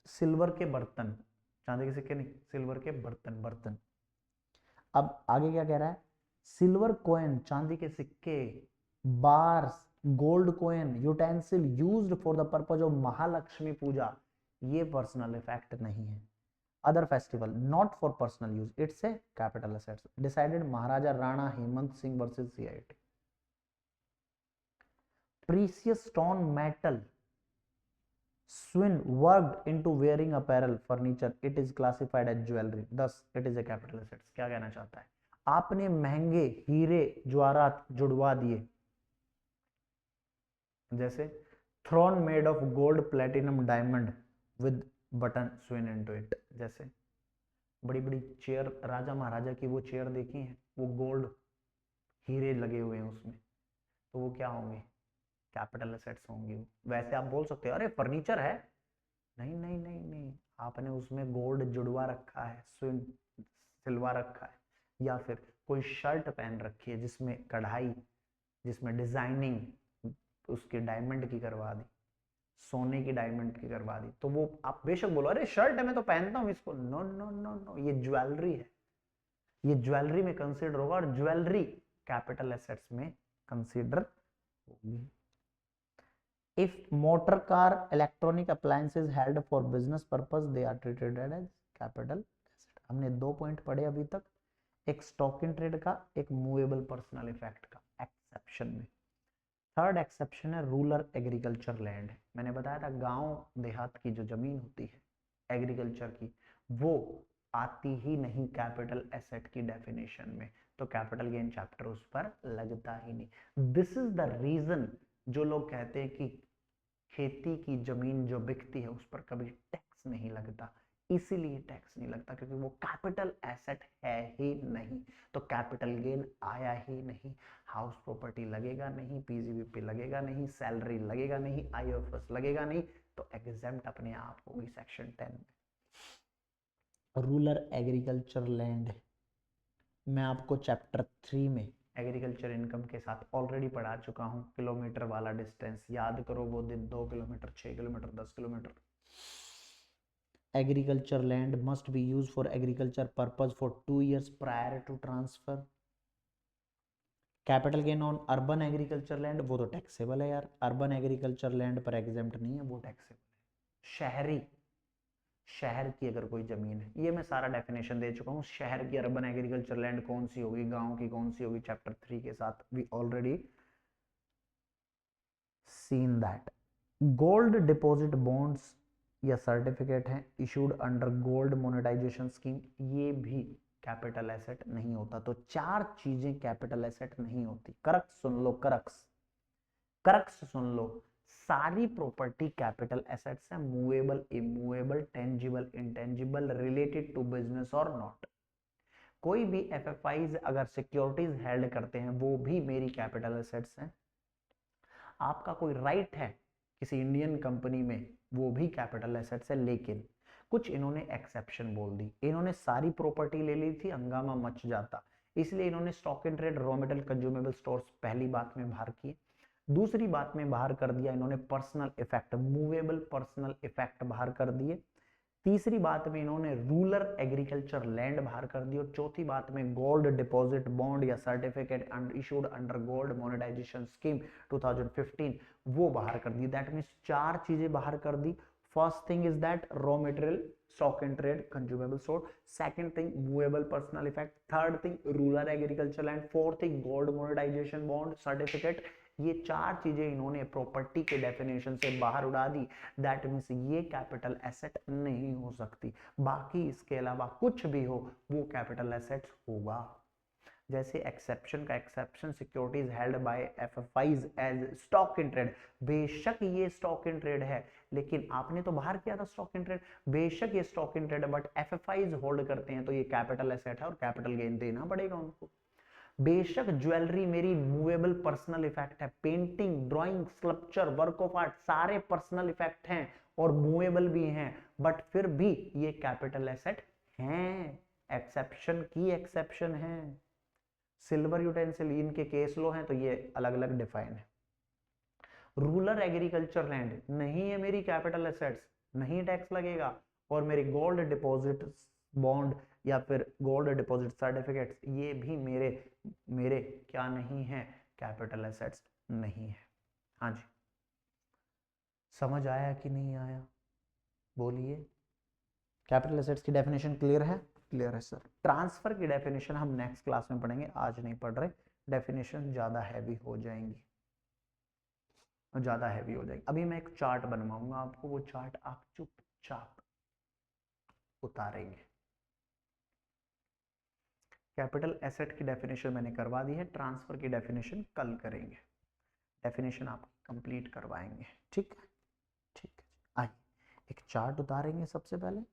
सिल्वर के बर्तन, चांदी के सिक्के नहीं, सिल्वर के बर्तन, बर्तन। अब आगे क्या कह रहा है, सिल्वर कॉइन, चांदी के सिक्के, bars, gold coin, utensil used for the purpose of Mahalakshmi Puja, ये पर्सनल इफेक्ट नहीं है। Other festival not for personal use, it's a capital assets. Decided Maharaja Rana Hemant Singh versus CIT. Precious stone metal swin worked into wearing apparel furniture, it is classified as jewelry, thus it is a capital assets। क्या कहना चाहता है, आपने महंगे हीरे जवाहरात जुड़वा दिए, जैसे throne made of gold platinum diamond with button sewn into it, जैसे बड़ी बड़ी चेयर, राजा महाराजा की वो चेयर देखी है, वो गोल्ड हीरे लगे हुए हैं उसमें, तो वो क्या होंगे, कैपिटल एसेट्स होंगे। वैसे आप बोल सकते हो अरे फर्नीचर है, नहीं नहीं नहीं नहीं, आपने उसमें गोल्ड जुड़वा रखा है, स्विन सिलवा रखा है, या फिर कोई शर्ट पहन रखी है जिसमें कढ़ाई, जिसमें डिजाइनिंग उसके डायमंड की करवा दी, सोने की डायमंड की करवा दी, तो वो आप बेशक बोलो अरे शर्ट है मैं तो पहनता हूं इसको, नो नो नो नो, ये ज्वेलरी है, ये ज्वेलरी में कंसीडर होगा, और ज्वेलरी कैपिटल एसेट्स में कंसीडर होगी। If motor car electronic appliances held for business purpose, they are treated as capital asset। हमने 2 पॉइंट पढ़े अभी तक, एक स्टॉक इन ट्रेड का, एक मूवेबल पर्सनल इफेक्ट का, एक्सेप्शन में। थर्ड एक्सेप्शन है रूरल एग्रीकल्चर लैंड। मैंने बताया था गांव देहात की जो जमीन होती है एग्रीकल्चर की, वो आती ही नहीं कैपिटल एसेट की डेफिनेशन में, तो कैपिटल गेन चैप्टर उस पर लगता ही नहीं। दिस इज द रीजन जो लोग कहते हैं कि खेती की जमीन जो बिकती है उस पर कभी टैक्स नहीं लगता, इसीलिए टैक्स नहीं लगता क्योंकि वो कैपिटल एसेट है ही नहीं, तो कैपिटल गेन आया ही नहीं, हाउस प्रॉपर्टी लगेगा नहीं, पीजीबीपी लगेगा नहीं, सैलरी लगेगा नहीं, आईओएफएस लगेगा नहीं, तो एग्जेम्प्ट अपने आप होगी सेक्शन 10 में। रूरल एग्रीकल्चर लैंड मैं आपको चैप्टर 3 में एग्रीकल्चर इनकम के साथ ऑलरेडी पढ़ा चुका हूं, किलोमीटर वाला डिस्टेंस याद करो, वो दिन 2 kilometre, 6 kilometre, 10 kilometre. Agriculture land must be use for agriculture purpose for 2 years prior to transfer. Capital gain on urban agriculture land, वो तो टैक्सेबल है यार, अर्बन एग्रीकल्चर लैंड पर एग्जेम्प्ट नहीं है, वो टैक्सेबल है। शहरी, शहर की अगर कोई जमीन है, ये मैं सारा डेफिनेशन दे चुका हूँ, शहर की अर्बन एग्रीकल्चर लैंड कौन सी होगी, गांव की कौन सी होगी, चैप्टर 3 के साथ we already seen that. Gold deposit bonds या सर्टिफिकेट हैं issued under gold monetization scheme, ये भी कैपिटल एसेट नहीं होता। तो 4 चीजें कैपिटल एसेट नहीं होती। करक्स सुन लो, करक्स करक्स सुन लो, सारी प्रॉपर्टी कैपिटल एसेट्स है, movable, immovable, tangible, intangible, related to business और नॉट। कोई भी एफएफआईज अगर सिक्योरिटीज हेल्ड करते हैं वो भी मेरी कैपिटल एसेट्स हैं। आपका कोई राइट है किसी इंडियन कंपनी में, वो भी कैपिटल एसेट्स है, लेकिन कुछ इन्होंने एक्सेप्शन बोल दी, इन्होंने सारी प्रॉपर्टी ले ली थी, हंगामा मच जाता, इसलिए इन्होंने stock in trade, raw material, consumable stores पहली बात में बाहर किए। दूसरी बात में बाहर कर दिया इन्होंने personal effect, movable personal effect बाहर कर दिए। तीसरी बात में इन्होंने रूरल एग्रीकल्चर लैंड बाहर कर दी, और चौथी बात में गोल्ड डिपॉजिट बॉन्ड या certificate issued under gold monetization scheme 2015 वो बाहर कर दी। दैट मींस 4 चीजें बाहर कर दी First thing is that raw material, stock in trade, consumable stored. Second thing, movable personal effect. Third thing, rural agriculture land. Fourth thing, gold monetization bond certificate. ये चार चीजें इन्होंने प्रॉपर्टी के डेफिनेशन से बाहर उड़ा दी. दैट मीन्स ये capital asset नहीं हो सकती. बाकी इसके अलावा कुछ भी हो वो कैपिटल एसेट्स होगा. जैसे एक्सेप्शन का exception, securities held by FFIs as stock in trade. बेशक ये स्टॉक इन ट्रेड है, लेकिन आपने तो बाहर किया था स्टॉक इन ट्रेड. बेशक ये स्टॉक इन ट्रेड है, बट एफएफआईज होल्ड करते हैं तो ये कैपिटल एसेट है और कैपिटल गेन देना पड़ेगा उनको. बेशक ज्वेलरी मेरी मूवेबल पर्सनल इफेक्ट है. Painting, drawing, sculpture, work of art सारे पर्सनल इफेक्ट हैं और मूवेबल भी हैं, बट फिर भी ये कैपिटल एसेट हैं. एक्सेप्शन की एक्सेप्शन है. सिल्वर यूटेंसिल इनके केस लो हैं तो ये अलग अलग डिफाइन है. रूरल एग्रीकल्चर लैंड नहीं है मेरी कैपिटल एसेट्स, नहीं टैक्स लगेगा. और मेरे गोल्ड डिपॉजिट बॉन्ड या फिर गोल्ड डिपॉजिट सर्टिफिकेट्स ये भी मेरे मेरे क्या नहीं है, कैपिटल एसेट्स नहीं है. हाँ जी, समझ आया कि नहीं आया बोलिए. कैपिटल एसेट्स की डेफिनेशन क्लियर है? क्लियर है सर. ट्रांसफर की डेफिनेशन हम नेक्स्ट क्लास में पढ़ेंगे, आज नहीं पढ़ रहे. डेफिनेशन ज्यादा हैवी हो जाएंगी, ज्यादा हैवी हो जाएगी. अभी मैं एक चार्ट बनवाऊंगा आपको, वो चार्ट आप चुपचाप उतारेंगे. कैपिटल एसेट की डेफिनेशन मैंने करवा दी है, ट्रांसफर की डेफिनेशन कल करेंगे. डेफिनेशन आप कंप्लीट करवाएंगे. ठीक है, ठीक है. आइए एक चार्ट उतारेंगे सबसे पहले.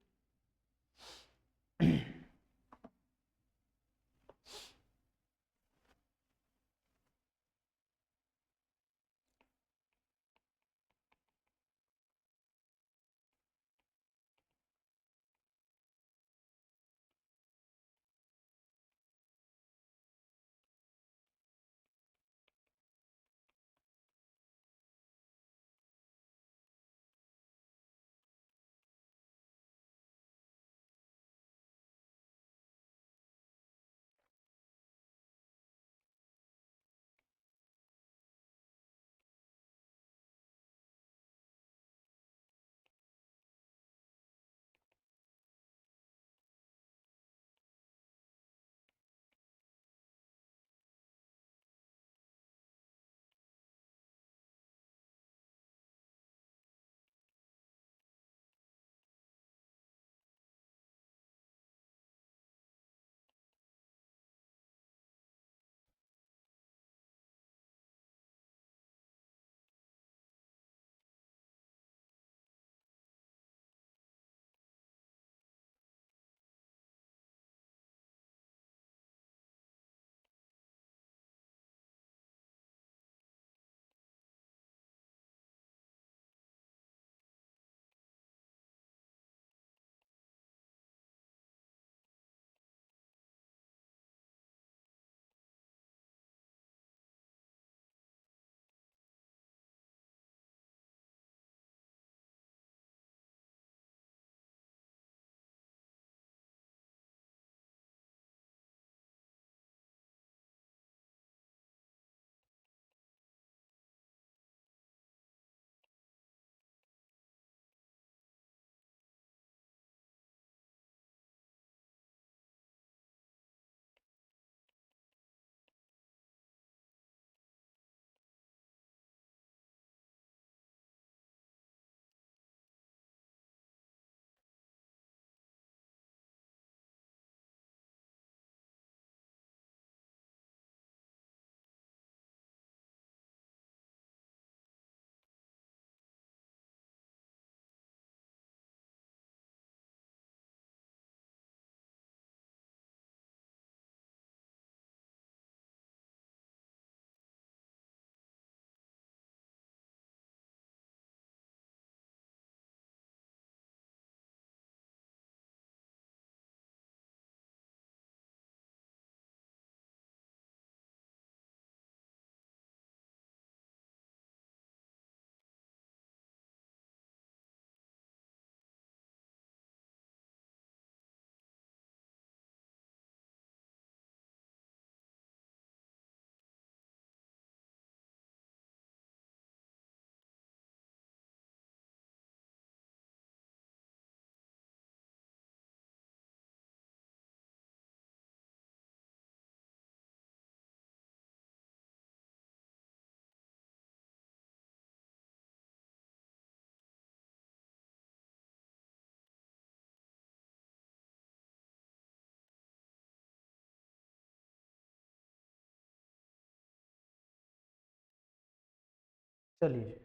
चलिए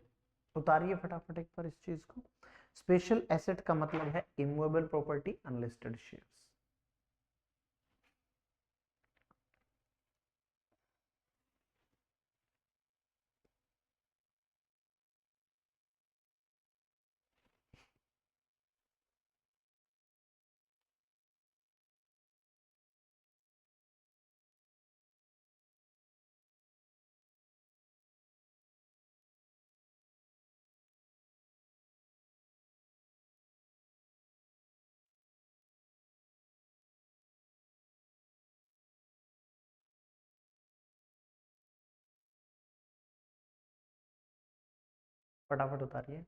उतारिए फटाफट एक बार इस चीज को। स्पेशल एसेट का मतलब है इमूवेबल प्रॉपर्टी, अनलिस्टेड शेयर्स। फटाफट उतारिए।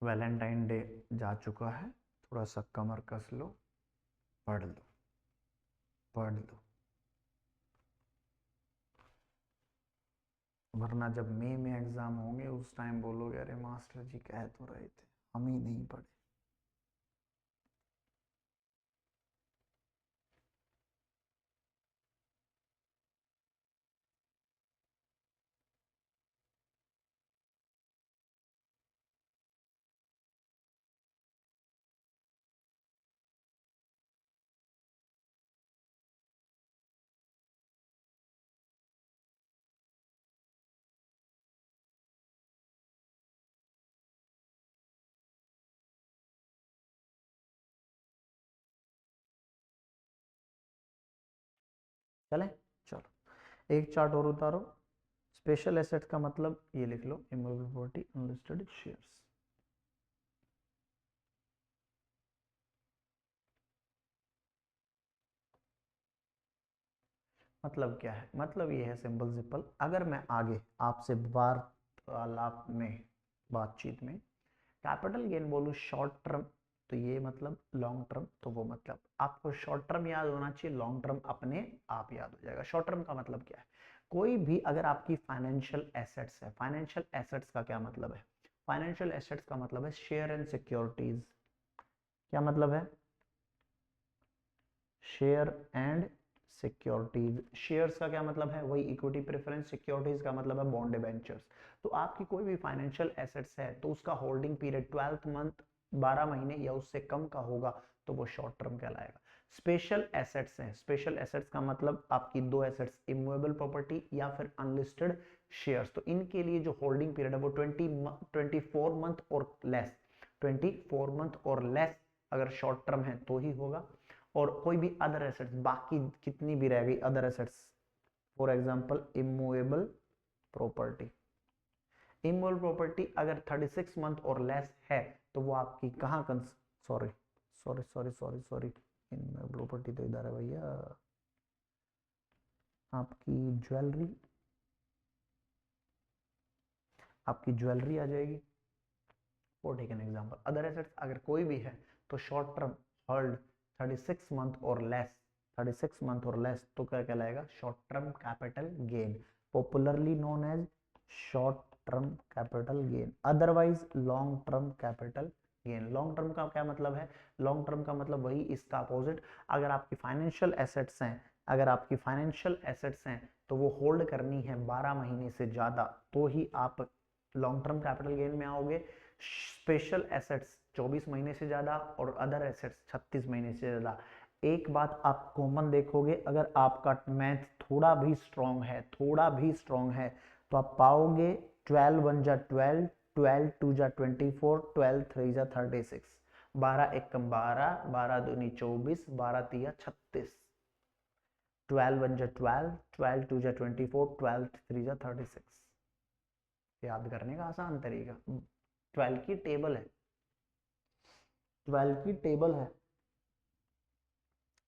वैलेंटाइन डे जा चुका है, थोड़ा सा कमर कस लो, पढ़ लो पढ़ लो, वरना जब मई में एग्जाम होंगे उस टाइम बोलोगे अरे मास्टर जी कह तो रहे थे, हम ही नहीं पढ़े। चले चलो एक चार्ट और उतारो। स्पेशल एसेट का मतलब ये लिख लो, इमूवेबल प्रॉपर्टी, अनलिस्टेड शेयर्स। मतलब क्या है? मतलब ये है सिंपल सिंपल, अगर मैं आगे आपसे वार्तालाप में, बातचीत में कैपिटल गेन बोलूं शॉर्ट टर्म, तो ये मतलब लॉन्ग टर्म, तो वो मतलब आपको शॉर्ट टर्म याद होना चाहिए, लॉन्ग टर्म अपने आप याद हो जाएगा। शॉर्ट टर्म का मतलब क्या है? कोई भी अगर आपकी फाइनेंशियल एसेट्स है, फाइनेंशियल एसेट्स का क्या मतलब है? फाइनेंशियल एसेट्स का मतलब है शेयर एंड सिक्योरिटीज। क्या मतलब है? Share and securities. शेयर्स का क्या मतलब है? वही इक्विटी प्रेफरेंस। सिक्योरिटीज का मतलब है बॉन्ड डिबेंचर्स। तो आपकी कोई भी फाइनेंशियल एसेट्स है तो उसका होल्डिंग पीरियड 12th मंथ, 12 महीने या उससे कम का होगा तो वो शॉर्ट टर्म कहलाएगा। स्पेशल एसेट्स है, स्पेशल एसेट्स का मतलब आपकी दो एसेट्स, इमूवेबल प्रॉपर्टी या फिर अनलिस्टेड शेयर्स। तो इनके लिए जो होल्डिंग पीरियड है वो 24 मंथ और लेस, 24 मंथ और लेस अगर शॉर्ट टर्म है तो ही होगा। और कोई भी अदर एसेट्स, बाकी कितनी भी रह गई other assets, for example immovable property, immovable property अगर 36 मंथ और लेस है तो वो आपकी कहाँ sorry sorry sorry sorry sorry, immovable property तो इधर है भैया, आपकी ज्वेलरी, आपकी ज्वेलरी आ जाएगी। For take an example, other assets अगर कोई भी है तो शॉर्ट टर्म होल्ड 36 मंथ और लेस, 36 मंथ और लेस तो क्या कहलाएगा? Short term capital gain, popularly known as short term capital gain, otherwise long term capital gain. Long term का क्या मतलब है? लॉन्ग टर्म का मतलब वही इसका अपोजिट। अगर आपकी फाइनेंशियल एसेट्स हैं, अगर आपकी फाइनेंशियल एसेट्स हैं तो वो होल्ड करनी है 12 महीने से ज्यादा तो ही आप लॉन्ग टर्म कैपिटल गेन में आओगे। स्पेशल एसेट्स 24 महीने से ज्यादा और अदर एसेट्स 36 महीने से ज्यादा। एक बात आप कॉमन देखोगे, अगर आपका मैथ थोड़ा भी स्ट्रांग है, थोड़ा भी स्ट्रांग है तो आप पाओगे 12 1 जा 12, 12 2 जा 24, 12 3 जा 36, 12 1 12, 12 दूनी 24, 12 3 36, 12 1 जा 12, 12 2 जा 24, 12 3 जा 36। याद करने का आसान तरीका, 12 की टेबल है, 12 की टेबल है।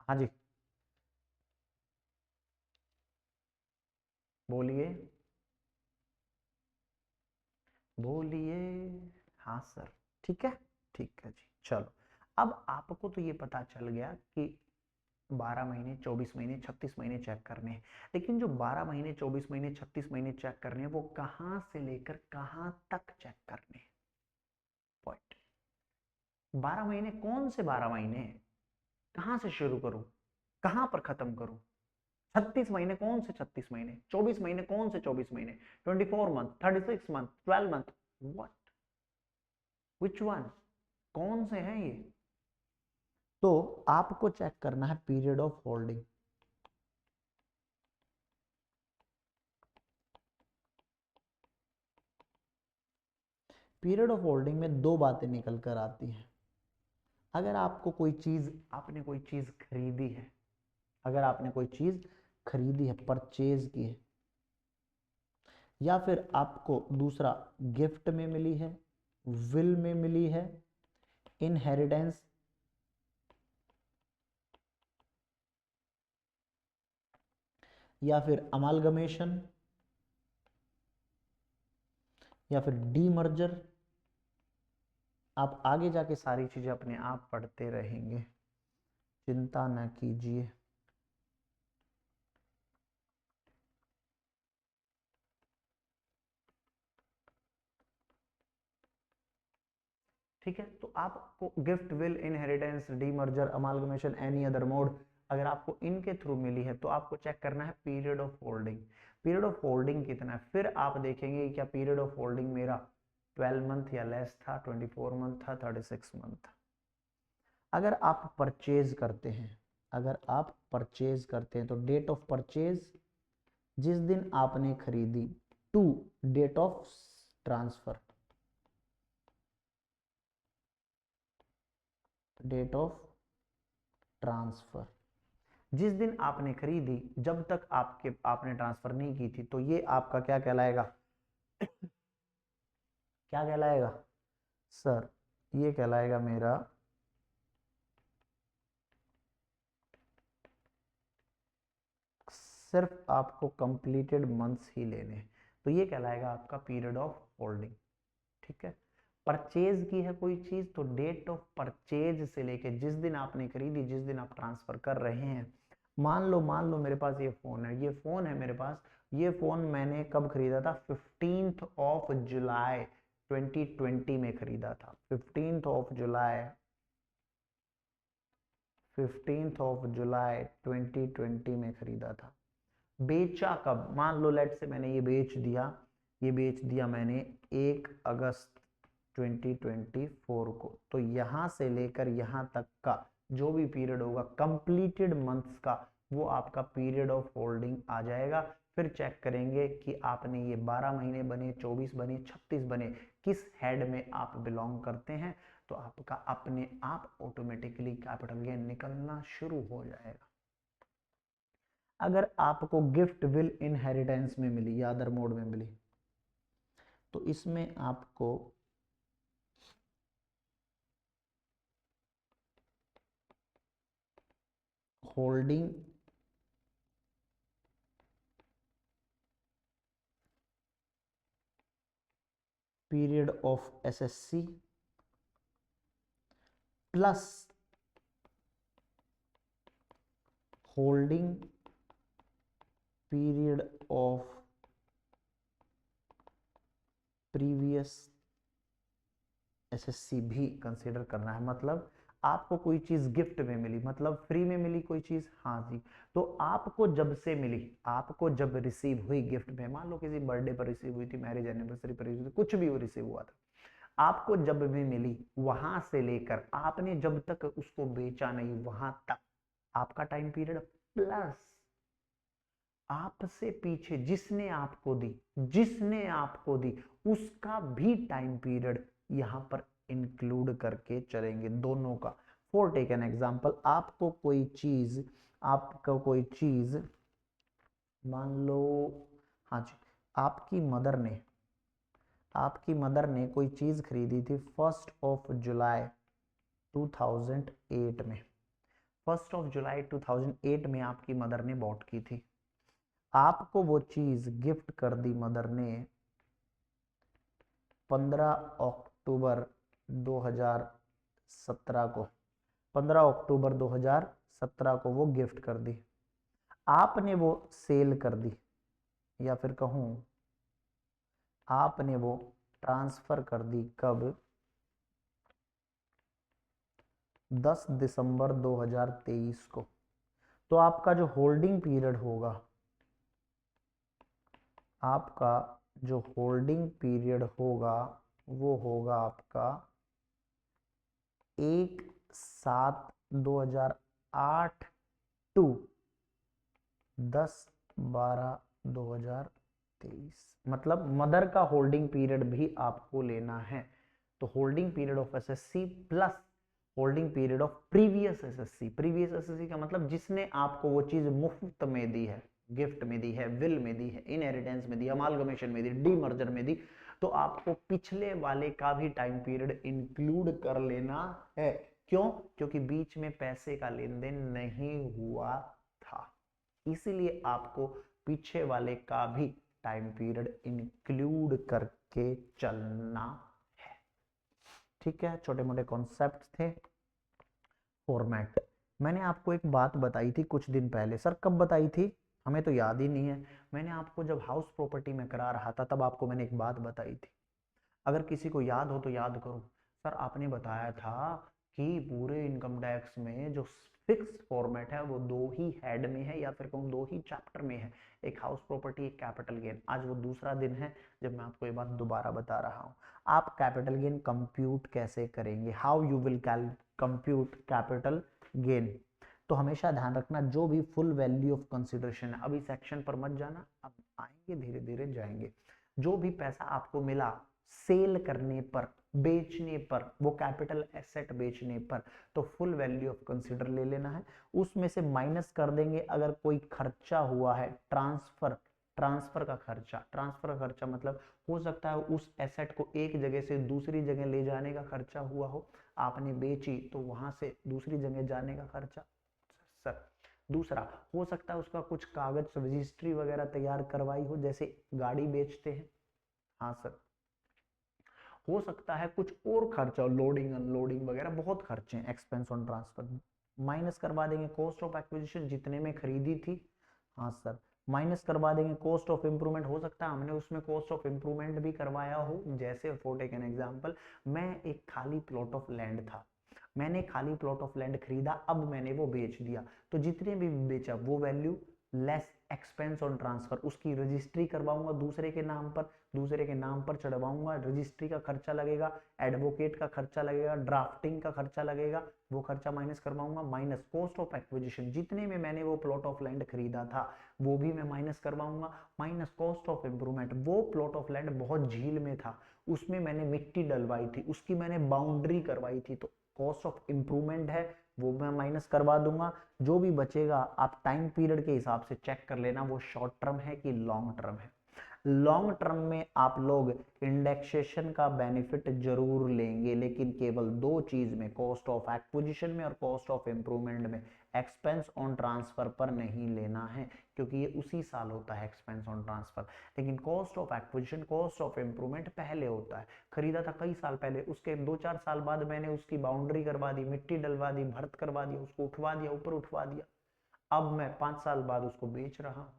हाँ जी बोलिए बोलिए। हाँ सर, ठीक है, ठीक है जी। चलो, अब आपको तो ये पता चल गया कि 12 महीने 24 महीने 36 महीने चेक करने हैं, लेकिन जो 12 महीने 24 महीने 36 महीने चेक करने हैं वो कहां से लेकर कहां तक चेक करने हैं। पॉइंट, 12 महीने कौन से 12 महीने, कहां से शुरू करूं, कहां पर खत्म करूं। 36 महीने कौन से 36 महीने, 24 महीने कौन से 24 महीने, 24 month, 36 month, 12 month, what, which one, कौन से हैं ये। तो आपको चेक करना है period of holding. Period of holding में दो बातें निकल कर आती हैं। अगर आपको कोई चीज, आपने कोई चीज खरीदी है, अगर आपने कोई चीज खरीदी है, परचेज की है, या फिर आपको दूसरा गिफ्ट में मिली है, विल में मिली है, इनहेरिटेंस, या फिर अमालगमेशन, या फिर डीमर्जर, आप आगे जाके सारी चीजें अपने आप पढ़ते रहेंगे, चिंता न कीजिए। ठीक है, तो आपको gift, will, inheritance, demerger, amalgamation, any other mode, अगर आपको इनके थ्रू मिली है तो आपको चेक करना है period of holding. Period of holding कितना है, फिर आप देखेंगे क्या पीरियड ऑफ होल्डिंग मेरा 12 मंथ या लेस था, 24 मंथ था, 36 मंथ था। अगर आप परचेज करते हैं, अगर आप परचेज करते हैं तो डेट ऑफ परचेज जिस दिन आपने खरीदी, to date of transfer, date of transfer जिस दिन आपने खरीदी, जब तक आपने ट्रांसफर नहीं की थी, तो ये आपका क्या कहलाएगा, क्या कहलाएगा सर, ये कहलाएगा मेरा सिर्फ आपको कंप्लीटेड मंथ्स ही लेने हैं, तो ये कहलाएगा आपका पीरियड ऑफ होल्डिंग। ठीक है, परचेज की है कोई चीज तो डेट ऑफ परचेज से लेके जिस दिन आपने खरीदी, जिस दिन आप ट्रांसफर कर रहे हैं, मान लो मेरे पास ये फोन है, ये फोन है मेरे पास, ये फोन मैंने कब खरीदा था, 15th ऑफ जुलाई 2020 में खरीदा था, 15th of July 15th of July 2020 में खरीदा था। बेचा कब, मान लो लेट से मैंने ये बेच दिया, ये बेच दिया मैंने 1 अगस्त 2024 को, तो यहां से लेकर यहां तक का जो भी पीरियड होगा कंप्लीटेड मंथ्स का, वो आपका पीरियड ऑफ होल्डिंग आ जाएगा। फिर चेक करेंगे कि आपने ये 12 महीने बने, 24 बने, 36 बने, किस हेड में आप बिलोंग करते हैं, तो आपका अपने आप ऑटोमेटिकली कैपिटल गेन निकलना शुरू हो जाएगा। अगर आपको गिफ्ट, विल, इनहेरिटेंस में मिली या अदर मोड में मिली, तो इसमें आपको holding period of SSC plus holding period of previous SSC भी कंसीडर करना है। मतलब आपको कोई चीज गिफ्ट में मिली, मतलब फ्री में मिली कोई चीज, हाँ जी, तो आपको जब से मिली, आपको जब रिसीव हुई गिफ्ट में, मान लो किसी बर्थडे पर रिसीव हुई थी, मैरिज एनिवर्सरी पर रिसीव, कुछ भी वो रिसीव हुआ था, आपको जब भी मिली वहां से लेकर आपने जब तक उसको बेचा नहीं, वहां तक आपका टाइम पीरियड प्लस आपसे पीछे जिसने आपको दी उसका भी टाइम पीरियड यहां पर इंक्लूड करके चलेंगे, दोनों का। फॉर टेक एन एग्जांपल, आपको कोई चीज मान लो, हाँ जी, आपकी मदर ने कोई चीज खरीदी थी 1 जुलाई 2008 में। 1 जुलाई 2008 में आपकी मदर ने बॉट की थी। आपको वो चीज गिफ्ट कर दी मदर ने 15 अक्टूबर 2017 को। 15 अक्टूबर 2017 को वो गिफ्ट कर दी। आपने वो सेल कर दी, या फिर कहूं आपने वो ट्रांसफर कर दी कब? 10 दिसंबर 2023 को। तो आपका जो होल्डिंग पीरियड होगा, वो होगा आपका 1/7/2008 टू 10/12/2023। मतलब मदर का होल्डिंग पीरियड भी आपको लेना है। तो holding period of SSC plus holding period of previous SSC का मतलब जिसने आपको वो चीज मुफ्त में दी है, गिफ्ट में दी है, विल में दी है, इनहेरिटेंस में दी, अमालगमेशन में दी, डीमर्जर में दी, तो आपको पिछले वाले का भी टाइम पीरियड इंक्लूड कर लेना है। क्यों? क्योंकि बीच में पैसे का लेन देन नहीं हुआ था, इसीलिए आपको पीछे वाले का भी टाइम पीरियड इंक्लूड करके चलना है। ठीक है, छोटे मोटे कॉन्सेप्ट थे। फॉर्मेट, मैंने आपको एक बात बताई थी कुछ दिन पहले। सर कब बताई थी? हमें तो याद ही नहीं है। मैंने आपको जब हाउस प्रॉपर्टी में करा रहा था तब आपको मैंने एक बात बताई थी, अगर किसी को याद हो तो याद करो। सर आपने बताया था कि पूरे इनकम टैक्स में जो फिक्स फॉर्मेट है वो 2 ही हेड में है, या फिर कहूँ 2 ही चैप्टर में है, एक हाउस प्रॉपर्टी, एक कैपिटल गेन। आज वो दूसरा दिन है जब मैं आपको ये बात दोबारा बता रहा हूँ। आप कैपिटल गेन कंप्यूट कैसे करेंगे, how you will compute capital gain? तो हमेशा ध्यान रखना, जो भी फुल वैल्यू ऑफ कंसिडरेशन है, अभी सेक्शन पर मत जाना, अब आएंगे धीरे धीरे जाएंगे। जो भी पैसा आपको मिला सेल करने पर, बेचने पर, वो कैपिटल एसेट बेचने पर, तो फुल वैल्यू ऑफ कंसीडर ले लेना है। उसमें से माइनस कर देंगे अगर कोई खर्चा हुआ है, ट्रांसफर का खर्चा मतलब हो सकता है उस एसेट को एक जगह से दूसरी जगह ले जाने का खर्चा हुआ हो, आपने बेची तो वहां से दूसरी जगह जाने का खर्चा। सर दूसरा हो सकता है उसका कुछ कागज रजिस्ट्री वगैरह तैयार करवाई हो, जैसे गाड़ी बेचते हैं। हाँ सर, हो सकता है कुछ और खर्चा, लोडिंग अनलोडिंग वगैरह, बहुत खर्चे हैं, एक्सपेंस ऑन ट्रांसफर माइनस करवा देंगे। कॉस्ट ऑफ एक्विजिशन जितने में खरीदी थी, हाँ सर, माइनस करवा देंगे। कॉस्ट ऑफ इंप्रूवमेंट, हो सकता है हमने उसमें कॉस्ट ऑफ इंप्रूवमेंट भी करवाया हो, जैसे फॉर टेक एन एग्जांपल, मैं एक खाली प्लॉट ऑफ लैंड था, मैंने खाली प्लॉट ऑफ लैंड खरीदा, अब मैंने वो बेच दिया, तो जितने भी बेचा वो value less expense on transfer, उसकी रजिस्ट्री करवाऊंगा दूसरे के नाम पर चढ़वाऊंगा, रजिस्ट्री का खर्चा लगेगा, एडवोकेट का खर्चा लगेगा, ड्राफ्टिंग का खर्चा लगेगा, वो खर्चा माइनस करवाऊंगा, माइनस कॉस्ट ऑफ एक्विजिशन, जितने में मैंने वो प्लॉट ऑफ लैंड खरीदा था वो भी मैं माइनस करवाऊंगा, माइनस कॉस्ट ऑफ इंप्रूवमेंट, वो प्लॉट ऑफ लैंड बहुत झील में था, उसमें मैंने मिट्टी डलवाई थी, उसकी मैंने बाउंड्री करवाई थी, तो कॉस्ट ऑफ इंप्रूवमेंट है वो मैं माइनस करवा दूंगा। जो भी बचेगा आप टाइम पीरियड के हिसाब से चेक कर लेना वो शॉर्ट टर्म है कि लॉन्ग टर्म है। लॉन्ग टर्म में आप लोग इंडेक्सेशन का बेनिफिट जरूर लेंगे, लेकिन केवल 2 चीज में, कॉस्ट ऑफ एक्विजिशन में और कॉस्ट ऑफ इंप्रूवमेंट में, एक्सपेंस ऑन ट्रांसफर पर नहीं लेना है, क्योंकि ये उसी साल होता है एक्सपेंस ऑन ट्रांसफर। लेकिन cost of acquisition, cost of improvement पहले होता है, खरीदा था कई साल पहले, उसके 2-4 साल बाद मैंने उसकी बाउंड्री करवा दी, मिट्टी डलवा दी, भर्त करवा दिया, उसको उठवा दिया, ऊपर उठवा दिया, अब मैं 5 साल बाद उसको बेच रहा हूं,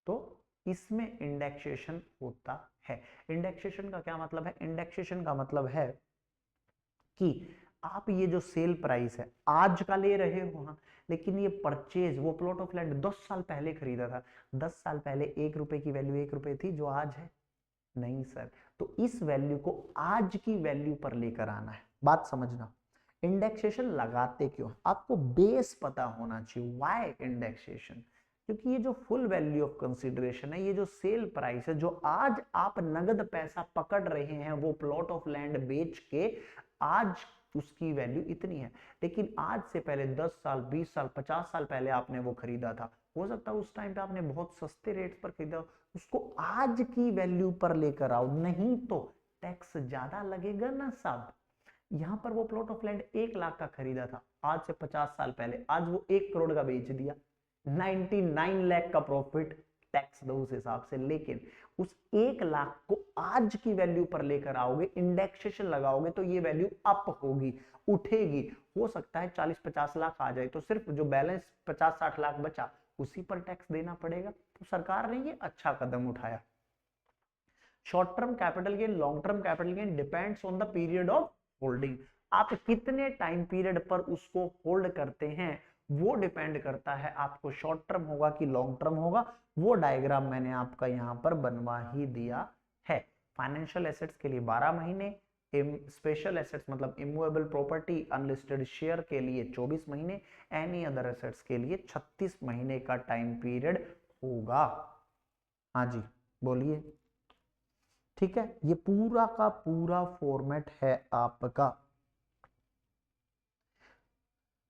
तो इसमें इंडेक्सेशन होता है। इंडेक्सेशन का क्या मतलब है? इंडेक्सेशन का मतलब है कि आप ये जो सेल प्राइस है आज का ले रहे हो, हाँ, लेकिन ये परचेज, वो प्लॉट ऑफ लैंड 10 साल पहले खरीदा था, 10 साल पहले 1 रुपए की वैल्यू 1 रुपए थी जो आज है नहीं सर, तो इस वैल्यू को आज की वैल्यू पर लेकर आना है। बात समझना, इंडेक्सेशन लगाते क्यों? आपको बेस पता होना चाहिए, व्हाई इंडेक्सेशन, क्योंकि ये जो फुल वैल्यू ऑफ कंसिडरेशन है, ये जो सेल प्राइस है, जो आज आप नगद पैसा पकड़ रहे हैं वो प्लॉट ऑफ लैंड बेच के, आज उसकी वैल्यू इतनी है। लेकिन आज से पहले 10 साल, 20 साल, 50 साल पहले आपने वो खरीदा था, हो सकता है उस टाइम पे आपने बहुत सस्ते रेट पर खरीदा, उसको आज की वैल्यू पर लेकर आओ, नहीं तो टैक्स ज्यादा लगेगा ना साहब। यहां पर वो प्लॉट ऑफ लैंड 1 लाख का खरीदा था आज से 50 साल पहले, आज वो 1 करोड़ का बेच दिया, 99 लाख का प्रॉफिट, टैक्स दो उस हिसाब से। लेकिन उस 1 लाख को आज की वैल्यू पर लेकर आओगे, इंडेक्सेशन लगाओगे, तो ये वैल्यू अप होगी, उठेगी। हो सकता है 40-50 लाख आ जाए, तो सिर्फ जो बैलेंस 50-60 लाख बचा उसी पर टैक्स देना पड़ेगा। तो सरकार ने ये अच्छा कदम उठाया। Short term capital gain, long term capital gain depends on the period of holding. आप कितने टाइम पीरियड पर उसको होल्ड करते हैं वो डिपेंड करता है, आपको शॉर्ट टर्म होगा कि लॉन्ग टर्म होगा। वो डायग्राम मैंने आपका यहां पर बनवा ही दिया है। फाइनेंशियल एसेट्स के लिए 12 महीने, स्पेशल एसेट्स मतलब इमूवेबल प्रॉपर्टी, अनलिस्टेड शेयर के लिए 24 महीने, एनी अदर एसेट्स के लिए 36 महीने का टाइम पीरियड होगा। हाँ जी बोलिए। ठीक है, ये पूरा का पूरा फॉर्मेट है आपका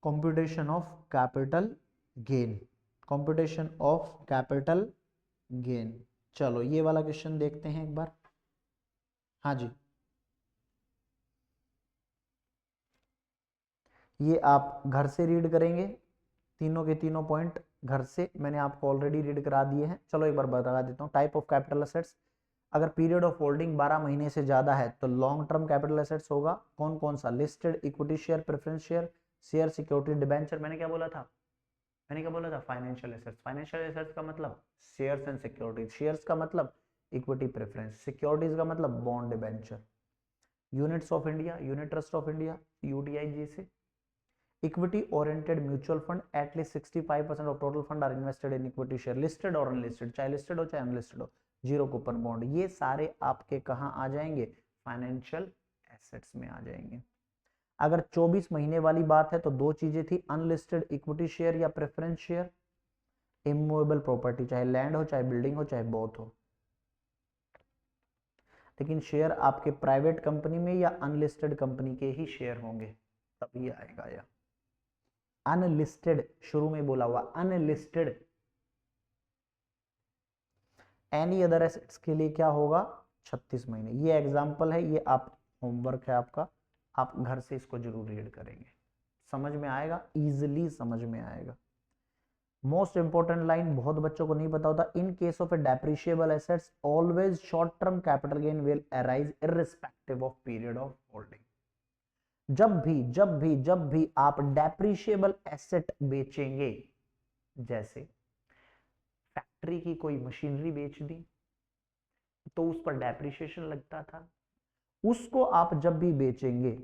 computation of capital gain, computation of capital gain. चलो ये वाला क्वेश्चन देखते हैं एक बार। हाँ जी, ये आप घर से रीड करेंगे, तीनों के तीनों पॉइंट घर से मैंने आपको ऑलरेडी रीड करा दिए हैं। चलो एक बार बता देता हूँ। टाइप ऑफ कैपिटल एसेट्स, अगर पीरियड ऑफ होल्डिंग 12 महीने से ज्यादा है तो लॉन्ग टर्म कैपिटल एसेट्स होगा। कौन कौन सा? Listed, equity share, preference share, share security, debenture. मैंने क्या बोला था? मैंने क्या बोला था? Financial assets. फाइनेंशियल एसेट्स का मतलब शेयर्स एंड सिक्योरिटीज, शेयर्स का मतलब इक्विटी प्रेफरेंस, सिक्योरिटीज का मतलब bond debenture. Units of India, unit trust of India, UTI जैसे। Equity oriented mutual fund, at least 65% of total fund are invested in equity share, listed और unlisted, चाहे listed हो चाहे unlisted हो, जीरो कूपन बॉन्ड। ये सारे आपके कहाँ आ जाएंगे? फाइनेंशियल एसेट्स में आ जाएंगे। अगर 24 महीने वाली बात है तो दो चीजें थी, अनलिस्टेड इक्विटी शेयर या प्रेफरेंस शेयर, इमूवेबल प्रॉपर्टी, चाहे लैंड हो चाहे बिल्डिंग हो चाहे बोथ हो। लेकिन शेयर आपके प्राइवेट कंपनी में या अनलिस्टेड कंपनी के ही शेयर होंगे, तभी आएगा। या अनलिस्टेड, शुरू में बोला हुआ अनलिस्टेड। एनी अदर एसेट्स के लिए क्या होगा? 36 महीने। ये एग्जांपल है, ये आप होमवर्क है आपका, आप घर से इसको जरूर रीड करेंगे, समझ में आएगा, इजिली समझ में आएगा। मोस्ट इंपोर्टेंट लाइन बहुत बच्चों को नहीं पता होता, इन case of A depreciable assets always short term capital gain will arise irrespective of period of holding. जब भी आप डेप्रिशिएबल एसेट बेचेंगे, जैसे फैक्ट्री की कोई मशीनरी बेच दी तो उस पर डेप्रिशिएशन लगता था, उसको आप जब भी बेचेंगे,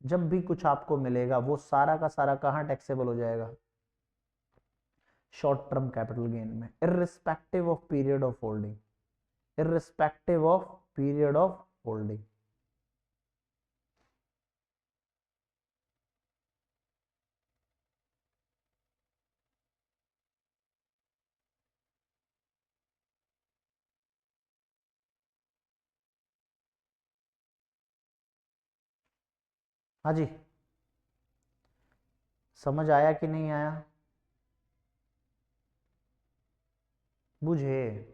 जब भी कुछ आपको मिलेगा, वो सारा का सारा कहां टैक्सेबल हो जाएगा? शॉर्ट टर्म कैपिटल गेन में, irrespective of period of holding, irrespective of period of holding. हाँ जी, समझ आया कि नहीं आया? बुझे?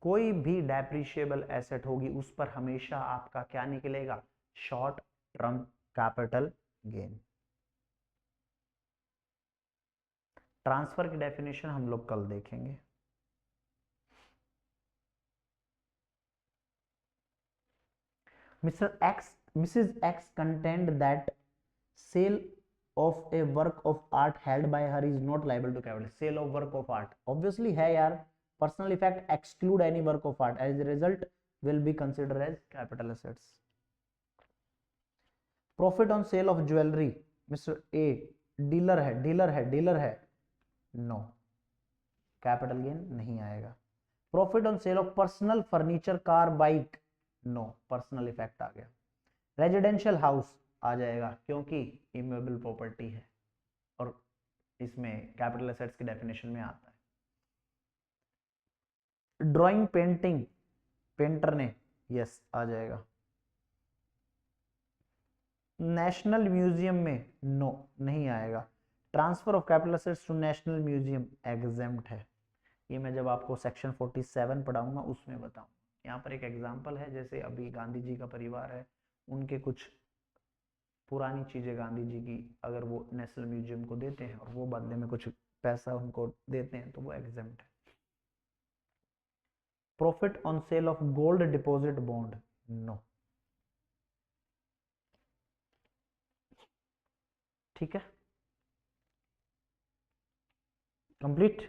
कोई भी डेप्रिशिएबल एसेट होगी उस पर हमेशा आपका क्या निकलेगा? Short term capital gain. Transfer की डेफिनेशन हम लोग कल देखेंगे। Mr. X, Mrs. X contend that sale of a work of art held by her is not liable to capital. Sale of work of art obviously है यार, personal effect exclude any work of art, as a result will be considered as capital assets. Profit on sale of jewelry, Mr. A dealer है, no, capital gain नहीं आएगा। Profit on sale of personal furniture, car, bike, no, personal effect आ गया। Residential house आ जाएगा क्योंकि immovable property है और इसमें कैपिटल एसेट्स की डेफिनेशन में आता है। ड्राइंग पेंटिंग पेंटर ने, यस आ जाएगा। नेशनल म्यूजियम में नो नहीं आएगा। Transfer of capital assets to national museum exempt है। ये मैं जब आपको सेक्शन 47 पढ़ाऊंगा उसमें बताऊं। यहाँ पर एक एग्जांपल है, जैसे अभी गांधी जी का परिवार है, उनके कुछ पुरानी चीजें गांधी जी की अगर वो नेशनल म्यूजियम को देते हैं और वो बदले में कुछ पैसा उनको देते हैं तो वो एग्जेम्प्ट है। Profit on sale of gold deposit bond no. ठीक है, कंप्लीट,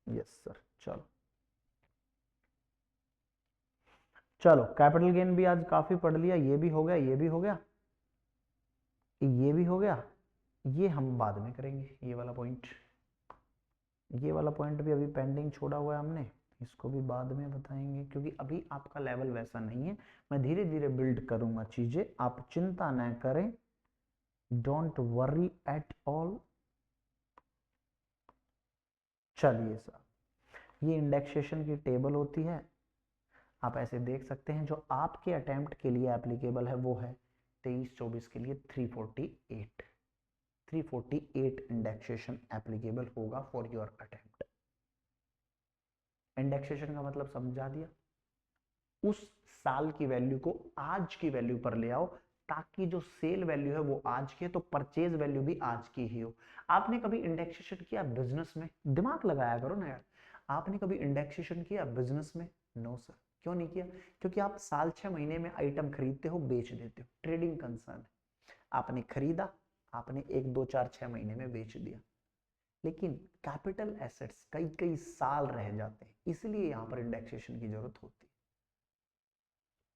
यस सर। चलो चलो, कैपिटल गेन भी आज काफी पढ़ लिया, ये भी हो गया, ये भी हो गया, ये भी हो गया। ये हम बाद में करेंगे, ये वाला पॉइंट, ये वाला पॉइंट भी अभी पेंडिंग छोड़ा हुआ है हमने, इसको भी बाद में बताएंगे क्योंकि अभी आपका लेवल वैसा नहीं है। मैं धीरे धीरे बिल्ड करूंगा चीजें, आप चिंता न करें, डोंट वरी एट ऑल। चलिए सर, ये इंडेक्सेशन की टेबल होती है, आप ऐसे देख सकते हैं। जो आपके अटेम्प्ट के लिए एप्लीकेबल है वो है 23-24 के लिए 348 इंडेक्सेशन एप्लीकेबल होगा फॉर योर अटेम्प्ट। इंडेक्सेशन का मतलब समझा दिया, उस साल की वैल्यू को आज की वैल्यू पर ले आओ ताकि जो सेल वैल्यू है वो आज की है तो परचेज वैल्यू भी आज की ही हो। आपने कभी इंडेक्सेशन किया बिजनेस में? दिमाग लगाया करो ना यार, आपने कभी इंडेक्सेशन किया बिजनेस में? No sir. क्यों नहीं किया? क्योंकि आप साल 6 महीने में आइटम खरीदते हो, बेच देते हो, ट्रेडिंग कंसर्न है। आपने खरीदा, आपने 1 2 4 6 महीने में बेच दिया, लेकिन कैपिटल एसेट्स कई कई साल रह जाते हैं, इसलिए यहां पर इंडेक्सेशन की जरूरत होती है।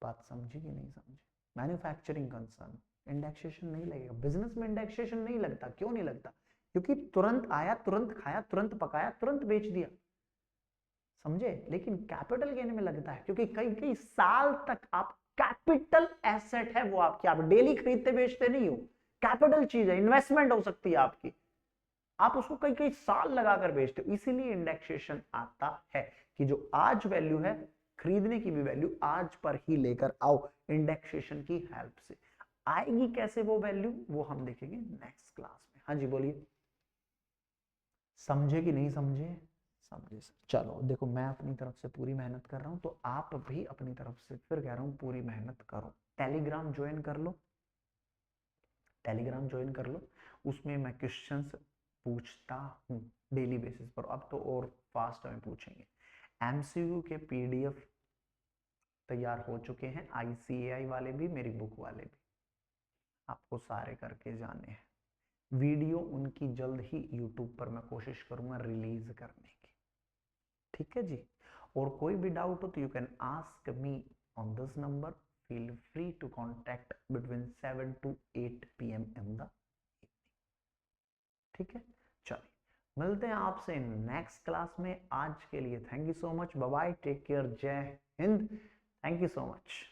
बात समझी कि नहीं समझी? मैन्युफैक्चरिंग कंसर्न इंडेक्सेशन नहीं लगेगा, बिजनेस में इंडेक्सेशन नहीं लगता। क्यों नहीं लगता? क्योंकि तुरंत आया, तुरंत खाया, तुरंत पकाया, तुरंत बेच दिया, समझे? लेकिन कैपिटल गेन में लगता है क्योंकि कई कई साल तक आप, कैपिटल एसेट है वो आपकी, आप डेली खरीदते बेचते नहीं हो, कैपिटल चीज है, इन्वेस्टमेंट हो सकती है आपकी, आप उसको कई कई साल लगाकर बेचते हो, इसीलिए इंडेक्सेशन आता है कि जो आज वैल्यू है, खरीदने की भी वैल्यू आज पर ही लेकर आओ इंडेक्सेशन की हेल्प से। आएगी कैसे वो वैल्यू, वो हम देखेंगे नेक्स्ट क्लास में। हाँ जी बोलिए, समझे कि नहीं समझे? समझे सर। चलो देखो, मैं अपनी तरफ से पूरी मेहनत कर रहा हूं तो आप भी अपनी तरफ से फिर कह रहा हूं पूरी मेहनत करो। टेलीग्राम ज्वाइन कर लो, टेलीग्राम ज्वाइन कर लो, उसमें मैं क्वेश्चंस पूछता हूँ डेली बेसिस पर, अब तो और फास्ट में पूछेंगे। एमसीक्यू के पीडीएफ तैयार हो चुके हैं, आईसीएआई वाले भी, मेरी बुक वाले भी, आपको सारे करके जाने हैं। वीडियो उनकी जल्द ही यूट्यूब पर मैं कोशिश करूंगा रिलीज करने की, ठीक है जी। और कोई भी डाउट हो तो you can ask me on this number, feel free to contact between 7 to 8 PM in the, ठीक है। चलिए मिलते हैं आपसे नेक्स्ट क्लास में, आज के लिए thank you so much, bye bye, take care, जय हिंद, थैंक यू सो मच।